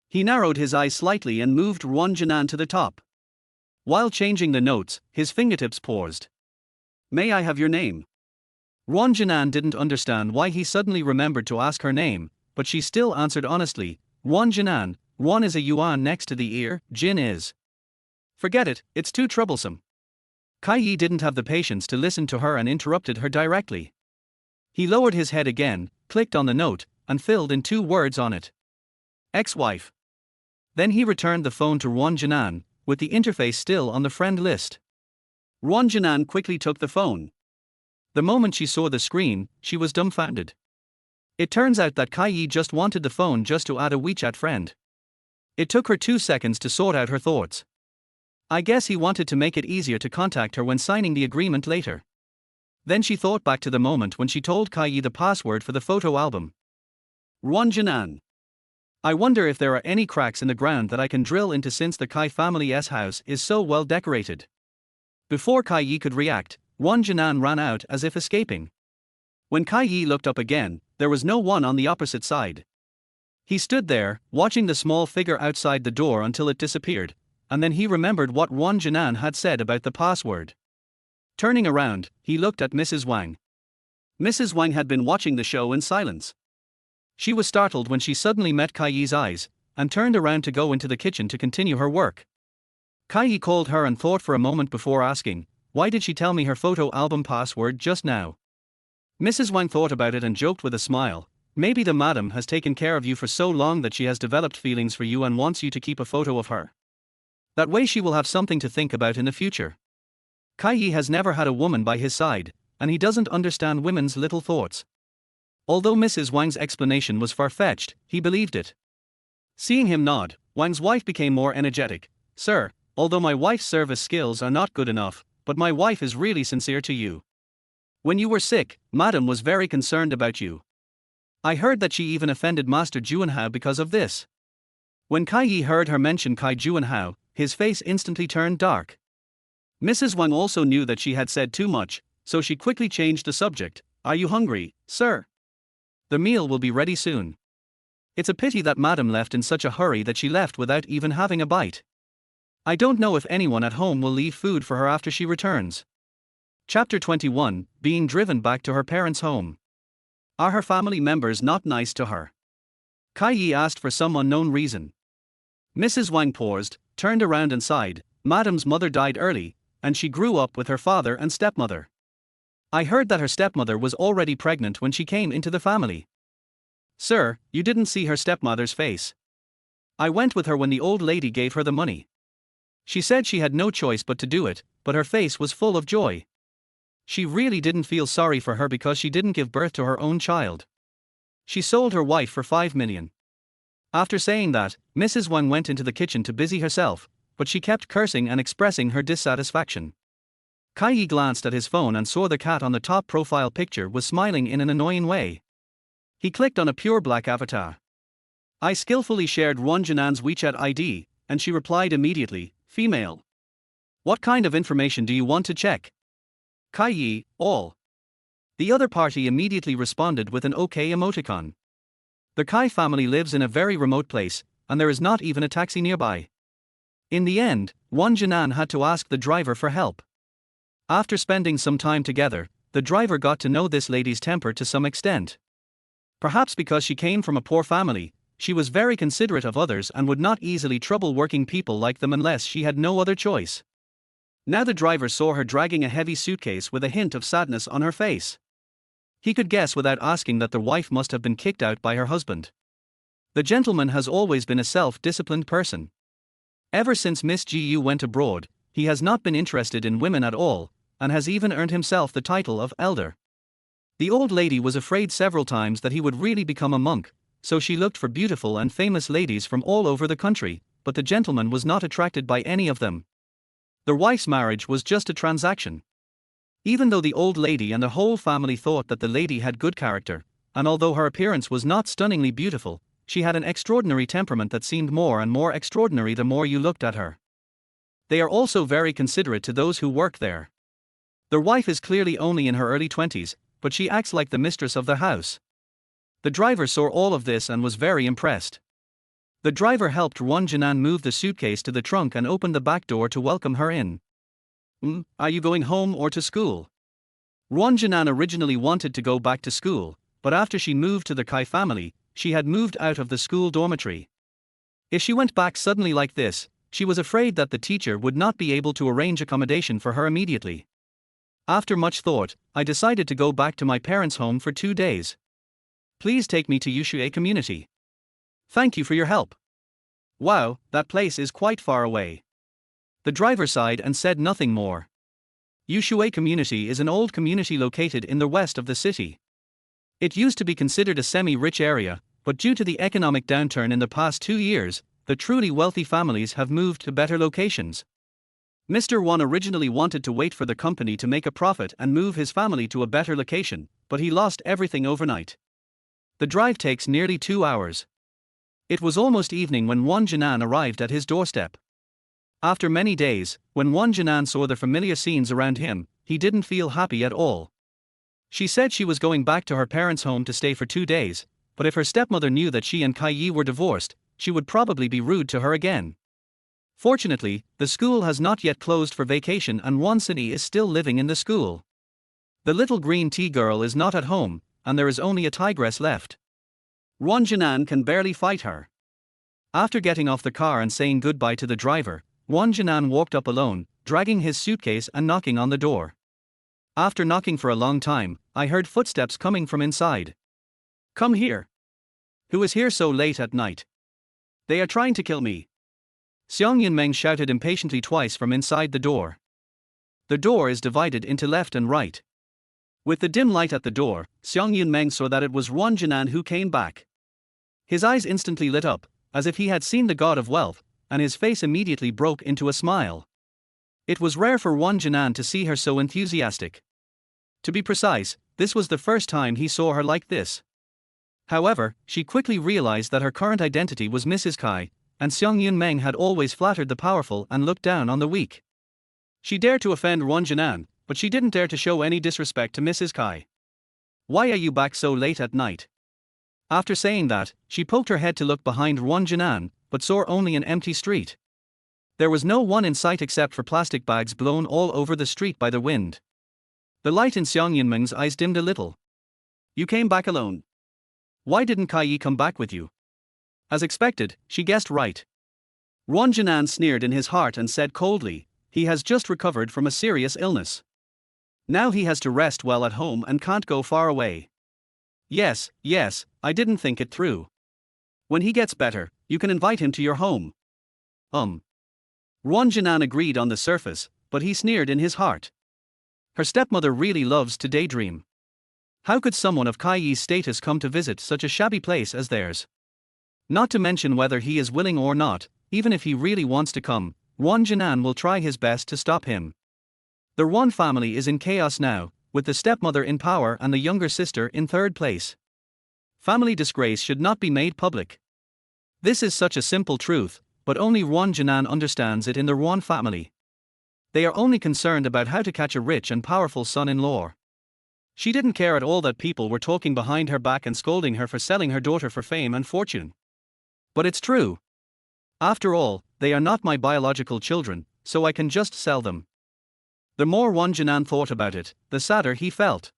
He narrowed his eyes slightly and moved Ruan Jinan to the top. While changing the notes, his fingertips paused. "May I have your name?" Ruan Jinan didn't understand why he suddenly remembered to ask her name, but she still answered honestly, "Ruan Jinan." Ruan is a yuan next to the ear, Jin is. "Forget it, it's too troublesome." Kai Yi didn't have the patience to listen to her and interrupted her directly. He lowered his head again, clicked on the note, and filled in 2 words on it. "Ex-wife." Then he returned the phone to Ruan Jinan, with the interface still on the friend list. Ruan Jinan quickly took the phone. The moment she saw the screen, she was dumbfounded. It turns out that Kai Yi just wanted the phone just to add a WeChat friend. It took her 2 seconds to sort out her thoughts. I guess he wanted to make it easier to contact her when signing the agreement later. Then she thought back to the moment when she told Kai Yi the password for the photo album. Ruan Jinan. I wonder if there are any cracks in the ground that I can drill into since the Kai family's house is so well decorated. Before Kai Yi could react, Ruan Jinan ran out as if escaping. When Kai Yi looked up again, there was no one on the opposite side. He stood there, watching the small figure outside the door until it disappeared, and then he remembered what Ruan Jinan had said about the password. Turning around, he looked at Mrs. Wang. Mrs. Wang had been watching the show in silence. She was startled when she suddenly met Kai Yi's eyes, and turned around to go into the kitchen to continue her work. Kai Yi called her and thought for a moment before asking, "Why did she tell me her photo album password just now?" Mrs. Wang thought about it and joked with a smile, "Maybe the madam has taken care of you for so long that she has developed feelings for you and wants you to keep a photo of her. That way she will have something to think about in the future." Kai Yi has never had a woman by his side, and he doesn't understand women's little thoughts. Although Mrs. Wang's explanation was far-fetched, he believed it. Seeing him nod, Wang's wife became more energetic. "Sir, although my wife's service skills are not good enough, but my wife is really sincere to you. When you were sick, Madam was very concerned about you. I heard that she even offended Master Juanhao because of this." When Kai Yi heard her mention Kai Juanhao, his face instantly turned dark. Mrs. Wang also knew that she had said too much, so she quickly changed the subject. "Are you hungry, sir? The meal will be ready soon. It's a pity that Madam left in such a hurry that she left without even having a bite. I don't know if anyone at home will leave food for her after she returns." Chapter 21, Being driven back to her parents' home. Are her family members not nice to her? Kai Yi asked for some unknown reason. Mrs. Wang paused, turned around and sighed. Madam's mother died early, and she grew up with her father and stepmother. I heard that her stepmother was already pregnant when she came into the family. Sir, you didn't see her stepmother's face. I went with her when the old lady gave her the money. She said she had no choice but to do it, but her face was full of joy. She really didn't feel sorry for her because she didn't give birth to her own child. She sold her wife for 5 million. After saying that, Mrs. Wang went into the kitchen to busy herself, but she kept cursing and expressing her dissatisfaction. Kai Yi glanced at his phone and saw the cat on the top profile picture was smiling in an annoying way. He clicked on a pure black avatar. I skillfully shared Ruan Jinan's WeChat ID, and she replied immediately, female. What kind of information do you want to check? Kai Yi, all. The other party immediately responded with an OK emoticon. The Kai family lives in a very remote place, and there is not even a taxi nearby. In the end, Ruan Jinan had to ask the driver for help. After spending some time together, the driver got to know this lady's temper to some extent. Perhaps because she came from a poor family, she was very considerate of others and would not easily trouble working people like them unless she had no other choice. Now the driver saw her dragging a heavy suitcase with a hint of sadness on her face. He could guess without asking that the wife must have been kicked out by her husband. The gentleman has always been a self-disciplined person. Ever since Miss Gu went abroad, he has not been interested in women at all, and has even earned himself the title of elder. The old lady was afraid several times that he would really become a monk, so she looked for beautiful and famous ladies from all over the country, but the gentleman was not attracted by any of them. Their wife's marriage was just a transaction. Even though the old lady and the whole family thought that the lady had good character, and although her appearance was not stunningly beautiful, she had an extraordinary temperament that seemed more and more extraordinary the more you looked at her. They are also very considerate to those who work there. Their wife is clearly only in her early 20s, but she acts like the mistress of the house. The driver saw all of this and was very impressed. The driver helped Ruan Jinan move the suitcase to the trunk and opened the back door to welcome her in. Are you going home or to school? Ruan Jinan originally wanted to go back to school, but after she moved to the Kai family, she had moved out of the school dormitory. If she went back suddenly like this, she was afraid that the teacher would not be able to arrange accommodation for her immediately. After much thought, I decided to go back to my parents' home for 2 days. Please take me to Yushui community. Thank you for your help. Wow, that place is quite far away. The driver sighed and said nothing more. Yushui community is an old community located in the west of the city. It used to be considered a semi-rich area, but due to the economic downturn in the past 2 years, the truly wealthy families have moved to better locations. Mr. Wan originally wanted to wait for the company to make a profit and move his family to a better location, but he lost everything overnight. The drive takes nearly 2 hours. It was almost evening when Ruan Jinan arrived at his doorstep. After many days, when Ruan Jinan saw the familiar scenes around him, he didn't feel happy at all. She said she was going back to her parents' home to stay for 2 days, but if her stepmother knew that she and Kai Yi were divorced, she would probably be rude to her again. Fortunately, the school has not yet closed for vacation and Ruan City is still living in the school. The little green tea girl is not at home, and there is only a tigress left. Ruan Jinan can barely fight her. After getting off the car and saying goodbye to the driver, Ruan Jinan walked up alone, dragging his suitcase and knocking on the door. After knocking for a long time, I heard footsteps coming from inside. Come here. Who is here so late at night? They are trying to kill me. Xiang Yunmeng shouted impatiently twice from inside the door. The door is divided into left and right. With the dim light at the door, Xiang Yunmeng saw that it was Ruan Jinan who came back. His eyes instantly lit up, as if he had seen the god of wealth, and his face immediately broke into a smile. It was rare for Ruan Jinan to see her so enthusiastic. To be precise, this was the first time he saw her like this. However, she quickly realized that her current identity was Mrs. Kai, and Xiang Yunmeng had always flattered the powerful and looked down on the weak. She dared to offend Ruan Jinan, but she didn't dare to show any disrespect to Mrs. Kai. Why are you back so late at night? After saying that, she poked her head to look behind Ruan Jinan, but saw only an empty street. There was no one in sight except for plastic bags blown all over the street by the wind. The light in Xiang Yunmeng's eyes dimmed a little. You came back alone. Why didn't Kai Yi come back with you? As expected, she guessed right. Ruan Jinan sneered in his heart and said coldly, he has just recovered from a serious illness. Now he has to rest well at home and can't go far away. Yes, I didn't think it through. When he gets better, you can invite him to your home. Ruan Jinan agreed on the surface, but he sneered in his heart. Her stepmother really loves to daydream. How could someone of Kai Yi's status come to visit such a shabby place as theirs? Not to mention whether he is willing or not, even if he really wants to come, Ruan Jinan will try his best to stop him. The Ruan family is in chaos now, with the stepmother in power and the younger sister in third place. Family disgrace should not be made public. This is such a simple truth, but only Ruan Jinan understands it in the Ruan family. They are only concerned about how to catch a rich and powerful son-in-law. She didn't care at all that people were talking behind her back and scolding her for selling her daughter for fame and fortune. But it's true. After all, they are not my biological children, so I can just sell them. The more Ruan Jinan thought about it, the sadder he felt.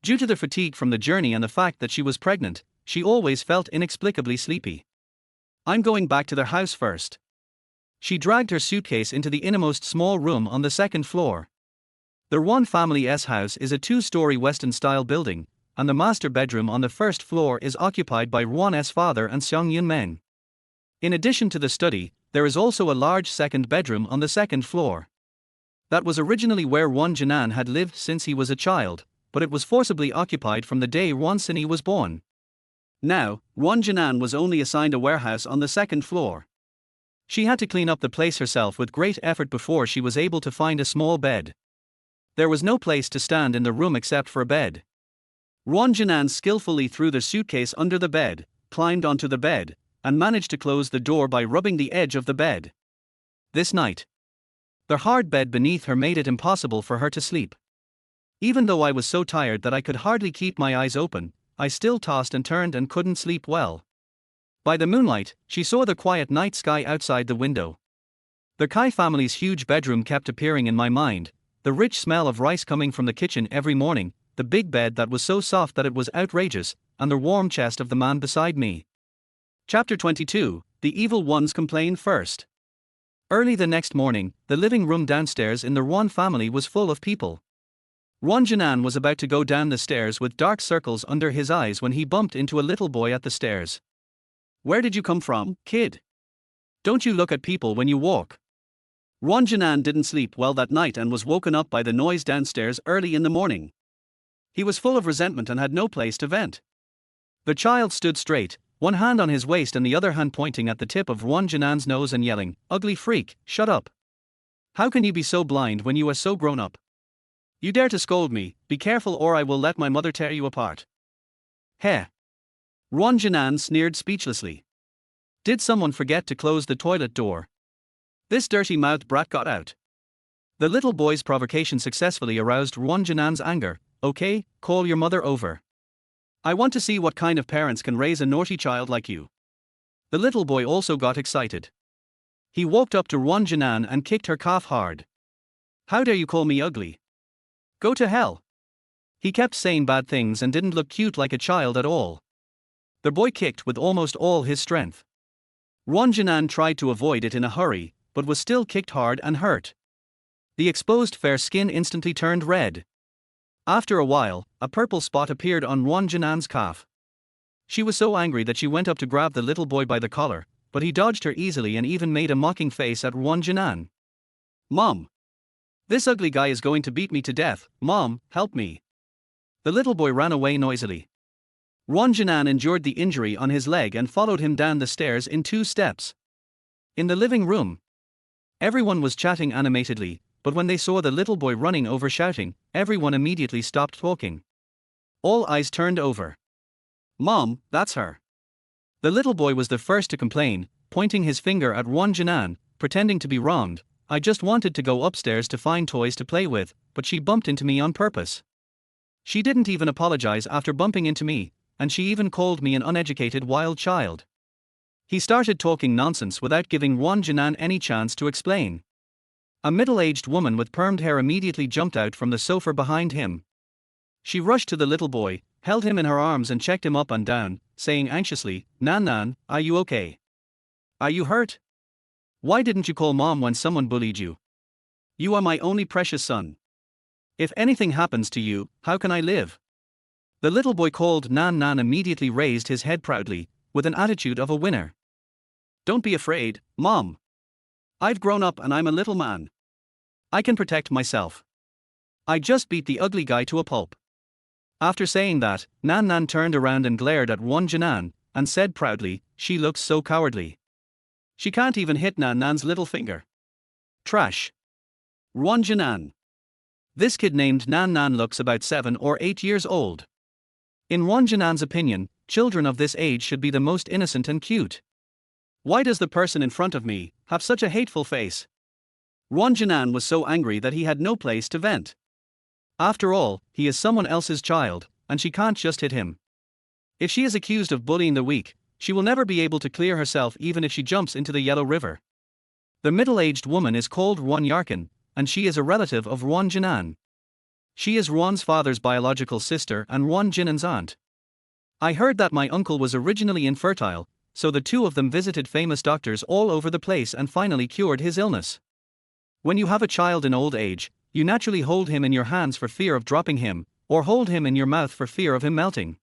Due to the fatigue from the journey and the fact that she was pregnant, she always felt inexplicably sleepy. I'm going back to their house first. She dragged her suitcase into the innermost small room on the second floor. The Ruan family's house is a two-story Western-style building, and the master bedroom on the first floor is occupied by Ruan's father and Seong Yun-men. In addition to the study, there is also a large second bedroom on the second floor. That was originally where Ruan Jinan had lived since he was a child, but it was forcibly occupied from the day Ruan Sini was born. Now, Ruan Jinan was only assigned a warehouse on the second floor. She had to clean up the place herself with great effort before she was able to find a small bed. There was no place to stand in the room except for a bed. Ruan Jinan skillfully threw the suitcase under the bed, climbed onto the bed, and managed to close the door by rubbing the edge of the bed. This night, the hard bed beneath her made it impossible for her to sleep. Even though I was so tired that I could hardly keep my eyes open, I still tossed and turned and couldn't sleep well. By the moonlight, she saw the quiet night sky outside the window. The Kai family's huge bedroom kept appearing in my mind, the rich smell of rice coming from the kitchen every morning, the big bed that was so soft that it was outrageous, and the warm chest of the man beside me. Chapter 22, The Evil Ones Complain First. Early the next morning, the living room downstairs in the Ruan family was full of people. Ruan Jinan was about to go down the stairs with dark circles under his eyes when he bumped into a little boy at the stairs. "Where did you come from, kid? Don't you look at people when you walk?" Ruan Jinan didn't sleep well that night and was woken up by the noise downstairs early in the morning. He was full of resentment and had no place to vent. The child stood straight, one hand on his waist and the other hand pointing at the tip of Ruan Jinan's nose and yelling, "Ugly freak, shut up. How can you be so blind when you are so grown up? You dare to scold me, be careful or I will let my mother tear you apart." "Heh." Ruan Jinan sneered speechlessly. Did someone forget to close the toilet door? This dirty-mouthed brat got out. The little boy's provocation successfully aroused Ruan Jinan's anger. "Okay, call your mother over. I want to see what kind of parents can raise a naughty child like you." The little boy also got excited. He walked up to Ruan Jinan and kicked her calf hard. "How dare you call me ugly? Go to hell." He kept saying bad things and didn't look cute like a child at all. The boy kicked with almost all his strength. Ruan Jinan tried to avoid it in a hurry, but was still kicked hard and hurt. The exposed fair skin instantly turned red. After a while, a purple spot appeared on Ruan Jinan's calf. She was so angry that she went up to grab the little boy by the collar, but he dodged her easily and even made a mocking face at Ruan Jinan. "Mom! This ugly guy is going to beat me to death, Mom, help me." The little boy ran away noisily. Ruan Jinan endured the injury on his leg and followed him down the stairs in 2 steps. In the living room, everyone was chatting animatedly, but when they saw the little boy running over shouting, everyone immediately stopped talking. All eyes turned over. "Mom, that's her." The little boy was the first to complain, pointing his finger at Ruan Jinan, pretending to be wronged. "I just wanted to go upstairs to find toys to play with, but she bumped into me on purpose. She didn't even apologize after bumping into me, and she even called me an uneducated wild child." He started talking nonsense without giving Ruan Jinan any chance to explain. A middle-aged woman with permed hair immediately jumped out from the sofa behind him. She rushed to the little boy, held him in her arms and checked him up and down, saying anxiously, Nan, are you okay? Are you hurt? Why didn't you call Mom when someone bullied you? You are my only precious son. If anything happens to you, how can I live?" The little boy called Nan immediately raised his head proudly, with an attitude of a winner. "Don't be afraid, Mom. I've grown up and I'm a little man. I can protect myself. I just beat the ugly guy to a pulp." After saying that, Nan turned around and glared at Ruan Jinan, and said proudly, she looks so cowardly. She can't even hit Nan Nan's little finger. Trash. Ruan Jinan. This kid named Nan Nan looks about 7 or 8 years old. In Ruan Jinan's opinion, children of this age should be the most innocent and cute. Why does the person in front of me have such a hateful face? Ruan Jinan was so angry that he had no place to vent. After all, he is someone else's child, and she can't just hit him. If she is accused of bullying the weak, she will never be able to clear herself even if she jumps into the Yellow River. The middle-aged woman is called Ruan Yarkin, and she is a relative of Ruan Jinan. She is Ruan's father's biological sister and Ruan Jinan's aunt. I heard that my uncle was originally infertile, so the two of them visited famous doctors all over the place and finally cured his illness. When you have a child in old age, you naturally hold him in your hands for fear of dropping him, or hold him in your mouth for fear of him melting.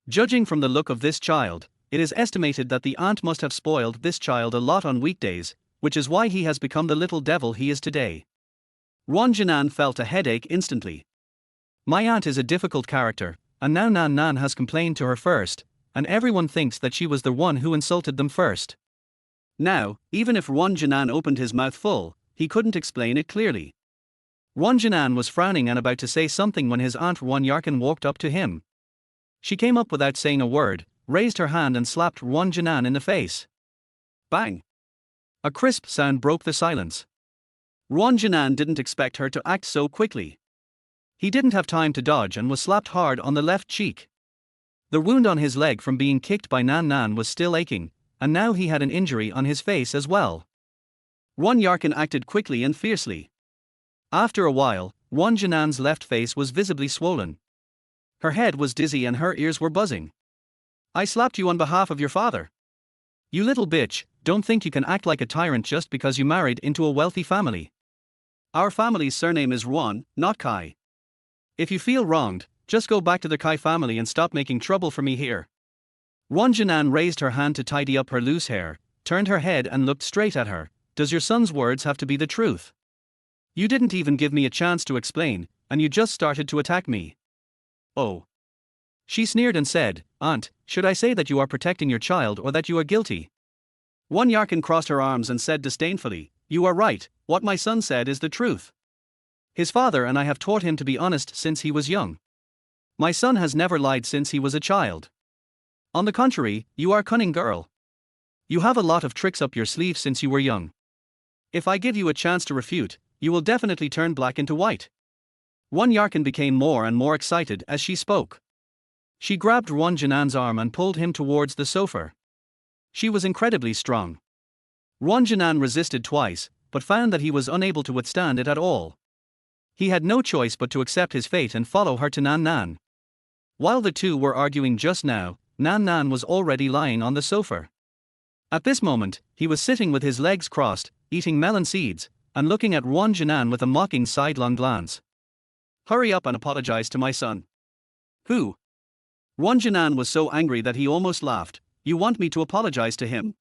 Judging from the look of this child, it is estimated that the aunt must have spoiled this child a lot on weekdays, which is why he has become the little devil he is today. Ruan Jinan felt a headache instantly. My aunt is a difficult character, and now Nan Nan has complained to her first, and everyone thinks that she was the one who insulted them first. Now, even if Ruan Jinan opened his mouth full, he couldn't explain it clearly. Ruan Jinan was frowning and about to say something when his aunt Ruan Yarkin walked up to him. She came up without saying a word, raised her hand and slapped Ruan Jinan in the face. Bang! A crisp sound broke the silence. Ruan Jinan didn't expect her to act so quickly. He didn't have time to dodge and was slapped hard on the left cheek. The wound on his leg from being kicked by Nan Nan was still aching, and now he had an injury on his face as well. Ruan Yarkin acted quickly and fiercely. After a while, Ruan Jinan's left face was visibly swollen. Her head was dizzy and her ears were buzzing. I slapped you on behalf of your father. You little bitch, don't think you can act like a tyrant just because you married into a wealthy family. Our family's surname is Ruan, not Kai. If you feel wronged, just go back to the Kai family and stop making trouble for me here. Ruan Jinan raised her hand to tidy up her loose hair, turned her head and looked straight at her. Does your son's words have to be the truth? You didn't even give me a chance to explain, and you just started to attack me. Oh. She sneered and said, Aunt, should I say that you are protecting your child or that you are guilty? Ruan Yarkin crossed her arms and said disdainfully, You are right, what my son said is the truth. His father and I have taught him to be honest since he was young. My son has never lied since he was a child. On the contrary, you are a cunning girl. You have a lot of tricks up your sleeve since you were young. If I give you a chance to refute, you will definitely turn black into white. Ruan Yarkin became more and more excited as she spoke. She grabbed Ruan Jinan's arm and pulled him towards the sofa. She was incredibly strong. Ruan Jinan resisted twice, but found that he was unable to withstand it at all. He had no choice but to accept his fate and follow her to Nan Nan. While the two were arguing just now, Nan Nan was already lying on the sofa. At this moment, he was sitting with his legs crossed, eating melon seeds, and looking at Ruan Jinan with a mocking sidelong glance. Hurry up and apologize to my son. Who? Ruan Jinan was so angry that he almost laughed. You want me to apologize to him?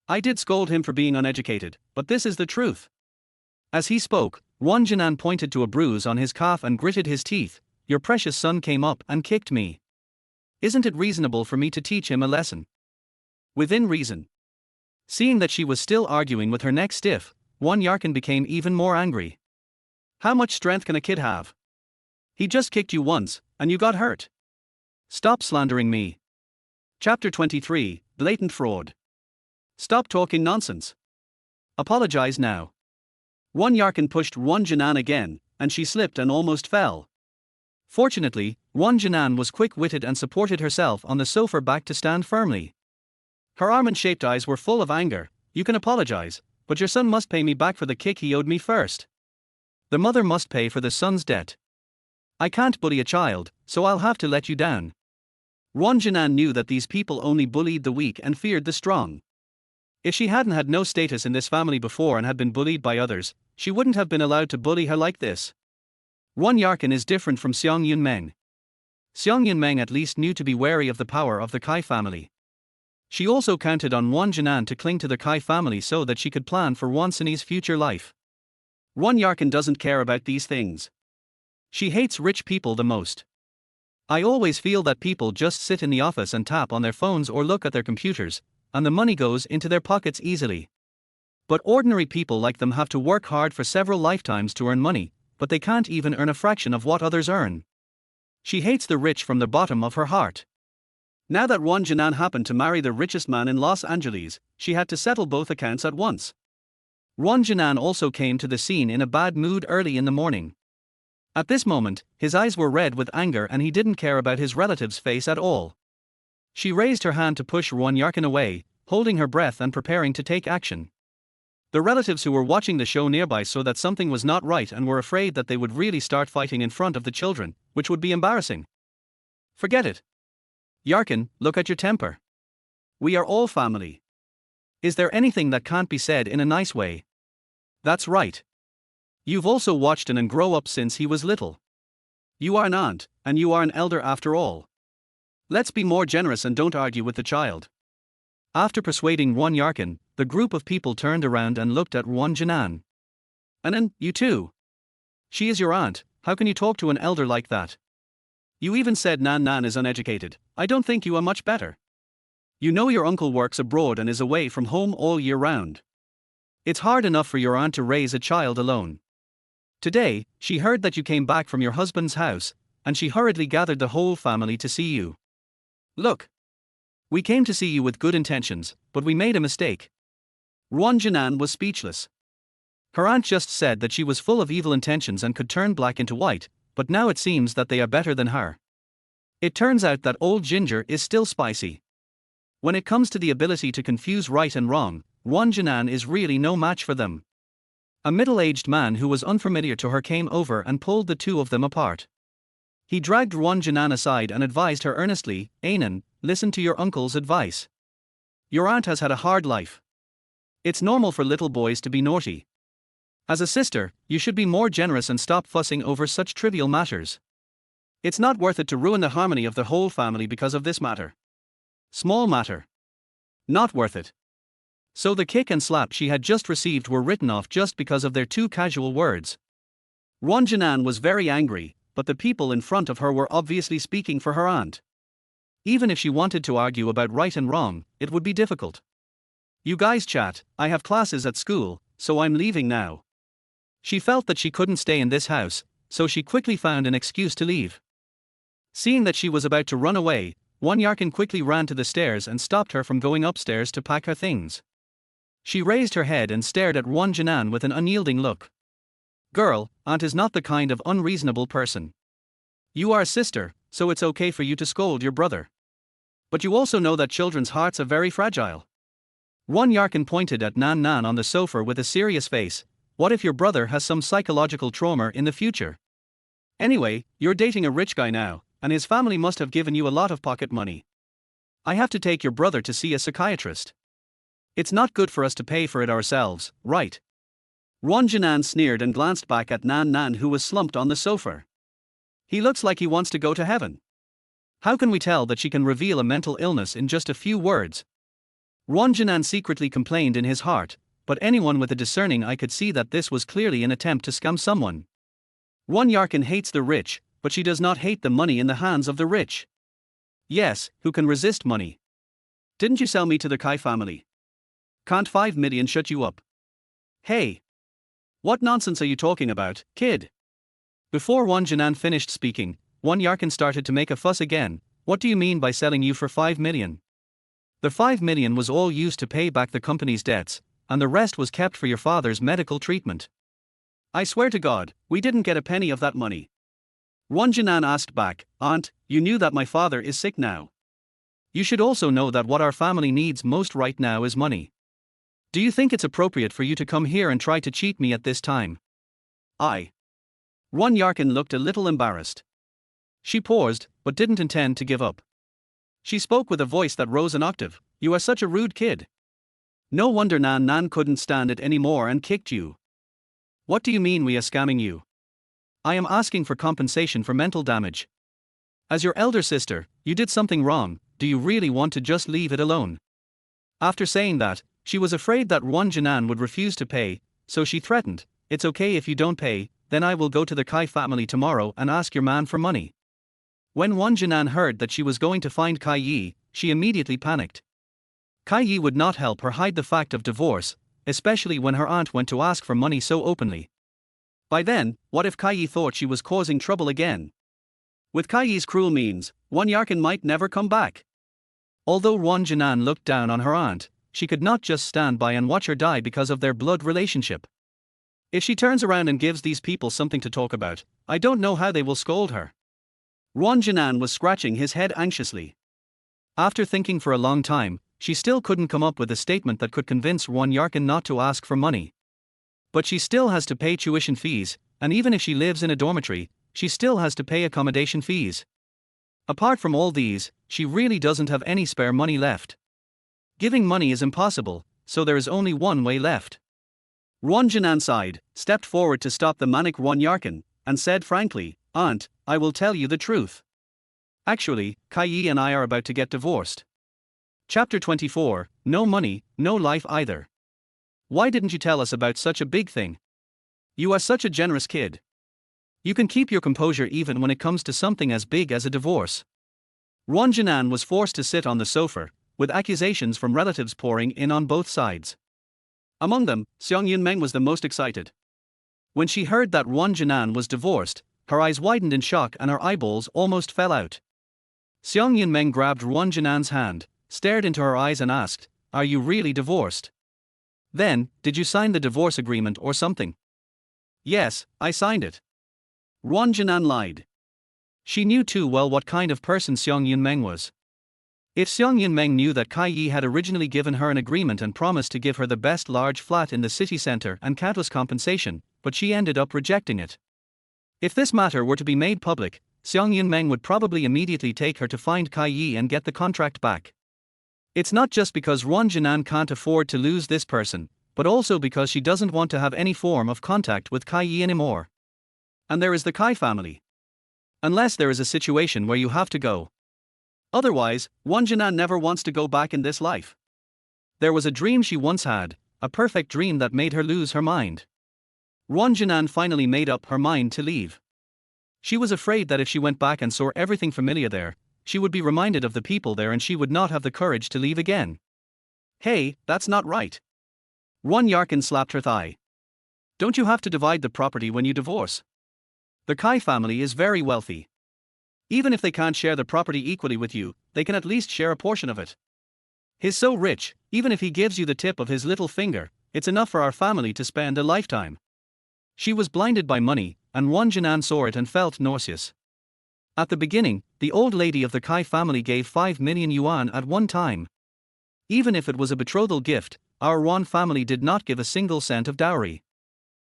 I did scold him for being uneducated, but this is the truth. As he spoke, Ruan Jinan pointed to a bruise on his calf and gritted his teeth. Your precious son came up and kicked me. Isn't it reasonable for me to teach him a lesson? Within reason. Seeing that she was still arguing with her neck stiff, Ruan Yarkin became even more angry. How much strength can a kid have? He just kicked you once, and you got hurt. Stop slandering me. Chapter 23, Blatant Fraud. Stop talking nonsense. Apologize now. Ruan Yarkin pushed Ruan Jinan again, and she slipped and almost fell. Fortunately, Ruan Jinan was quick-witted and supported herself on the sofa back to stand firmly. Her almond-shaped eyes were full of anger. You can apologize, but your son must pay me back for the kick he owed me first. The mother must pay for the son's debt. I can't bully a child, so I'll have to let you down. Ruan Jinan knew that these people only bullied the weak and feared the strong. If she hadn't had no status in this family before and had been bullied by others, she wouldn't have been allowed to bully her like this. Ruan Yarkin is different from Xiang Yunmeng. Xiang Yunmeng at least knew to be wary of the power of the Kai family. She also counted on Ruan Jinan to cling to the Kai family so that she could plan for Ruan Sini's future life. Ruan Yarkin doesn't care about these things. She hates rich people the most. I always feel that people just sit in the office and tap on their phones or look at their computers, and the money goes into their pockets easily. But ordinary people like them have to work hard for several lifetimes to earn money, but they can't even earn a fraction of what others earn. She hates the rich from the bottom of her heart. Now that Ruan Jinan happened to marry the richest man in Los Angeles, she had to settle both accounts at once. Ruan Jinan also came to the scene in a bad mood early in the morning. At this moment, his eyes were red with anger and he didn't care about his relative's face at all. She raised her hand to push Ruan Jinan away, holding her breath and preparing to take action. The relatives who were watching the show nearby saw that something was not right and were afraid that they would really start fighting in front of the children, which would be embarrassing. Forget it. Yarkin, look at your temper. We are all family. Is there anything that can't be said in a nice way? That's right. You've also watched Anan grow up since he was little. You are an aunt, and you are an elder after all. Let's be more generous and don't argue with the child. After persuading Ruan Yarkin, the group of people turned around and looked at Ruan Jinan. Anan, you too. She is your aunt, how can you talk to an elder like that? You even said Nan is uneducated. I don't think you are much better. You know your uncle works abroad and is away from home all year round. It's hard enough for your aunt to raise a child alone. Today, she heard that you came back from your husband's house, and she hurriedly gathered the whole family to see you. Look. We came to see you with good intentions, but we made a mistake. Ruan Jinan was speechless. Her aunt just said that she was full of evil intentions and could turn black into white, but now it seems that they are better than her. It turns out that old ginger is still spicy. When it comes to the ability to confuse right and wrong, Ruan Jinan is really no match for them. A middle-aged man who was unfamiliar to her came over and pulled the two of them apart. He dragged Ruan Jinan aside and advised her earnestly, Anan, listen to your uncle's advice. Your aunt has had a hard life. It's normal for little boys to be naughty. As a sister, you should be more generous and stop fussing over such trivial matters. It's not worth it to ruin the harmony of the whole family because of this matter. Small matter. Not worth it. So the kick and slap she had just received were written off just because of their two casual words. Ruan Jinan was very angry, but the people in front of her were obviously speaking for her aunt. Even if she wanted to argue about right and wrong, it would be difficult. You guys chat, I have classes at school, so I'm leaving now. She felt that she couldn't stay in this house, so she quickly found an excuse to leave. Seeing that she was about to run away, Ruan Yarkin quickly ran to the stairs and stopped her from going upstairs to pack her things. She raised her head and stared at Ruan Jinan with an unyielding look. Girl, aunt is not the kind of unreasonable person. You are a sister, so it's okay for you to scold your brother. But you also know that children's hearts are very fragile. Ruan Yarkin pointed at Nan on the sofa with a serious face. What if your brother has some psychological trauma in the future? Anyway, you're dating a rich guy now, and his family must have given you a lot of pocket money. I have to take your brother to see a psychiatrist. It's not good for us to pay for it ourselves, right? Ruan Jinan sneered and glanced back at Nan who was slumped on the sofa. He looks like he wants to go to heaven. How can we tell that she can reveal a mental illness in just a few words? Ruan Jinan secretly complained in his heart, but anyone with a discerning eye could see that this was clearly an attempt to scam someone. Ruan Yarkin hates the rich, but she does not hate the money in the hands of the rich. Yes, who can resist money? Didn't you sell me to the Kai family? Can't 5 million shut you up? Hey! What nonsense are you talking about, kid? Before Ruan Jinan finished speaking, Ruan Yarkin started to make a fuss again. What do you mean by selling you for 5 million? The 5 million was all used to pay back the company's debts, and the rest was kept for your father's medical treatment. I swear to God, we didn't get a penny of that money. Ruan Jinan asked back, Aunt, you knew that my father is sick now. You should also know that what our family needs most right now is money. Do you think it's appropriate for you to come here and try to cheat me at this time? Ruan Yarkin looked a little embarrassed. She paused, but didn't intend to give up. She spoke with a voice that rose an octave. You are such a rude kid. No wonder Nan couldn't stand it anymore and kicked you. What do you mean we are scamming you? I am asking for compensation for mental damage. As your elder sister, you did something wrong, do you really want to just leave it alone? After saying that, she was afraid that Ruan Jinan would refuse to pay, so she threatened, it's okay if you don't pay, then I will go to the Kai family tomorrow and ask your man for money. When Ruan Jinan heard that she was going to find Kai Yi, she immediately panicked. Kai Yi would not help her hide the fact of divorce, especially when her aunt went to ask for money so openly. By then, what if Kai Yi thought she was causing trouble again? With Kai Yi's cruel means, Ruan Yarkin might never come back. Although Ruan Jinan looked down on her aunt, she could not just stand by and watch her die because of their blood relationship. If she turns around and gives these people something to talk about, I don't know how they will scold her. Ruan Jinan was scratching his head anxiously. After thinking for a long time, she still couldn't come up with a statement that could convince Ruan Yarkin not to ask for money. But she still has to pay tuition fees, and even if she lives in a dormitory, she still has to pay accommodation fees. Apart from all these, she really doesn't have any spare money left. Giving money is impossible, so there is only one way left. Ruan Jinan sighed, stepped forward to stop the manic Ruan Yarkin, and said frankly, "Aunt, I will tell you the truth. Actually, Kai Yi and I are about to get divorced." Chapter 24, No money, no life either. Why didn't you tell us about such a big thing? You are such a generous kid. You can keep your composure even when it comes to something as big as a divorce. Ruan Jinan was forced to sit on the sofa, with accusations from relatives pouring in on both sides. Among them, Seong Yun-meng was the most excited. When she heard that Ruan Jinan was divorced, her eyes widened in shock and her eyeballs almost fell out. Seong Yun-meng grabbed Ruan Jinan's hand, stared into her eyes and asked, "Are you really divorced? Then, did you sign the divorce agreement or something?" "Yes, I signed it." Ruan Jinan lied. She knew too well what kind of person Seong Yun-meng was. If Seong Yun-meng knew that Kai Yi had originally given her an agreement and promised to give her the best large flat in the city center and countless compensation, but she ended up rejecting it. If this matter were to be made public, Seong Yun-meng would probably immediately take her to find Kai Yi and get the contract back. It's not just because Ruan Jinan can't afford to lose this person, but also because she doesn't want to have any form of contact with Kai Yi anymore. And there is the Kai family. Unless there is a situation where you have to go. Otherwise, Ruan Jinan never wants to go back in this life. There was a dream she once had, a perfect dream that made her lose her mind. Ruan Jinan finally made up her mind to leave. She was afraid that if she went back and saw everything familiar there, she would be reminded of the people there and she would not have the courage to leave again. "Hey, that's not right." Ruan Yarkin slapped her thigh. "Don't you have to divide the property when you divorce? The Kai family is very wealthy. Even if they can't share the property equally with you, they can at least share a portion of it. He's so rich, even if he gives you the tip of his little finger, it's enough for our family to spend a lifetime." She was blinded by money, and Ruan Jinan saw it and felt nauseous. At the beginning, the old lady of the Kai family gave 5 million yuan at one time. Even if it was a betrothal gift, our Ruan family did not give a single cent of dowry.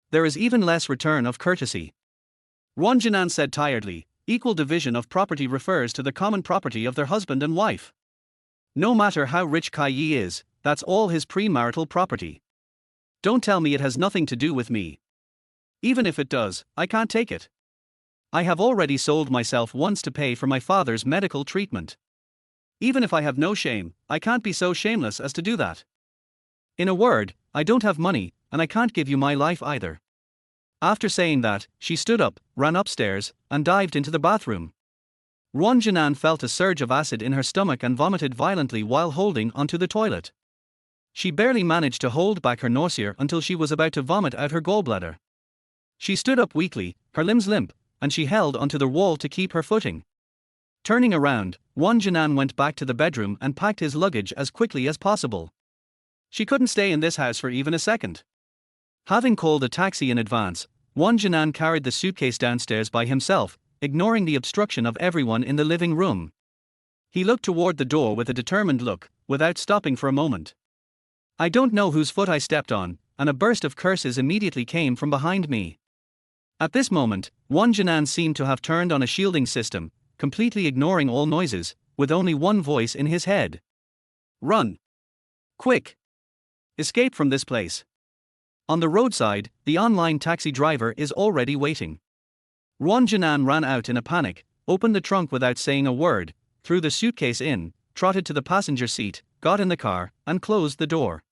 There is even less return of courtesy. Ruan Jinan said tiredly, "Equal division of property refers to the common property of their husband and wife. No matter how rich Kai Yi is, that's all his premarital property. Don't tell me it has nothing to do with me. Even if it does, I can't take it. I have already sold myself once to pay for my father's medical treatment. Even if I have no shame, I can't be so shameless as to do that. In a word, I don't have money, and I can't give you my life either." After saying that, she stood up, ran upstairs, and dived into the bathroom. Ruan Jinan felt a surge of acid in her stomach and vomited violently while holding onto the toilet. She barely managed to hold back her nausea until she was about to vomit out her gallbladder. She stood up weakly, her limbs limp, and she held onto the wall to keep her footing. Turning around, Ruan Jinan went back to the bedroom and packed his luggage as quickly as possible. She couldn't stay in this house for even a second. Having called a taxi in advance, Ruan Jinan carried the suitcase downstairs by himself, ignoring the obstruction of everyone in the living room. He looked toward the door with a determined look, without stopping for a moment. "I don't know whose foot I stepped on," and a burst of curses immediately came from behind me. At this moment, Ruan Jinan seemed to have turned on a shielding system, completely ignoring all noises, with only one voice in his head. "Run! Quick! Escape from this place!" On the roadside, the online taxi driver is already waiting. Ruan Jinan ran out in a panic, opened the trunk without saying a word, threw the suitcase in, trotted to the passenger seat, got in the car, and closed the door.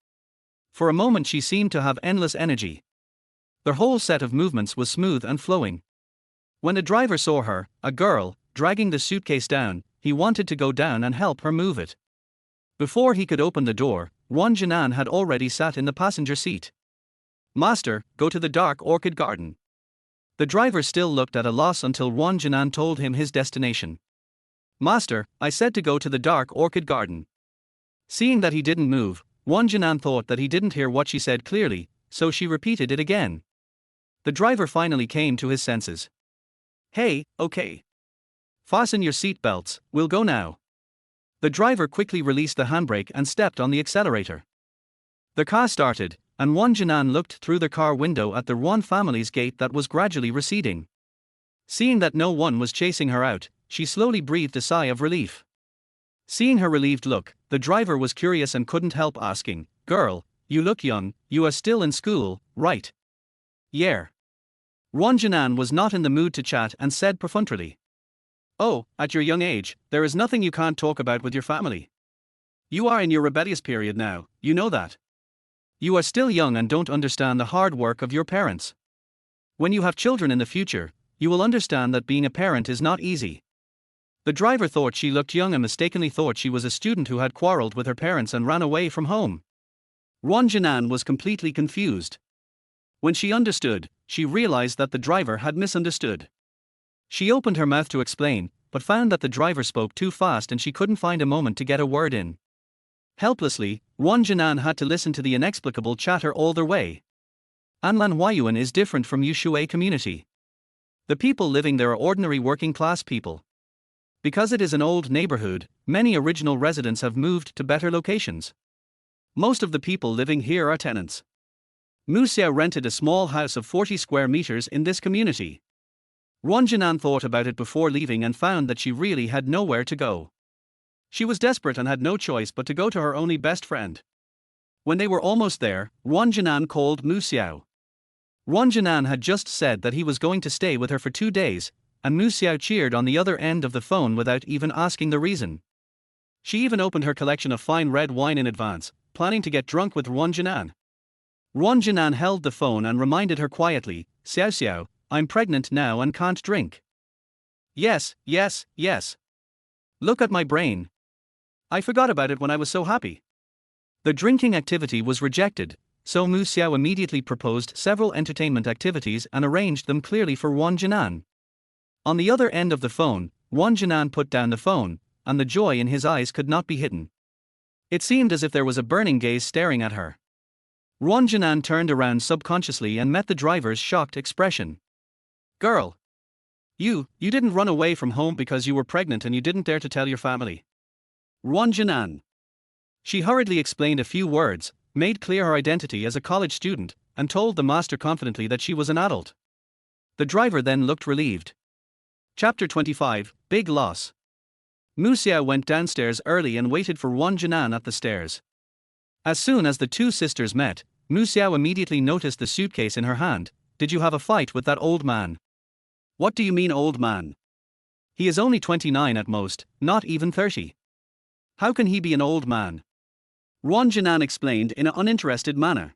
For a moment she seemed to have endless energy. Their whole set of movements was smooth and flowing. When the driver saw her, a girl, dragging the suitcase down. He wanted to go down and help her move it. Before he could open the door, Ruan Jinan had already sat in the passenger seat. "Master, go to the dark orchid garden." The driver still looked at a loss until Ruan Jinan told him his destination. "Master, I said to go to the dark orchid garden." Seeing that he didn't move, Ruan Jinan thought that he didn't hear what she said clearly, so she repeated it again. The driver finally came to his senses. "Hey, okay. Fasten your seat belts, we'll go now." The driver quickly released the handbrake and stepped on the accelerator. The car started, and Ruan Jinan looked through the car window at the Ruan family's gate that was gradually receding. Seeing that no one was chasing her out, she slowly breathed a sigh of relief. Seeing her relieved look, the driver was curious and couldn't help asking, "Girl, you look young, you are still in school, right?" "Yeah." Ruan Jinan was not in the mood to chat and said perfunctorily. "Oh, at your young age, there is nothing you can't talk about with your family. You are in your rebellious period now, you know that. You are still young and don't understand the hard work of your parents. When you have children in the future, you will understand that being a parent is not easy." The driver thought she looked young and mistakenly thought she was a student who had quarreled with her parents and ran away from home. Ruan Jinan was completely confused. When she understood, she realized that the driver had misunderstood. She opened her mouth to explain, but found that the driver spoke too fast and she couldn't find a moment to get a word in. Helplessly, Ruan Jinan had to listen to the inexplicable chatter all the way. Anlan Huayuan is different from Yushui community. The people living there are ordinary working class people. Because it is an old neighborhood, many original residents have moved to better locations. Most of the people living here are tenants. Mu Xiao rented a small house of 40 square meters in this community. Ruan Jinan thought about it before leaving and found that she really had nowhere to go. She was desperate and had no choice but to go to her only best friend. When they were almost there, Ruan Jinan called Mu Xiao. Ruan Jinan had just said that he was going to stay with her for 2 days, and Mu Xiao cheered on the other end of the phone without even asking the reason. She even opened her collection of fine red wine in advance, planning to get drunk with Ruan Jinan. Ruan Jinan held the phone and reminded her quietly, "Xiao Xiao, I'm pregnant now and can't drink." Yes. Look at my brain. I forgot about it when I was so happy." The drinking activity was rejected, so Mu Xiao immediately proposed several entertainment activities and arranged them clearly for Ruan Jinan. On the other end of the phone, Ruan Jinan put down the phone, and the joy in his eyes could not be hidden. It seemed as if there was a burning gaze staring at her. Ruan Jinan turned around subconsciously and met the driver's shocked expression. "Girl! You didn't run away from home because you were pregnant and you didn't dare to tell your family." Ruan Jinan. She hurriedly explained a few words, made clear her identity as a college student, and told the master confidently that she was an adult. The driver then looked relieved. Chapter 25, Big Loss. Mu Xiao went downstairs early and waited for Ruan Jinan at the stairs. As soon as the two sisters met, Mu Xiao immediately noticed the suitcase in her hand. "Did you have a fight with that old man?" "What do you mean old man? He is only 29 at most, not even 30. How can he be an old man?" Ruan Jinan explained in an uninterested manner.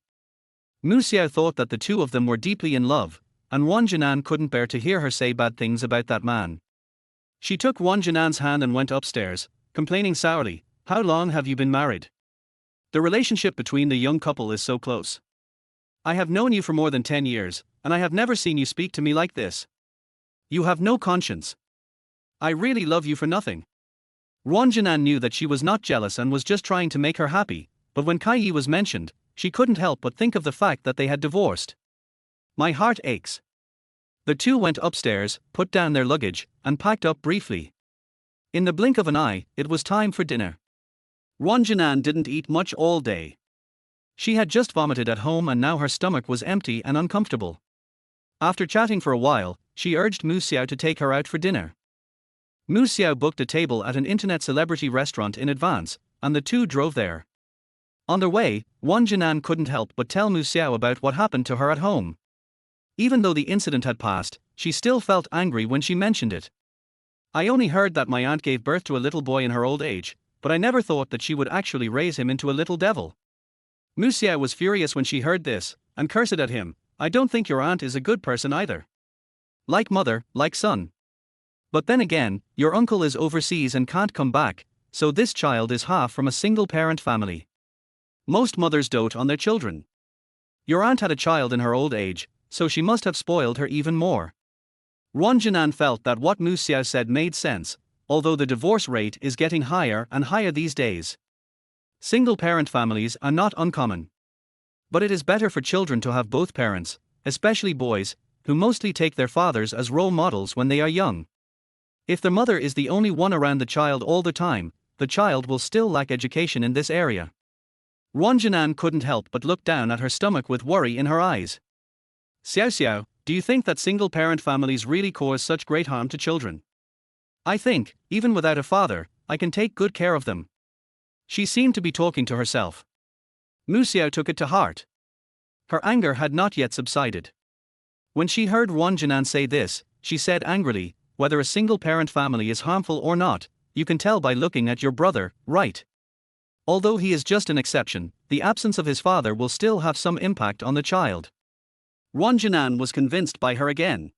Mu Xiao thought that the two of them were deeply in love, and Ruan Jinan couldn't bear to hear her say bad things about that man. She took Ruan Jinan's hand and went upstairs, complaining sourly, "How long have you been married? The relationship between the young couple is so close. I have known you for more than 10 years, and I have never seen you speak to me like this. You have no conscience. I really love you for nothing." Ruan Jinan knew that she was not jealous and was just trying to make her happy, but when Kai Yi was mentioned, she couldn't help but think of the fact that they had divorced. "My heart aches." The two went upstairs, put down their luggage, and packed up briefly. In the blink of an eye, it was time for dinner. Ruan Jinan didn't eat much all day. She had just vomited at home and now her stomach was empty and uncomfortable. After chatting for a while, she urged Mu Xiao to take her out for dinner. Mu Xiao booked a table at an internet celebrity restaurant in advance, and the two drove there. On their way, Ruan Jinan couldn't help but tell Mu Xiao about what happened to her at home. Even though the incident had passed, she still felt angry when she mentioned it. "I only heard that my aunt gave birth to a little boy in her old age, but I never thought that she would actually raise him into a little devil." Mu Xiao was furious when she heard this, and cursed at him. "I don't think your aunt is a good person either. Like mother, like son. But then again, your uncle is overseas and can't come back, so this child is half from a single-parent family. Most mothers dote on their children. Your aunt had a child in her old age, so she must have spoiled her even more. Ruan Jinan felt that what Mu Xiao said made sense, although the divorce rate is getting higher and higher these days. Single-parent families are not uncommon. But it is better for children to have both parents, especially boys, who mostly take their fathers as role models when they are young. If the mother is the only one around the child all the time, the child will still lack education in this area. Ruan Jinan couldn't help but look down at her stomach with worry in her eyes. Xiao Xiao, do you think that single-parent families really cause such great harm to children? I think, even without a father, I can take good care of them. She seemed to be talking to herself. Mu Xiao took it to heart. Her anger had not yet subsided. When she heard Ruan Jinan say this, she said angrily, whether a single-parent family is harmful or not, you can tell by looking at your brother, right? Although he is just an exception, the absence of his father will still have some impact on the child. Ruan Jinan was convinced by her again.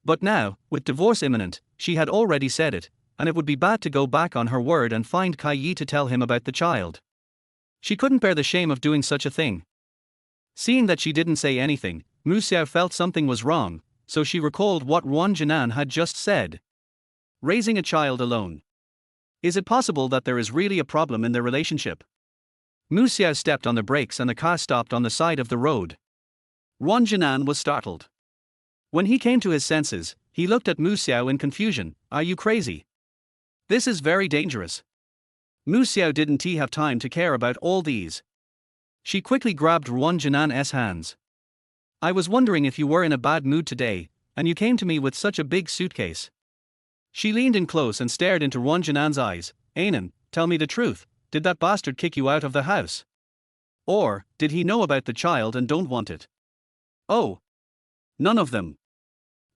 But now, with divorce imminent, she had already said it, and it would be bad to go back on her word and find Kai Yi to tell him about the child. She couldn't bear the shame of doing such a thing. Seeing that she didn't say anything, Mu Xiao felt something was wrong, so she recalled what Ruan Jinan had just said. Raising a child alone. Is it possible that there is really a problem in their relationship? Mu Xiao stepped on the brakes and the car stopped on the side of the road. Ruan Jinan was startled. When he came to his senses, he looked at Mu Xiao in confusion. Are you crazy? This is very dangerous. Mu Xiao didn't have time to care about all these. She quickly grabbed Ruan Jinan's hands. I was wondering if you were in a bad mood today, and you came to me with such a big suitcase. She leaned in close and stared into Ruan Jinan's eyes. Anan, tell me the truth, did that bastard kick you out of the house? Or, did he know about the child and don't want it? Oh. None of them.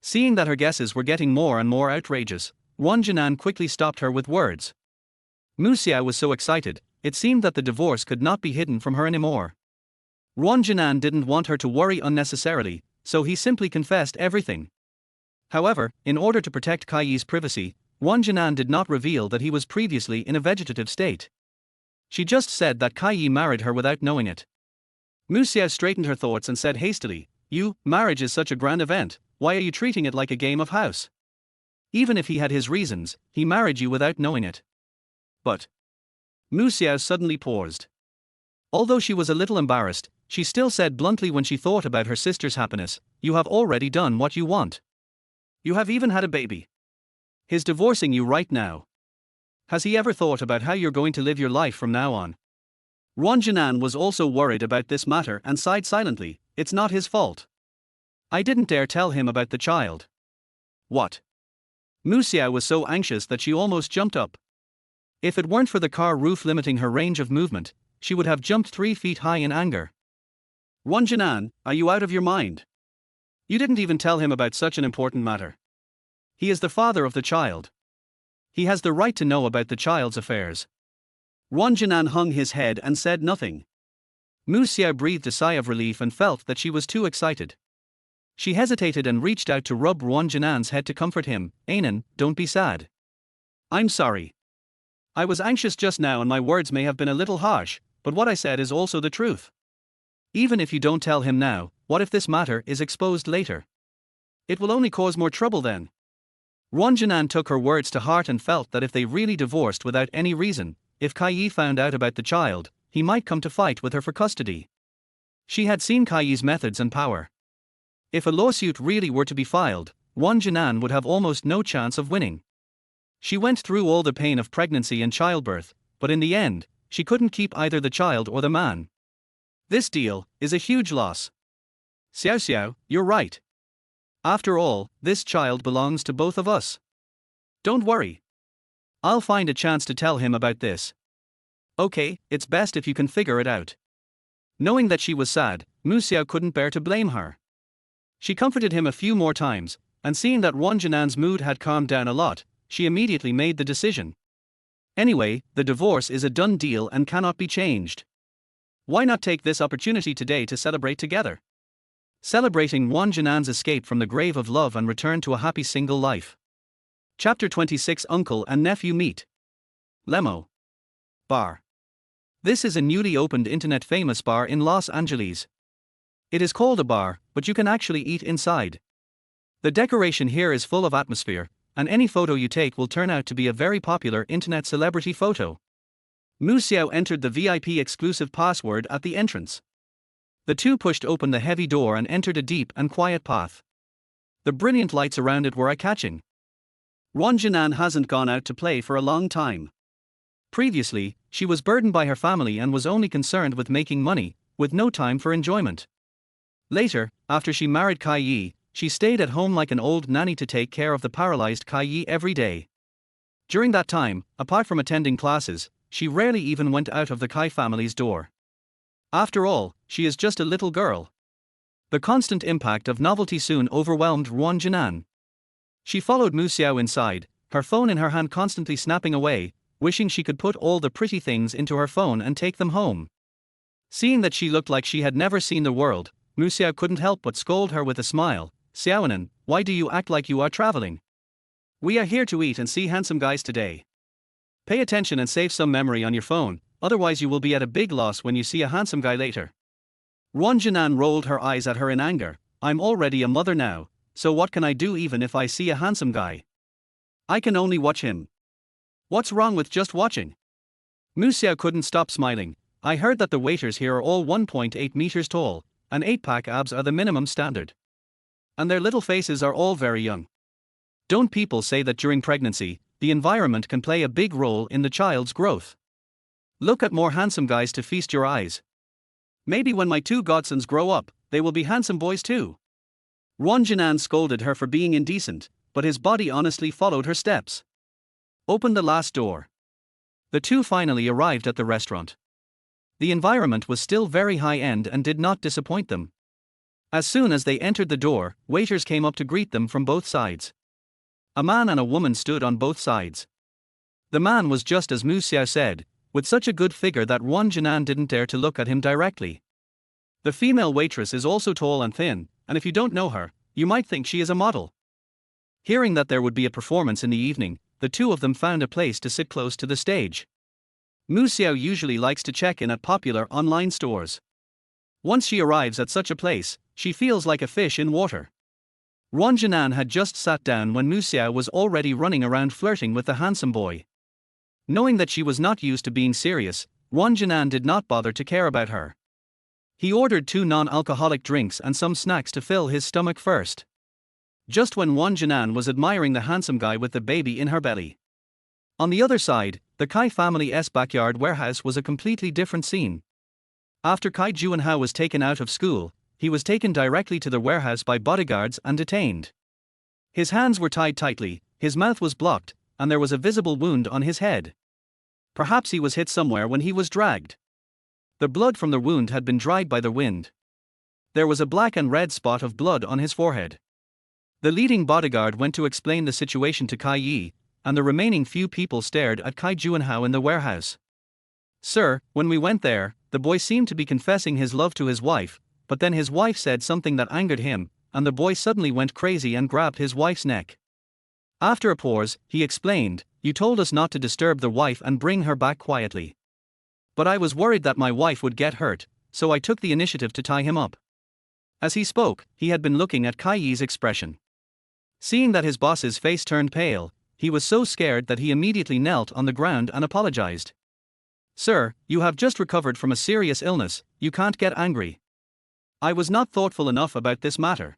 Seeing that her guesses were getting more and more outrageous, Ruan Jinan quickly stopped her with words. Mu Xiao was so excited, it seemed that the divorce could not be hidden from her anymore. Ruan Jinan didn't want her to worry unnecessarily, so he simply confessed everything. However, in order to protect Kai Yi's privacy, Ruan Jinan did not reveal that he was previously in a vegetative state. She just said that Kai Yi married her without knowing it. Mu Xiao straightened her thoughts and said hastily, marriage is such a grand event, why are you treating it like a game of house? Even if he had his reasons, he married you without knowing it. But. Mu Xiao suddenly paused. Although she was a little embarrassed, she still said bluntly when she thought about her sister's happiness, you have already done what you want. You have even had a baby. He's divorcing you right now. Has he ever thought about how you're going to live your life from now on? Ruan Jinan was also worried about this matter and sighed silently. It's not his fault. I didn't dare tell him about the child. What? Mu Xiao was so anxious that she almost jumped up. If it weren't for the car roof limiting her range of movement, she would have jumped 3 feet high in anger. Ruan Jinan, are you out of your mind? You didn't even tell him about such an important matter. He is the father of the child. He has the right to know about the child's affairs. Ruan Jinan hung his head and said nothing. Mu Xiao breathed a sigh of relief and felt that she was too excited. She hesitated and reached out to rub Ruan Jinan's head to comfort him. Anan, don't be sad. I'm sorry. I was anxious just now and my words may have been a little harsh, but what I said is also the truth. Even if you don't tell him now, what if this matter is exposed later? It will only cause more trouble then. Ruan Jinan took her words to heart and felt that if they really divorced without any reason, if Kai Yi found out about the child, he might come to fight with her for custody. She had seen Kai Yi's methods and power. If a lawsuit really were to be filed, Ruan Jinan would have almost no chance of winning. She went through all the pain of pregnancy and childbirth, but in the end, she couldn't keep either the child or the man. This deal is a huge loss. Xiao Xiao, you're right. After all, this child belongs to both of us. Don't worry. I'll find a chance to tell him about this. Okay, it's best if you can figure it out. Knowing that she was sad, Mu Xiao couldn't bear to blame her. She comforted him a few more times, and seeing that Ruan Jinan's mood had calmed down a lot, she immediately made the decision. Anyway, the divorce is a done deal and cannot be changed. Why not take this opportunity today to celebrate together? Celebrating Ruan Jinan's escape from the grave of love and return to a happy single life. Chapter 26. Uncle and Nephew Meet. Lemo. Bar. This is a newly opened internet famous bar in Los Angeles. It is called a bar, but you can actually eat inside. The decoration here is full of atmosphere, and any photo you take will turn out to be a very popular internet celebrity photo. Mu Xiao entered the VIP exclusive password at the entrance. The two pushed open the heavy door and entered a deep and quiet path. The brilliant lights around it were eye-catching. Ruan Jinan hasn't gone out to play for a long time. Previously, she was burdened by her family and was only concerned with making money, with no time for enjoyment. Later, after she married Kai Yi, she stayed at home like an old nanny to take care of the paralyzed Kai Yi every day. During that time, apart from attending classes, she rarely even went out of the Kai family's door. After all, she is just a little girl. The constant impact of novelty soon overwhelmed Ruan Jinan. She followed Mu Xiao inside, her phone in her hand constantly snapping away, wishing she could put all the pretty things into her phone and take them home. Seeing that she looked like she had never seen the world, Mu Xiao couldn't help but scold her with a smile. "Xiaonan, why do you act like you are traveling? We are here to eat and see handsome guys today. Pay attention and save some memory on your phone, otherwise you will be at a big loss when you see a handsome guy later." Ruan Jinan rolled her eyes at her in anger. "I'm already a mother now, so what can I do even if I see a handsome guy? I can only watch him. What's wrong with just watching?" Mu Xiao couldn't stop smiling. "I heard that the waiters here are all 1.8 meters tall, and 8-pack abs are the minimum standard. And their little faces are all very young. Don't people say that during pregnancy, the environment can play a big role in the child's growth? Look at more handsome guys to feast your eyes. Maybe when my two godsons grow up, they will be handsome boys too." Ruan Jinan scolded her for being indecent, but his body honestly followed her steps. Open the last door. The two finally arrived at the restaurant. The environment was still very high-end and did not disappoint them. As soon as they entered the door, waiters came up to greet them from both sides. A man and a woman stood on both sides. The man was just as Mu Xiao said, with such a good figure that Ruan Jinan didn't dare to look at him directly. The female waitress is also tall and thin, and if you don't know her, you might think she is a model. Hearing that there would be a performance in the evening, the two of them found a place to sit close to the stage. Mu Xiao usually likes to check in at popular online stores. Once she arrives at such a place, she feels like a fish in water. Ruan Jinan had just sat down when Mu Xiao was already running around flirting with the handsome boy. Knowing that she was not used to being serious, Ruan Jinan did not bother to care about her. He ordered 2 non-alcoholic drinks and some snacks to fill his stomach first. Just when Ruan Jinan was admiring the handsome guy with the baby in her belly. On the other side, the Kai family's backyard warehouse was a completely different scene. After Kai Juanhao was taken out of school, he was taken directly to the warehouse by bodyguards and detained. His hands were tied tightly, his mouth was blocked, and there was a visible wound on his head. Perhaps he was hit somewhere when he was dragged. The blood from the wound had been dried by the wind. There was a black and red spot of blood on his forehead. The leading bodyguard went to explain the situation to Kai Yi, and the remaining few people stared at Kai Juanhao in the warehouse. "Sir, when we went there, the boy seemed to be confessing his love to his wife, but then his wife said something that angered him, and the boy suddenly went crazy and grabbed his wife's neck. After a pause, he explained, 'You told us not to disturb the wife and bring her back quietly. But I was worried that my wife would get hurt, so I took the initiative to tie him up.'" As he spoke, he had been looking at Kai Yi's expression. Seeing that his boss's face turned pale, he was so scared that he immediately knelt on the ground and apologized. "Sir, you have just recovered from a serious illness, you can't get angry. I was not thoughtful enough about this matter.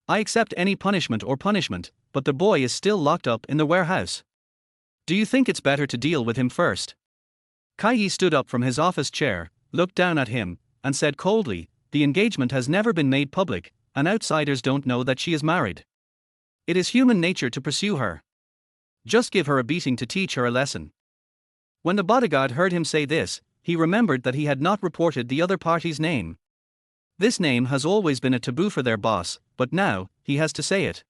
I accept any punishment, but the boy is still locked up in the warehouse. Do you think it's better to deal with him first?" Kai Yi stood up from his office chair, looked down at him, and said coldly, "The engagement has never been made public, and outsiders don't know that she is married. It is human nature to pursue her. Just give her a beating to teach her a lesson." When the bodyguard heard him say this, he remembered that he had not reported the other party's name. This name has always been a taboo for their boss, but now, he has to say it.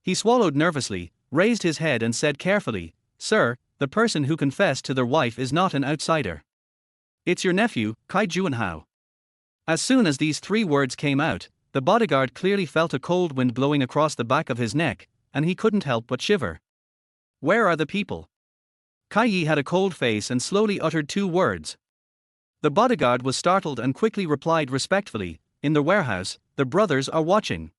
He swallowed nervously, raised his head and said carefully, "Sir, the person who confessed to their wife is not an outsider. It's your nephew, Kai Juanhao." As soon as these 3 words came out, the bodyguard clearly felt a cold wind blowing across the back of his neck, and he couldn't help but shiver. Where are the people? Kai Yi had a cold face and slowly uttered 2 words. The bodyguard was startled and quickly replied respectfully, "In the warehouse, the brothers are watching."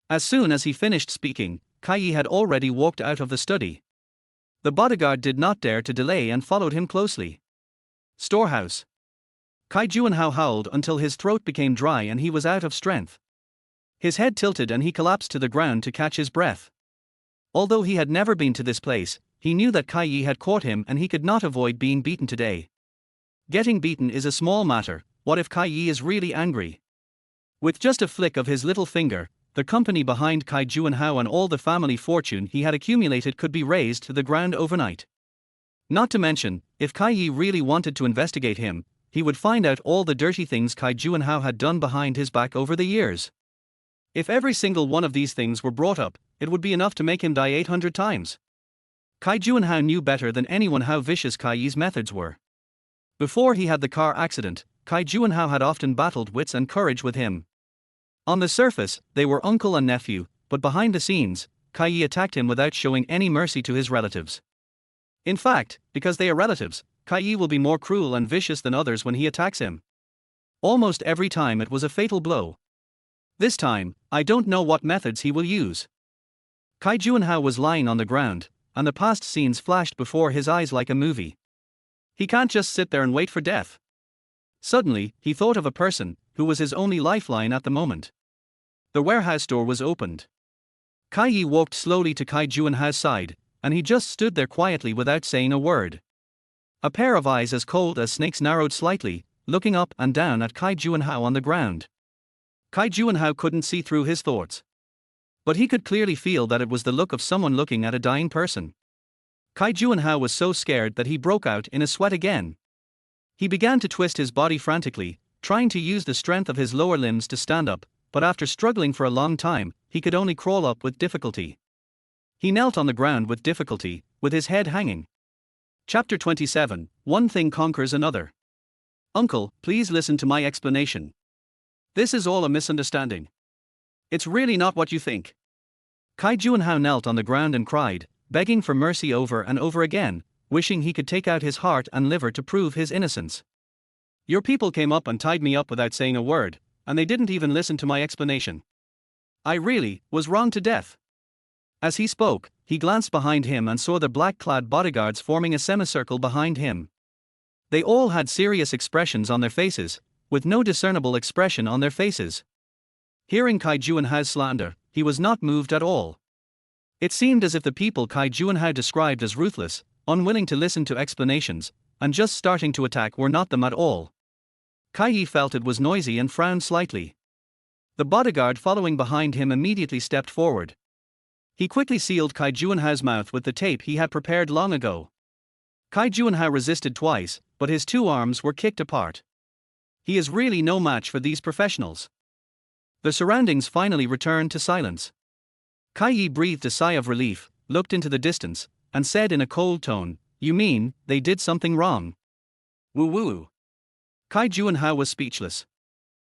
As soon as he finished speaking, Kai Yi had already walked out of the study. The bodyguard did not dare to delay and followed him closely. Storehouse. Kai Juanhao howled until his throat became dry and he was out of strength. His head tilted and he collapsed to the ground to catch his breath. Although he had never been to this place, he knew that Kai Yi had caught him and he could not avoid being beaten today. Getting beaten is a small matter, what if Kai Yi is really angry? With just a flick of his little finger, the company behind Kai Juanhao and all the family fortune he had accumulated could be razed to the ground overnight. Not to mention, if Kai Yi really wanted to investigate him, he would find out all the dirty things Kai Juanhao had done behind his back over the years. If every single one of these things were brought up, it would be enough to make him die 800 times. Kai Juanhao knew better than anyone how vicious Kai Yi's methods were. Before he had the car accident, Kai Juanhao had often battled wits and courage with him. On the surface, they were uncle and nephew, but behind the scenes, Kai Yi attacked him without showing any mercy to his relatives. In fact, because they are relatives, Kai Yi will be more cruel and vicious than others when he attacks him. Almost every time it was a fatal blow. This time, I don't know what methods he will use. Kai Juanhao was lying on the ground, and the past scenes flashed before his eyes like a movie. He can't just sit there and wait for death. Suddenly, he thought of a person who was his only lifeline at the moment. The warehouse door was opened. Kai Yi walked slowly to Kai Juanhao's side, and he just stood there quietly without saying a word. A pair of eyes as cold as snakes narrowed slightly, looking up and down at Kai Juanhao on the ground. Kai Juanhao couldn't see through his thoughts. But he could clearly feel that it was the look of someone looking at a dying person. Kai Juanhao was so scared that he broke out in a sweat again. He began to twist his body frantically, trying to use the strength of his lower limbs to stand up, but after struggling for a long time, he could only crawl up with difficulty. He knelt on the ground with difficulty, with his head hanging. Chapter 27, One Thing Conquers Another. Uncle, please listen to my explanation. This is all a misunderstanding. It's really not what you think. Kai Juanhao knelt on the ground and cried, begging for mercy over and over again, wishing he could take out his heart and liver to prove his innocence. Your people came up and tied me up without saying a word, and they didn't even listen to my explanation. I really was wronged to death. As he spoke, he glanced behind him and saw the black-clad bodyguards forming a semicircle behind him. They all had serious expressions on their faces, with no discernible expression on their faces. Hearing Kai Juanhao's slander, he was not moved at all. It seemed as if the people Kai Juanhao described as ruthless, unwilling to listen to explanations, and just starting to attack were not them at all. Kai Yi felt it was noisy and frowned slightly. The bodyguard following behind him immediately stepped forward. He quickly sealed Kai Juanhao's mouth with the tape he had prepared long ago. Kai Juanhao resisted twice, but his 2 arms were kicked apart. He is really no match for these professionals. The surroundings finally returned to silence. Kai Yi breathed a sigh of relief, looked into the distance, and said in a cold tone, "You mean, they did something wrong?" Woo-woo. Kai Juanhao was speechless.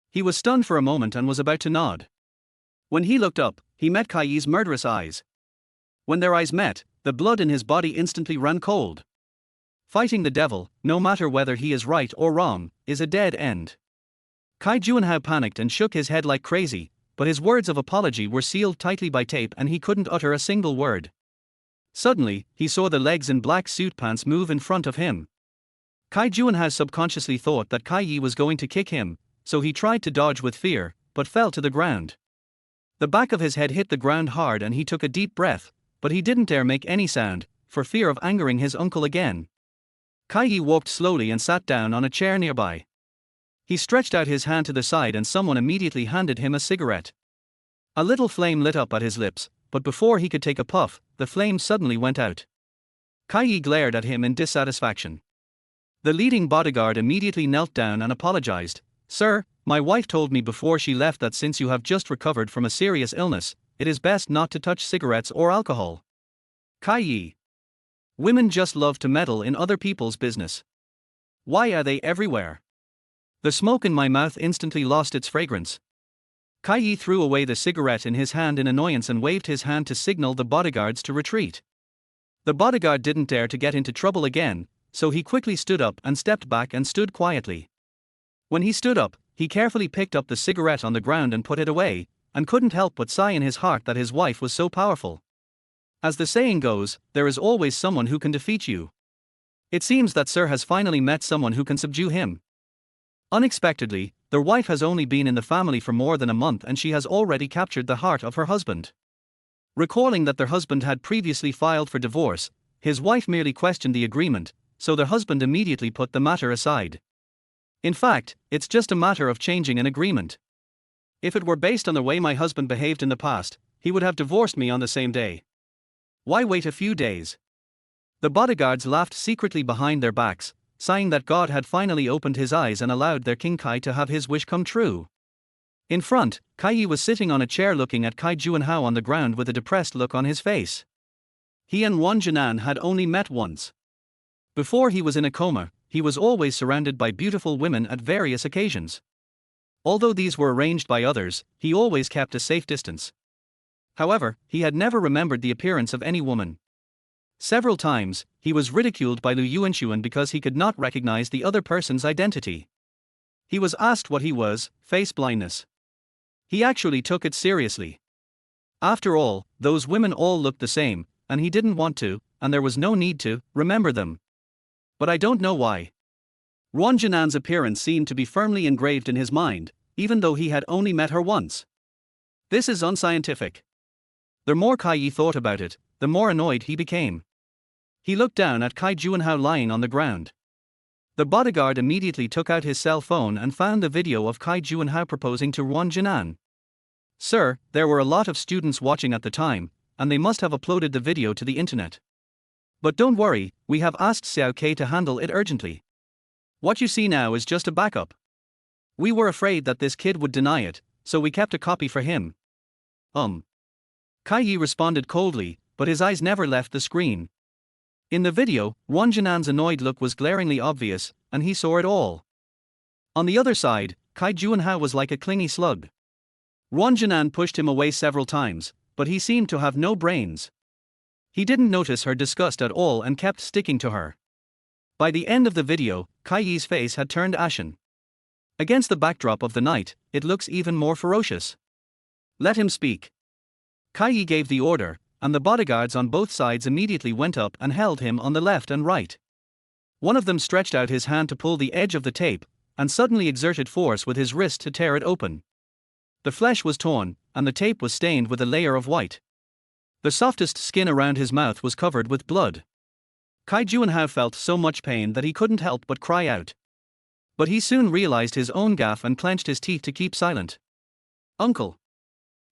He was stunned for a moment and was about to nod. When he looked up, he met Kai Yi's murderous eyes. When their eyes met, the blood in his body instantly ran cold. Fighting the devil, no matter whether he is right or wrong, is a dead end. Kai Juanhao panicked and shook his head like crazy, but his words of apology were sealed tightly by tape and he couldn't utter a single word. Suddenly, he saw the legs in black suit pants move in front of him. Kai Juanhao subconsciously thought that Kai Yi was going to kick him, so he tried to dodge with fear, but fell to the ground. The back of his head hit the ground hard and he took a deep breath, but he didn't dare make any sound, for fear of angering his uncle again. Kai Yi walked slowly and sat down on a chair nearby. He stretched out his hand to the side and someone immediately handed him a cigarette. A little flame lit up at his lips, but before he could take a puff, the flame suddenly went out. Kai Yi glared at him in dissatisfaction. The leading bodyguard immediately knelt down and apologized. "Sir, my wife told me before she left that since you have just recovered from a serious illness, it is best not to touch cigarettes or alcohol." Kai Yi. Women just love to meddle in other people's business. Why are they everywhere? The smoke in my mouth instantly lost its fragrance. Kai Yi threw away the cigarette in his hand in annoyance and waved his hand to signal the bodyguards to retreat. The bodyguard didn't dare to get into trouble again, so he quickly stood up and stepped back and stood quietly. When he stood up, he carefully picked up the cigarette on the ground and put it away, and couldn't help but sigh in his heart that his wife was so powerful. As the saying goes, there is always someone who can defeat you. It seems that Sir has finally met someone who can subdue him. Unexpectedly, their wife has only been in the family for more than a month and she has already captured the heart of her husband. Recalling that their husband had previously filed for divorce, his wife merely questioned the agreement, so their husband immediately put the matter aside. In fact, it's just a matter of changing an agreement. If it were based on the way my husband behaved in the past, he would have divorced me on the same day. Why wait a few days? The bodyguards laughed secretly behind their backs, sighing that God had finally opened his eyes and allowed their King Kai to have his wish come true. In front, Kai Yi was sitting on a chair looking at Kai Juanhao on the ground with a depressed look on his face. He and Ruan Jinan had only met once. Before he was in a coma, he was always surrounded by beautiful women at various occasions. Although these were arranged by others, he always kept a safe distance. However, he had never remembered the appearance of any woman. Several times, he was ridiculed by Lu Yuanxuan because he could not recognize the other person's identity. He was asked what he was, face blindness. He actually took it seriously. After all, those women all looked the same, and he didn't want to, and there was no need to, remember them. But I don't know why. Ruan Jinan's appearance seemed to be firmly engraved in his mind, even though he had only met her once. This is unscientific. The more Kai Yi thought about it, the more annoyed he became. He looked down at Kai Juanhao lying on the ground. The bodyguard immediately took out his cell phone and found the video of Kai Juanhao proposing to Ruan Jinan. Sir, there were a lot of students watching at the time, and they must have uploaded the video to the internet. But don't worry, we have asked Xiao Ke to handle it urgently. What you see now is just a backup. We were afraid that this kid would deny it, so we kept a copy for him. Kai Yi responded coldly, but his eyes never left the screen. In the video, Ruan Jinan's annoyed look was glaringly obvious, and he saw it all. On the other side, Kai Juanhao was like a clingy slug. Ruan Jinan pushed him away several times, but he seemed to have no brains. He didn't notice her disgust at all and kept sticking to her. By the end of the video, Kai Yi's face had turned ashen. Against the backdrop of the night, it looks even more ferocious. Let him speak. Kai Yi gave the order, and the bodyguards on both sides immediately went up and held him on the left and right. One of them stretched out his hand to pull the edge of the tape, and suddenly exerted force with his wrist to tear it open. The flesh was torn, and the tape was stained with a layer of white. The softest skin around his mouth was covered with blood. Kai Juanhao felt so much pain that he couldn't help but cry out. But he soon realized his own gaffe and clenched his teeth to keep silent. Uncle!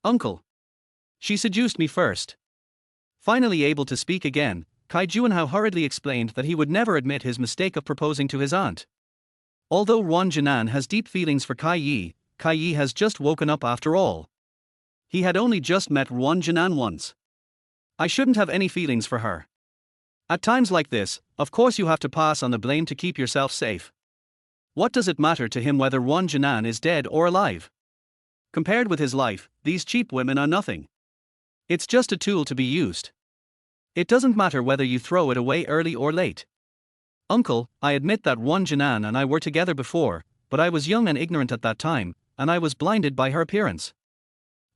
Uncle! She seduced me first. Finally able to speak again, Kai Juanhao hurriedly explained that he would never admit his mistake of proposing to his aunt. Although Ruan Jinan has deep feelings for Kai Yi has just woken up after all. He had only just met Ruan Jinan once. I shouldn't have any feelings for her. At times like this, of course you have to pass on the blame to keep yourself safe. What does it matter to him whether Ruan Jinan is dead or alive? Compared with his life, these cheap women are nothing. It's just a tool to be used. It doesn't matter whether you throw it away early or late. Uncle, I admit that Ruan Jinan and I were together before, but I was young and ignorant at that time, and I was blinded by her appearance.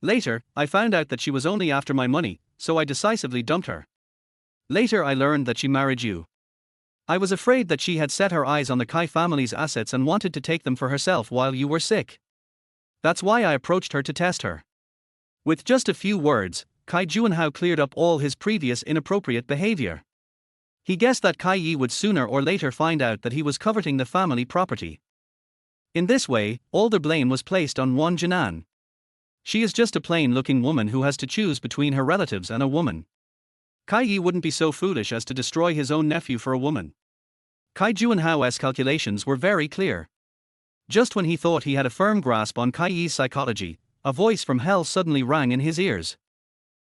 Later, I found out that she was only after my money, so I decisively dumped her. Later I learned that she married you. I was afraid that she had set her eyes on the Kai family's assets and wanted to take them for herself while you were sick. That's why I approached her to test her. With just a few words, Kai Juanhao cleared up all his previous inappropriate behavior. He guessed that Kai Yi would sooner or later find out that he was coveting the family property. In this way, all the blame was placed on Ruan Jinan. She is just a plain-looking woman who has to choose between her relatives and a woman. Kai Yi wouldn't be so foolish as to destroy his own nephew for a woman. Kai Juanhao's calculations were very clear. Just when he thought he had a firm grasp on Kai Yi's psychology, a voice from hell suddenly rang in his ears.